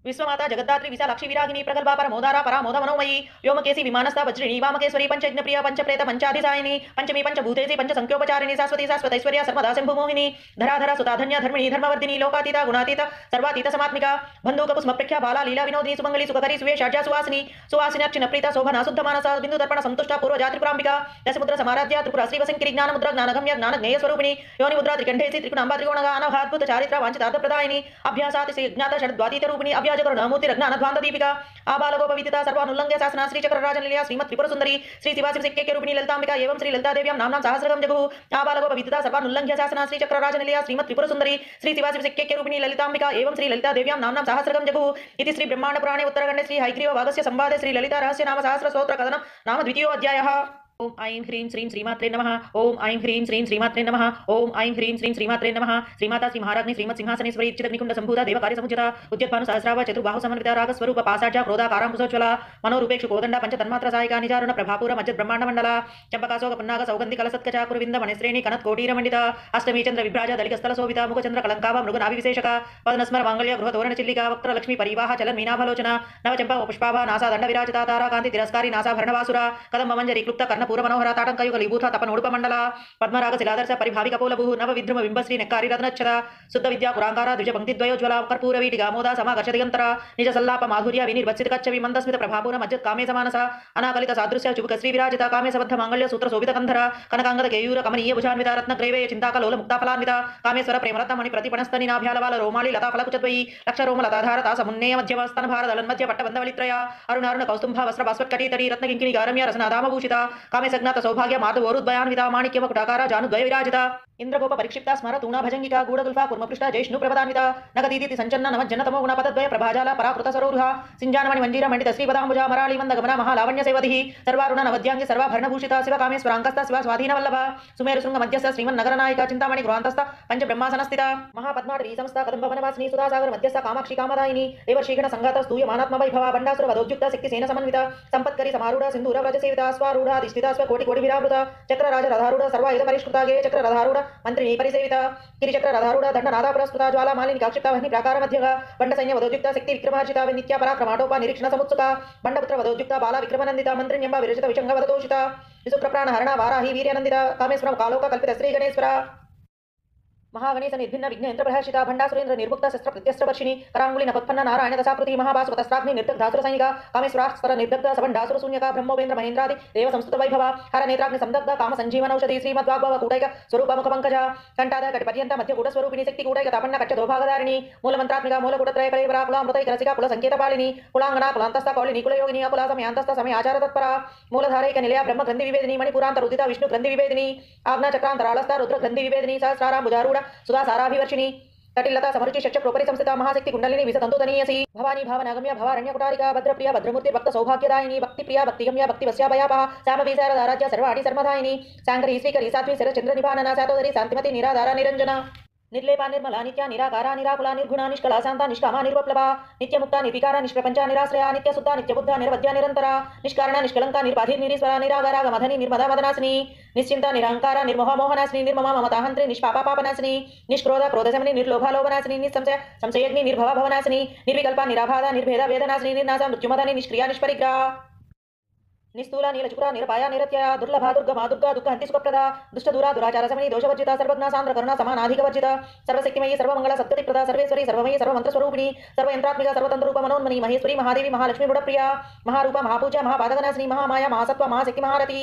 विश्वमाता जगद्धात्री विशालाक्षी विरागिनी प्रगल्भा परमोदारा परामोद मनोमयी व्योमकेशी विमानस्था वज्रिणी वामकेश्वरी पंचयज्ञप्रिया पंचप्रेत पंचाधिसायिनी पंचमी पंचभूतेशी पंचसंख्योपचारिणी शाश्वती शाश्वतैश्वर्या सर्वदा शंभुमोहिनी धराधरा सुताधन्या धर्मिणी धर्मवर्धिनी लोकातीता गुणातीत सर्वातीत समात्मिका बंधुक पुष्पप्रख्या बाला लीला विनोदिनी सुमंगली सुखकरी सुवेशाढ्या सुवासिनी सुवासिनी अर्चिन प्रीता शोभना शुद्ध मानसा बिंदु दर्पण संतुष्टा पूर्वजा त्रिपुरांबिका दशमुद्र समाराध्या त्रिपुरा श्रीवशंकरी ज्ञान मुद्रा ज्ञानगम्य ज्ञान ज्ञेय स्वरूपिणी योनि मुद्रा त्रिकंठेशी त्रिकुणांबा त्रिकोणगा अनभाद्भुत चारित्रा वांछितार्थ प्रदायिनी अभ्यासाति ज्ञात षड्द्वातीत रूपिणी अभ्याजकरुणमूर्ति रत्नानध्वांत दीपिका आबालगोप विदिता सर्वानुल्लंघ्य शासना श्री चक्रराजन लीला श्रीमत् त्रिपुर सुंदरी श्री शिवाशिव सिक्के रूपिणी ललितांबिका एवं श्री ललिता देव्यां नाम्नां सहस्रगं जगुः आबालगोप विदिता सर्वानुल्लंघ्य शासना श्री चक्रराजन लीला श्रीमत् त्रिपुर सुंदरी श्री शिवाशिव सिक्के रूपिणी ललितांबिका एवं श्री ललिता देव्यां नाम्नां सहस्रगं जगुः इति श्री ब्रह्मांड पुराणे उत्तरखंडे श्री हयग्रीव वागस्य संवादे श्री ललिता रहस्य नाम सहस्र स्तोत्र कथनं नाम द्वितीयो अध्यायः। ओम ऐं ह्रीं श्रीं श्रीमात्रे नमः। ओम ऐं ह्रीं श्रीं श्रीमात्रे नमः। ओम ऐं ह्रीं श्रीं श्रीमात्रे नमः। श्रीमाता श्री महाराज्ञी श्रीमत् सिंहासनेश्वरी चिदग्निकुंड संभूता देवकार्य समुचिता उद्यत्भानु सहस्राव चतुर्बाहु समन्विता रागस्वरूप पासाढ्या क्रोधाकारांकुशोज्ज्वला मनोरूपेक्षु कोदंड पंचतन्मात्र सायिका निजारुण प्रभापुर मज्जत ब्रह्मांड मंडला चंपकाशोक पन्नाग सौगंधि कलसत्कचा कुरुविंद मणिश्रेणी कनत कोटीर मंडिता अष्टमी चंद्र विभ्राज दलिकस्थल शोभिता मुखचंद्र कलंकाव मृगनाभि विशेषका पद्मस्मर मांगल्य गृह तोरण चिल्लिका वक्त्र लक्ष्मी परिवाह चलन मीनाभलोचना नव चंपा पुष्पाभा नासा दंड विराजिता तारा कांति तिरस्कारी नासा भरणवासुरा कदम मंजरी क्लुप्त कर्ण పూర మనోహర తాటంకయుగ లీభూత తపనోడుప మండల పద్మరాగ శిలాదర్శ పరిభావిక పూలభూ నవ విద్రుమ బింబశ్రీ నెక్కారి రత్నచ్చద శుద్ధ విద్యా కురాంకార ద్విజ పంక్తిద్వయోజ్వల కర్పూర వీటి గామోద సమాగర్ష దిగంతర నిజ సల్లాప మాధుర్య వినిర్వత్సిత కచ్చవి మందస్మిత ప్రభాపూర మజ్జత్ కామేశ మానస అనాకలిత సాదృశ్య చుబుక శ్రీ విరాజిత కామేశబద్ధ మాంగళ్య సూత్ర శోభిత కంధర కనకాంగద కేయూర కమనీయ భుజాన్విత రత్న గ్రైవేయ చింతాకలోల ముక్తాఫలాన్విత కామేశ్వర ప్రేమరత్నమణి ప్రతిపణస్తని నాభ్యాలవాల రోమాళి లతా ఫలకుచద్వయి లక్ష రోమ లతాధార తాసమున్నేయ మధ్యమ స్తన భారదలన్ మధ్య పట్టబంధవలిత్రయ అరుణారుణ కౌస్తుంభ వస్త్ర భాస్వత్కటీతడి రత్నకింకిణి గారమ్య రసనాదామభూషిత కామేశజ్ఞాత సౌభాగ్య మాధవోరుద్వయాన్విత మాణిక్యమ కుటాకార జానుద్వయ విరాజిత ఇంద్రగోప పరిక్షిప్త స్మర తూణా భజంగిక గూఢగుల్ఫా కుర్మపృష్ట జైష్ణు ప్రభదాన్విత నగదీతి సంచన్న నమజ్జనతమో గుణపతద్వయ ప్రభాజాల పరాకృత సరోరుహ సింజానమణి మంజీర మండిత శ్రీపదాంబుజ మరాళి మంద గమన మహాలావణ్య సేవధి సర్వారుణ నవద్యాంగి సర్వాభరణభూషిత శివ కామేశ్వరాంకస్త శివ స్వాధీన వల్లభ సుమేరు శృంగ మధ్యస్థ శ్రీమన్ నగర నాయక చింతామణి గృహాంతస్థ పంచ బ్రహ్మాసనస్థిత మహాపద్మాటవీ సంస్థ కదంబ వనవాసిని సుధాసాగర మధ్యస్థ కామాక్షి కామదాయిని దేవర్షీగణ సంఘాత స్తూయ మానాత్మ వైభవ బండాసుర వదోద్యుక్త శక్తి సేన సమన్విత సంపత్కరి సమారూఢ సింధూర వ్రజ సేవిత స్వారూఢ ధిష్ఠిత స్వ కోటి కోటి విరావృత చక్ర రాజ రథారూఢ సర్వాయుధ పరిష్కృత గే చక్ర రథారూఢ మంత్రిని పరిసేవిత గిరిచక్ర రథారూఢ దండ నాదా పురస్కృత జ్వాలా మాలిని కాక్షిప్త వహ్ని ప్రాకార మధ్యగా బండ సైన్య వదోద్యుక్త శక్తి విక్రమార్జిత నిత్య పరాక్రమాటోప నిరీక్షణ సముత్సుక బండపుత్ర వదోద్యుక్త బాల విక్రమనందిత మంత్రిణ్యంబ విరచిత విషంగ వదతోషిత విసుప్రప్రాణ హరణ వారాహి వీర్యనందిత కామేశ్వరం కాలోక కల్పిత శ్రీ గణేశ్వర మహాగణేశ నిర్భిన్న విఘ్న యంత్ర ప్రహర్షిత భండాసురేంద్ర నిర్ముక్త శస్త్ర ప్రత్యస్త్రవర్షిణి కరాంగుళి నపత్పన్న నారాయణ దశాకృతి మహాభాసుపతస్త్రాగ్ని నిర్దగ్ధాసుర సైనిక కామేశ్వరాస్వర నిర్దగ్ధ సభండాసుర శూన్యక బ్రహ్మోపేంద్ర మహేంద్రాది దేవ సంస్కృత వైభవ హర నేత్రాగ్ని సందగ్ధ కామ సంజీవనౌషధి శ్రీమద్వాగ్భవ కూటైక స్వరూప ముఖ పంకజ కంఠాద కటి పర్యంత మధ్య కూట స్వరూపిణి శక్తి కూటైక తపన్న కచ్చ దోభాగధారిణి మూల మంత్రాత్మిక మూల కూటత్రయ కళేవర కుల అమృతైక రసిక కుల సంకేత పాలిని కులాంగణ కులాంతస్థ కౌళిని కులయోగిని అకుల సమయాంతస్థ సమయ ఆచార తత్పర మూలధారైక నిలయ బ్రహ్మ గ్రంథి వివేదిని మణిపురాంత రుదిత విష్ణు గ్రంథి వివేదిని ఆజ్ఞా చక్రాంతరాళస్థ రుద్ర గ్రంథి వివేదిని సహస్రారాంబుజారూఢ సుధా సారాభివర్షిణి తటిల్లత సమరుచి శక్ష ప్రోపరి సంస్థిత మహాశక్తి కుండలిని విసతంతుతనీయసి భవానీ భావనాగమ్య భవారణ్య కుటారిక భద్రప్రియ భద్రమూర్తి భక్త సౌభాగ్యదాయిని భక్తి ప్రియ భక్తిగమ్య భక్తి వశ్యాభయాపహ శామవీశారద రాజ్య సర్వాణి సర్మదాయిని శాంకరి శ్రీకరి సాత్వి శర చంద్ర నిభానన శాతోదరి శాంతిమతి నిరాధార నిరంజన నిర్లేపా నిర్మల నిత్య నిరాకార నిరాకుల నిర్గుణ నిష్కళ శాంత నిష్కామ నిర్వప్లవ నిత్యముక్త నిర్వికార నిష్ప్రపంచ నిరాశ్రయ నిత్య శుద్ధ నిత్యబుద్ధ నిరవధ్య నిరంతర నిష్కారణ నిష్కలంక నిర్బాధి నిరీశ్వర నిరాగారాగ మధని నిర్మద మదనాశిని నిశ్చింత నిరహంకార నిర్మోహ మోహనాశిని నిర్మమ మమతాహంత్రి నిష్పాప పాపనాశిని నిష్క్రోధ క్రోధశమని నిర్లోభ లోభనాశిని నిస్సంశయ సంశయగ్ని నిర్భవ భవనాశిని నిర్వికల్ప నిరాబాధ నిర్భేద వేదనాశిని నిర్నాశ మృత్యుమదని నిష్క్రియ నిష్పరిగ్రహ నిస్థూల నీలచుకుర నిరపాయ నిరత్యయ దుర్లభ దుర్గమా దుర్గా దుఃఖ హంతి సుఖప్రద దుష్టదూర దురాచార సమని దోషవర్జిత సర్వజ్ఞ సాంద్ర కరుణ సమానాధిక వర్జిత సర్వశక్తిమయీ సర్వమంగళ సత్కృతి ప్రద సర్వేశ్వరి సర్వమయీ సర్వమంత్ర స్వరూపిణి సర్వయంత్రాత్మిక సర్వతంత్రూప మనోన్మని మహేశ్వరి మహాదేవి మహాలక్ష్మి గుణప్రియ మహారూప మహాపూజ మహాపాదకనాశిని మహామాయ మహాసత్వ మహాశక్తి మహారతి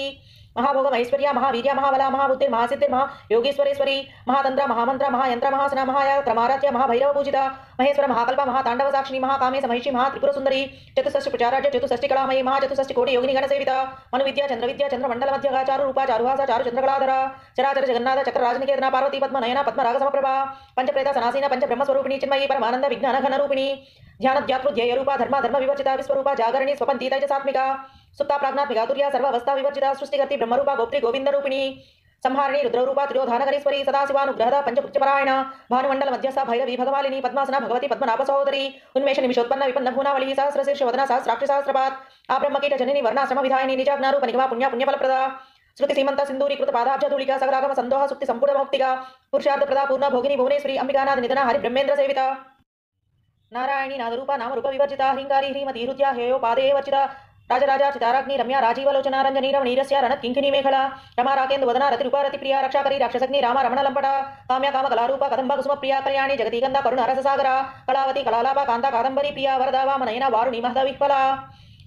మహాభోగ మహేశ్వర్య మహావీర్య మహాబల మహాబుద్ధి మహాసిద్ధి మహా యోగేశ్వరేశ్వరి మహాతంత్ర మహామంత్ర మహాయంత్ర మహాసన మహాయాత్రమారాధ్య మహాభైరవ పూజిత మహేశ్వర మహాకల్ప మహాతాండవ సాక్షిని మహాకామేశ మహిషి మహాత్రిపుర సుందరి చతుషష్టి ప్రచారాజ్య చతుషష్టి కళామయీ మహాచతుషష్టి కోటి యోగిని గణ సేవిత మను విద్య చంద్రమండల మధ్యగా చారు రూప చారుహాస చారు చంద్రకళాధర చరాచర జగన్నాథ చక్ర రాజనికేతన పార్వతీ పద్మ నయన పద్మరాగ సమప్రభ పంచప్రేత సనాసీన పంచ బ్రహ్మస్వరూపిణి చిన్మయీ పరమానంద విజ్ఞాన ఘన రూపిణి ధ్యానధ్యాతృధ్యేయ రూప ధర్మ వివర్జిత విశ్వరూప జాగరణి స్వపంతి తైజసాత్మిక సుప్త ప్రాజ్ఞాత్మిక తుర్య సర్వావస్థా వివర్జిత సృష్టికర్తి బ్రహ్మరూప గోప్త్రి గోవింద రూపిణి సంహారిణి రుద్రరూప త్రియోధానకరీశ్వరి సదాశివానుగ్రహద పంచకృత్యపరాయణ భానుమండల మధ్యస్థ భైరవి భగవాలిని పద్మాసన భగవతి పద్మనాభ సహోదరి ఉన్మేష నిమిషోత్పన్న విపన్న భూనావళి సహస్రశీర్ష వదన సహస్రాక్ష సహస్రపాత్ ఆ బ్రహ్మకీట జనని వర్ణాశ్రమ విధాయిని నిజాజ్ఞారూప నిగమ పుణ్యఫలప్రద శృతి సీమంత సింధూరీకృత పాదాబ్జధూళిక సగరాగమ సందోహ సుక్తి సంపూర్ణ మౌక్తిగా పురుషార్థప్రద పూర్ణ భోగిని భువనేశ్వరి అంబికానాథ నిధన హరి బ్రహ్మేంద్ర సేవిత నారాయణి నాదరూప నామరూప వివర్జిత హ్రీంకారి హ్రీమతి హృత్య హేయో పాదే వర్జిత రాజరాజా చితారాగ్ని రమ్య రాజీవలోచన రంజనీ రమణీరస్య రణత్ కింకిణీ మేఖల రమా రాకేందు వదన రతి రూపారతి ప్రియ రక్షాకరి రాక్షసగ్ని రామ రమణ లంపట కామ్య కామ కళారూప కదంబ కుసుమ ప్రియ కళ్యాణి జగదీగంధ కరుణ రససాగర కళావతి కళాలాప కాంత కాదంబరి ప్రియ వరద వామనయన వారుణి మహద విహ్వల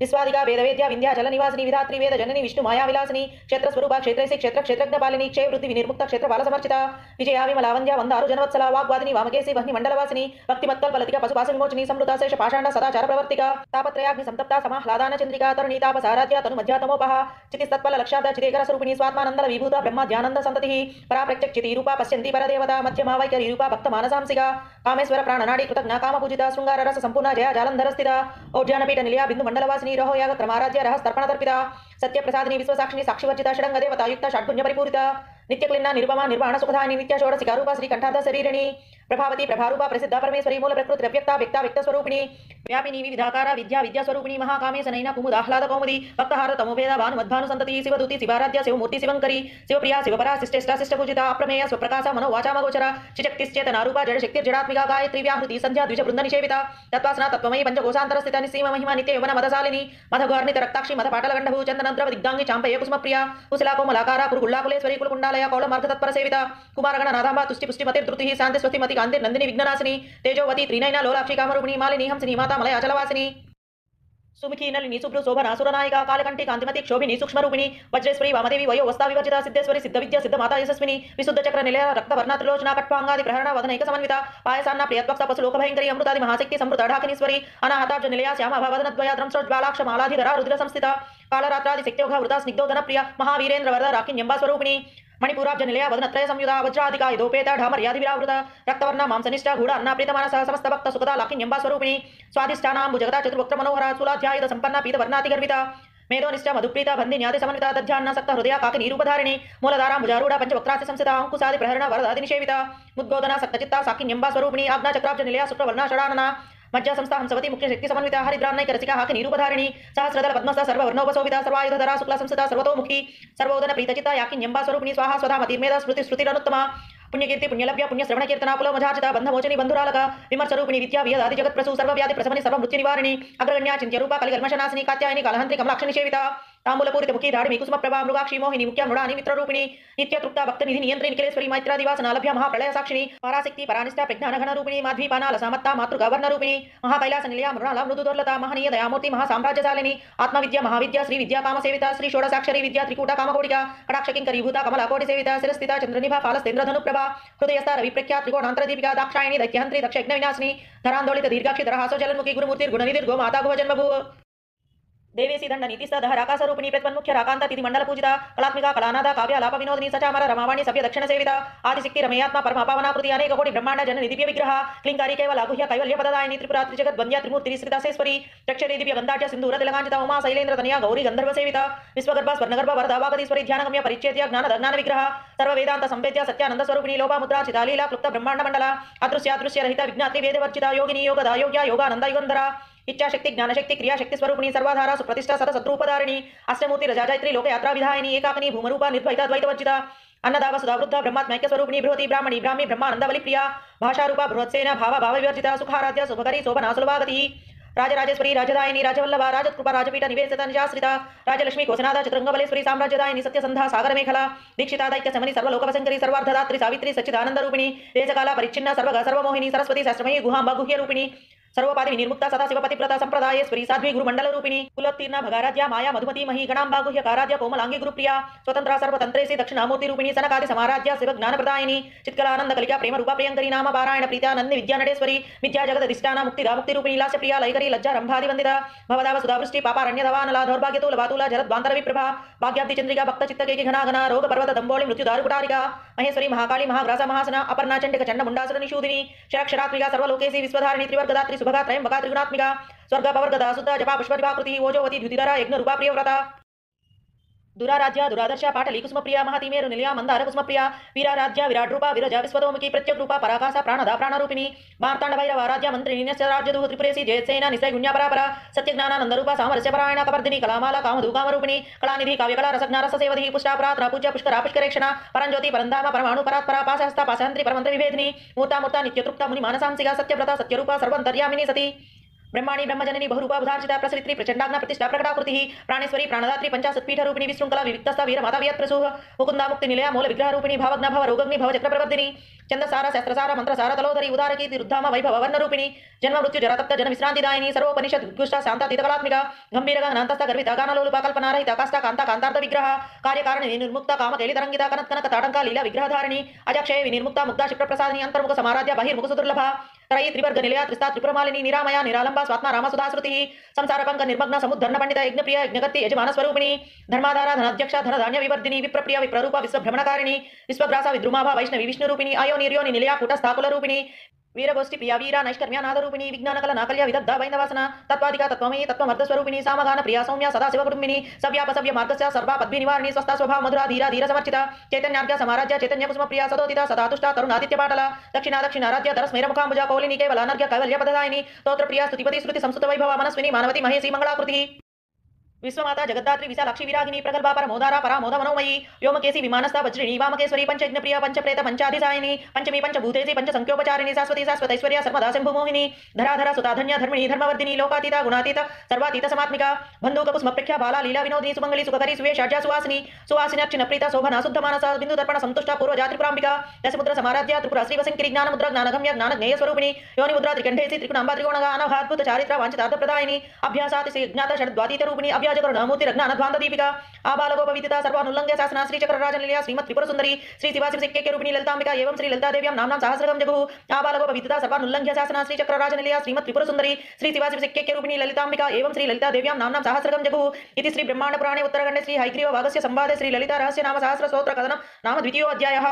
విశ్వాదిగా వేదవేద్య వింధ్యాచల నివాసిని విధాత్రి వేద జనని విష్ణు మాయా విలాసిని క్షేత్రస్వరూప క్షేత్రైసి క్షేత్రజ్ఞ పాలిని క్షయ వృద్ధి వినిర్ముక్త క్షేత్ర బాల సమర్చిత విజయా విమలావంద్య వందారు జనవత్సల వాగ్వాదిని వామకేసి వహ్ని మండలవాసిని భక్తిమత్కల్ ఫలతిక పశుపాస విమోచని సంవృత శేష పాషాండ సదాచార ప్రవర్తిక తాపత్రయాగ్ని సంతప్త సమాహ్లాదాన చంద్రికా తరుణీ తాప సారాధ్య తను మధ్యాతమోపహ చితిస్తత్పల లక్షార్థ చిదేకర స్వరూపిణి స్వాత్మానంద విభూత బ్రహ్మ ధ్యానంద సంతతి పరాప్రత్యక్ చితి రూప పశ్యంతి పరదేవత మధ్యమా వైఖరి రూప భక్త మానసాంసిక కామేశ్వర ప్రాణనాడి కృతజ్ఞ కామ పూజిత శృంగార రస సంపూర్ణ జయ జాలంధర స్థిత ఓజ్జానపీఠ నిలయ బిందు మండలవాసిని రహోయాగ క్రమారాధ్య रहस्तर्पण तर्पिता सत्यप्रसादिनी विश्वसाक्षिणी साक्षिवर्जित षडंग देवता युक्त षड्पुण्य परिपूरिता नित्यक्लिन्ना निर्वमा निर्वाण सुखदायिनी नित्य षोडशिका रूपा श्रीकंठाध शरीरिणी ప్రభావతి ప్రభారూప ప్రసిద్ధ పరమేశ్వరి మూల ప్రకృతి వ్యక్త వ్యక్త వ్యక్త స్వరూపిణి వ్యాపిని వివిధాకార విద్యా విద్యా స్వరూపిణి మహాకామేశనైన కుముదాహ్లాద కౌముది భక్తహార తమోవేద భానుమద్భాను సంతతి శివదూతి శివారాధ్య శివమూర్తి శివంకరి శివప్రియ శివపరా శిష్టేష్ట శిష్టపూజిత అప్రమేయ స్వప్రకాశ మనో వాచామగోచర శక్తిశ్చేతనారూప జడశక్తి జడాత్మిక గాయత్రి వ్యాహృతి సంధ్యా ద్విజ బృంద నిషేవిత తత్వాసన తత్వమయి పంచకోశాంతర స్థిత నిసీమ మహిమ నిత్య యవన మదశాలిని మధగోర్ణిత రక్తాక్షి మధ పాటల గండభూ చందనంద్రవ దిగ్గాంగి చాంపయ కుసుమప్రియ కుశలా కోమలాకార కురుగుల్లాకులేశ్వరి కులకుండాలయ కౌళ మార్గ తత్పర సేవిత కుమారగణ నాదాంబ తుష్టి పుష్టి మతి ధృతి శాంతి స్వస్తిమతి కాంతి నందిని విఘ్ననాశిని తేజోవతి త్రినైన లోలాక్షి కామరూపిణి మాలిని హంసిని మాతా మలయ అచలవాసిని సుముఖి నలిని శుభ్రు శోభన సురనాయిక కాలకంఠి కాంతిమతి క్షోభిని సూక్ష్మరూపిణి వజ్రేశ్వరి వామదేవి వయో వస్తా వివర్జిత సిద్ధేశ్వరి సిద్ధ విద్య సిద్ధ మాతా యశస్విని విశుద్ధ చక్ర నిలయ రక్త వర్ణ త్రిలోచన కట్పాంగాది ప్రహరణ వదనైక సమన్విత పాయసాన్న ప్రియత్వక్త పశు లోకభయంకరి అమృతాది మహాశక్తి సంవృత ఢాకినీశ్వరి అనాహతాబ్జ నిలయ శ్యామ భవదనద్వయ ద్రంశ్రోజ్వాలాక్ష మాలాధిధర రుద్ర సంస్థిత కాళరాత్రాది శక్త్యోఘ వృత స్నిగ్ధోదన ప్రియ మహావీరేంద్ర వరద రాకిన్యంబా స్వరూపిణి మణిపూరాబ్జ నిలయ వదనత్రయ సంయుధ వజ్రాధిక దోపేత ఢామర్యాది విరావృత రక్తవర్ణ మాంసనిష్ట గూఢ అన్న ప్రీతమానస సమస్త భక్త సుఖద లాకిన్యంబా స్వరూపిణి స్వాదిష్టానాంబు జగత చతుర్వక్త మనోహర శూలాధ్యాయుధ సంపన్న పీత వర్ణాతి గర్విత మేధోనిష్ట మధుప్రీత బంధి న్యాది సమన్విత దధ్యాన్న సక్త హృదయ కాకి నీరూపధారిణి మూలధార భుజారూఢ పంచవక్త్రాసి సంస్థిత అంకుశాది ప్రహరణ వరదాది నిషేవిత ముద్గోదన సక్తచిత్త సాకిన్యంబా స్వరూపిణి ఆజ్ఞా చక్రాబ్జ నిలయ శుక్రవర్ణ షడానన మధ్య సంస్థ హంసవతి ముఖ్య శక్తి సమన్విత హరిద్రాన్నైక రసిక హాకి నిరూపధారిణి సహస్రదల పద్మస్థ సర్వవర్ణోపశోభిత సర్వాయుధర శుక్ల సంస్థిత సర్వతోముఖి సర్వోదన ప్రీతచిత యాకిన్యంబా స్వరూపిణి స్వాహా స్వధా మతిర్మేధ స్మృతి శృతిరనుత్తమ పుణ్యకీర్తి పుణ్యలభ్య పుణ్యశ్రవణ కీర్తన పులోమజాచిత బంధమోచని బంధురాలక విమర్శరూపిణి విద్యా వియదాది జగత్ప్రసూ సర్వవ్యాధి ప్రసవని సర్వమృత్యు నివారిణి అగ్రగణ్యా చింత్యరూప కలికల్మషనాశిని కాత్యాయని కాలహంత్రి కమలాక్ష నిషేవిత తాంబూలపూరిత ముఖి దాడి కుసుమ ప్రభా మృగాక్షి మోహిని ముఖ్య మృడాని మిత్రరూపిణి నిత్యతృప్త భక్త నిధి నియంత్రి నిఖిలేశ్వరి మైత్రాదివాసన లభ్య మహాప్రళయ సాక్షిణి పరాశక్తి పరానిష్ట ప్రజ్ఞానఘన రూపిణి మాధ్వీపానాల సామత్త మాతృగవర్ణ రూపిణి మహాకైలాస నిలయ మృణాల మృదుదోర్లత మహనీయ దయామూర్తి మహాసామ్రాజ్యశాలిని ఆత్మవిద్య మహావిద్య శ్రీ విద్యా కామసేవిత శ్రీ షోడసాక్షరి విద్యా త్రికూట కామకోటిక కటాక్షకింకరీభూత కమల కోటి సేవిత శిరస్థిత చంద్రనిభ ఫాలస్తేంద్రధనుప్రభ హృదయస్థ రవిప్రఖ్యా త్రికోణాంతర దీపిక దాక్షాయణి దైత్యహంత్రి దక్షయజ్ఞ వినాశిని ధరాందోళిత దీర్ఘాక్షి ధరహాసో జలన్ముఖి గురుమూర్తి గుణనిధిర్గో మాతా భువ జన్మభూ దేవేశీ దండ నీతిస్థ రాకాసరూపిణి ప్రత్వన్ముఖ్య రాకాంత తిథి మండల పూజిత కళాత్మిక కళానాథ కావ్య లాప వినోదిని సచామర రమావాణి సభ్య దక్షిణ సేవిత ఆదిశక్తి రమయాత్మ పరమ పావనాకృతి అనేక కోటి బ్రహ్మాండ జన దివ్య విగ్రహ క్లింకారి కేవల గుహ్య కైవల్య పదదాయని త్రిపుర త్రిజగద్వంద్య త్రిమూర్తి శ్రీదాసేశ్వరి రక్షరి దివ్య గంధాఢ్య సింధూర తిలకాంచిత ఉమా శైలేంద్ర తనయ గౌరీ గంధర్వ సేవిత విశ్వగర్భ స్వర్ణగర్భ వరదావాగదీశ్వరి ధ్యానగమ్య పరిచ్ఛేద్య జ్ఞాన విగ్రహ సర్వ వేదాంత సంవేద్య సత్యానంద స్వరూపిణి లోపాముద్రా చితాలీల క్లుప్త బ్రహ్మాండ మండల అదృశ్యాదృశ్య రహిత విజ్ఞాతి వేదవర్జిత యోగిని యోగద యోగ్య యోగానంద యుగంధర ఇచ్చాశక్తి జ్ఞానశక్తి క్రియాశక్తి స్వరూపిణి సర్వాధార సుప్రతిష్ట సతసద్రూపధారిణి అష్టమూర్తి రజాజైత్రి లోకయాత్రా విధాయిని ఏకాకిని భూమరూప నిర్ద్వైత ద్వైతవర్జిత అన్నదావ సుధావృద్ధ బ్రహ్మాత్మైక్య స్వరూపిణి బృహతి బ్రాహ్మణి బ్రాహ్మి బ్రహ్మానందవలి ప్రియ భాషారూప బృహత్సేన భావ భావ వివర్జిత సుఖారాధ్య శుభకరి శోభనా సులభాగతి రాజరాజేశ్వరి రాజదాయిని రాజవల్లభ రాజకృప రాజపీఠ నివేశిత నిజాశ్రిత రాజలక్ష్మి కోశనాథ చతురంగబలేశ్వరి సామ్రాజ్యదాయిని సత్యసంధ సాగర మేఖల దీక్షితా దైత్య సమని సర్వలోకవశంకరి సర్వార్ధదాత్రి సావిత్రి సచ్చిదానంద రూపిణి దేశకాల పరిచ్ఛిన్న సర్వగ సర్వమోహిని సరస్వతి శాస్త్రమయీ గుహాంబ గుహ్య రూపిణి సర్వోపాధి నిర్ముక్త సదాశివపతివ్రత సంప్రదాయేశ్వరి సాధ్వి గురుమండల రూపిణి కులోత్తీర్ణ భగారాధ్య మాయా మధుమతి మహీ గణాంబా గుహ్య కారాధ్య కోమలాంగి గురుప్రియ స్వతంత్ర సర్వతంత్రేసి దక్షిణామూర్తి రూపిణి సనకాది సమారాధ్య శివ జ్ఞానప్రదాయిని చిత్కలానంద కలిక ప్రేమ రూప ప్రియంకరి నామ పారాయణ ప్రీత్యా నంది విద్యానటేశ్వరి విద్యా జగదధిష్టాన ముక్తిదా ముక్తి రూపిణి లాస్య ప్రియ లైకరి లజ్జా రంభాది వందిత భవదావ సుధావృష్టి పాపారణ్యదవానల దౌర్భాగ్యతూల బాతుల జరద్వాంతర విప్రభ భాగ్యాబ్ది చంద్రిక భక్త చిత్తకేకి ఘనాఘన రోగ పర్వత దంబోళి మృత్యుదారు కుటారిక మహేశ్వరి మహాకాళి మహాగ్రాస మహాసన అపర్ణ చండిక చండ ముండాసుర నిషూదిని క్షరాక్షరాత్మిక సర్వలోకేసి విశ్వధారిణి త్రివర్గదాత్రి సుభగా త్రయంబకా త్రిగుణాత్మిక స్వర్గ పవర్గద శుద్ధ జపా పుష్పదివాకృతి ఓజోవతి ద్యుతిధర యజ్ఞ రూపా ప్రియవ్రత దురారాధ్య దురాదర్శ పాటలి కుసుమప్రియ మహతిమేరు నిలయ మందార కుసుమప్రియ వీరారాధ్య విరాట్ రూప విరజ విశ్వతోముఖి ప్రత్యగ్రూప పరాకాశ ప్రాణద ప్రాణరూపిణి మార్తాండ భైరవ రాజ్య మంత్రి నిన్యశ్చరాజ్యదు త్రిపురేసి జయసేన నిశ్చయ గుణ్యపరాపర సత్యజ్ఞానానందరూప సామరస్య పరాయణ కవర్ధిని కళామాల కామధూ కామరూపిణి కళానిధి కావ్యకళ రసజ్ఞ రససేవధి పుష్టాప్రాత్ర పూజ్య పుష్కర పుష్కరేక్షణ పరంజ్యోతి పరంధామ పరమాణు పరాత్పర పాశహస్త పాశంత్రి పరమంత్ర విభేదిని మూర్తామూర్త నిత్యతృప్త ముని మానసాంసిక సత్యవ్రత సత్యరూప సర్వంతర్యామిని సతి బ్రహ్మాణి బ్రహ్మజనని బహురూప బుధార్చిత ప్రసరిత్రి ప్రచండాగ్న ప్రతిష్ఠా ప్రకటాకృతి ప్రాణేశ్వరి ప్రాణదాత్రి పంచాశత్పీఠ రూపిణి విశృంఖల వివిక్తస్థ వీర మాతా వియత్ప్రసూహ ముకుందా ముక్తి నిలయ మూల విగ్రహ రూపిణి భావజ్ఞ భవ రోగగ్ని భవ చక్ర ప్రవర్ధిని చందసార శస్త్రసార మంత్రసార తలోధరి ఉదారకీర్తి రుద్ధామ వైభవ వర్ణ రూపిణి జన్మ మృత్యు జరతప్త జన విశ్రాంతిదాయిని సర్వోపనిషద్ ఉద్గుష్ట శాంత తీతకలాత్మిక గంభీరగా అనంతస్థ గర్విత గానలోలుప కల్పనారహిత కాష్ట కాంత కాంతార్థ విగ్రహ కార్యకారణి నిర్ముక్త కామ కేలితరంగిత కనత్కనక తాటంక లీల విగ్రహధారిణి అజక్షయ వినిర్ముక్త ముక్త క్షిప్రప్రసాదిని అంతర్ముఖ సమారాధ్య బహిర్ముఖ సుదుర్లభ త్రయీ త్రివర్గ నిలయ త్రిస్తా త్రిపురమాలిని నిరామయ నిరాలంబ స్వాత్మ రామసుధాశ్రుతి సంసార పంక నిర్మగ్న సముద్ధర్ణ పండిత యజ్ఞప్రియ యజ్ఞగత్తి యజమాన స్వరూపిణి ధర్మాధార ధనాధ్యక్ష ధనధాన్య వివర్ధిని విప్రప్రియ విప్రరూప విశ్వభ్రమణకారిణి విశ్వగ్రాస విద్రుమాభ వైష్ణవి విష్ణురూపిణి అయో నిర్యోని నిలయ కూటస్థాకుల రూపిణి వీరగోష్ఠి ప్రియ వీర నైష్కర్మ్య నాదరూపిణి విజ్ఞానకల నాకల్య విదగ్ధ వైందవాసన తత్వాదిక తత్వమయీ తత్వమర్ధస్వరూపిణి సామగాన ప్రియ సౌమ్య సదాశివ కుటుంబిని సవ్యాప సవ్య మార్గస్య సర్వ పద్భి నివారిణి స్వస్థ స్వభావ మధుర ధీర ధీర సమర్చిత చైతన్యార్ఘ్య సమారాధ్య చైతన్య కుసుమ ప్రియ సదోదిత సదాతుష్ట తరుణాదిత్య పాటల దక్షిణారాధ్య ధర స్మేర ముఖాంబుజ కౌలిని కేవల అనర్ఘ్య కైవల్య పదదాయిని స్తోత్ర ప్రియ స్తుతిపతి శృతి సంస్కృత వైభవ మనస్విని మానవతి మహేసి మంగళాకృతి విశ్వమాత జగద్ధాత్రి విశాలాక్షి విరాగిని ప్రగల్భ పరమోదార పరామోద మనోమయీ వ్యోమకేసి విమానస్థ వజ్రిణి వామకేశ్వరి పంచజ్ఞ ప్రియ పంచప్రేత పంచాధిసాయిని పంచమీ పంచభూతేసి పంచ సంఖ్యోపచారిణి శాశ్వతి శాశ్వతైశ్వర్య సర్వదా శంభుమోహిని ధరాధర సుతాధన్య ధర్మిణి ధర్మవర్ధిని లోకాతీత గుణాతీత సర్వాతీత సమాత్మిక బంధూక కుస్మప్రఖ్య బాలా లీలా వినోదిని సుమంగళి సుఖకరి సువేషాఢ్య సువాసిని సువాసిని అర్చిన ప్రీత శోభన శుద్ధ మానస బిందు దర్పణ సంతుష్ట పూర్వజా త్రిపురాంబిక దశముద్ర సమారాధ్య త్రిపుర శ్రీవశంకరి జ్ఞానముద్ర జ్ఞానగమ్య జ్ఞానజ్ఞేయ స్వరూపిణి యోని ముద్ర త్రికంఠేసి త్రికుణాంబ త్రికోణగా అనఘాద్భుత చారిత్ర వాంఛితార్థప్రదాయిని అభ్యాసాతి జ్ఞాత షడ్ద్వాతీత రూపిణి అభ్యాజకరుణమూర్తి రజ్ఞాన ధ్వాంత దీపిక ఆబాలగోప విదిత సర్వానుల్లంఘ్య శాసన శ్రీ చక్రరాజనిలయ శ్రీమత్ త్రిపుర సుందరి శ్రీ శివాశివ శక్య రూపిణి లలితాంబిక ఏవం శ్రీ లలితాదేవ్యాం నామ్నాం సహస్రగం జగు ఆబాలగోప విదిత సర్వానుల్లంఘ్య శాసన శ్రీ చక్రరాజనిలయ శ్రీమత్ త్రిపుర సుందరి శ్రీ శివాశివ శక్య రూపిణి లలితాంబిక ఏవం శ్రీ లలితాదేవ్యాం నామ్నాం సహస్రగం జగు ఇది శ్రీ బ్రహ్మాండ పురాణే ఉత్తరఖండే శ్రీ హైగ్రీవ భాగస్య సంవాదే శ్రీ లలితా రహస్య నామ సహస్ర స్తోత్ర కథనం నామ ద్వితీయోధ్యాయः।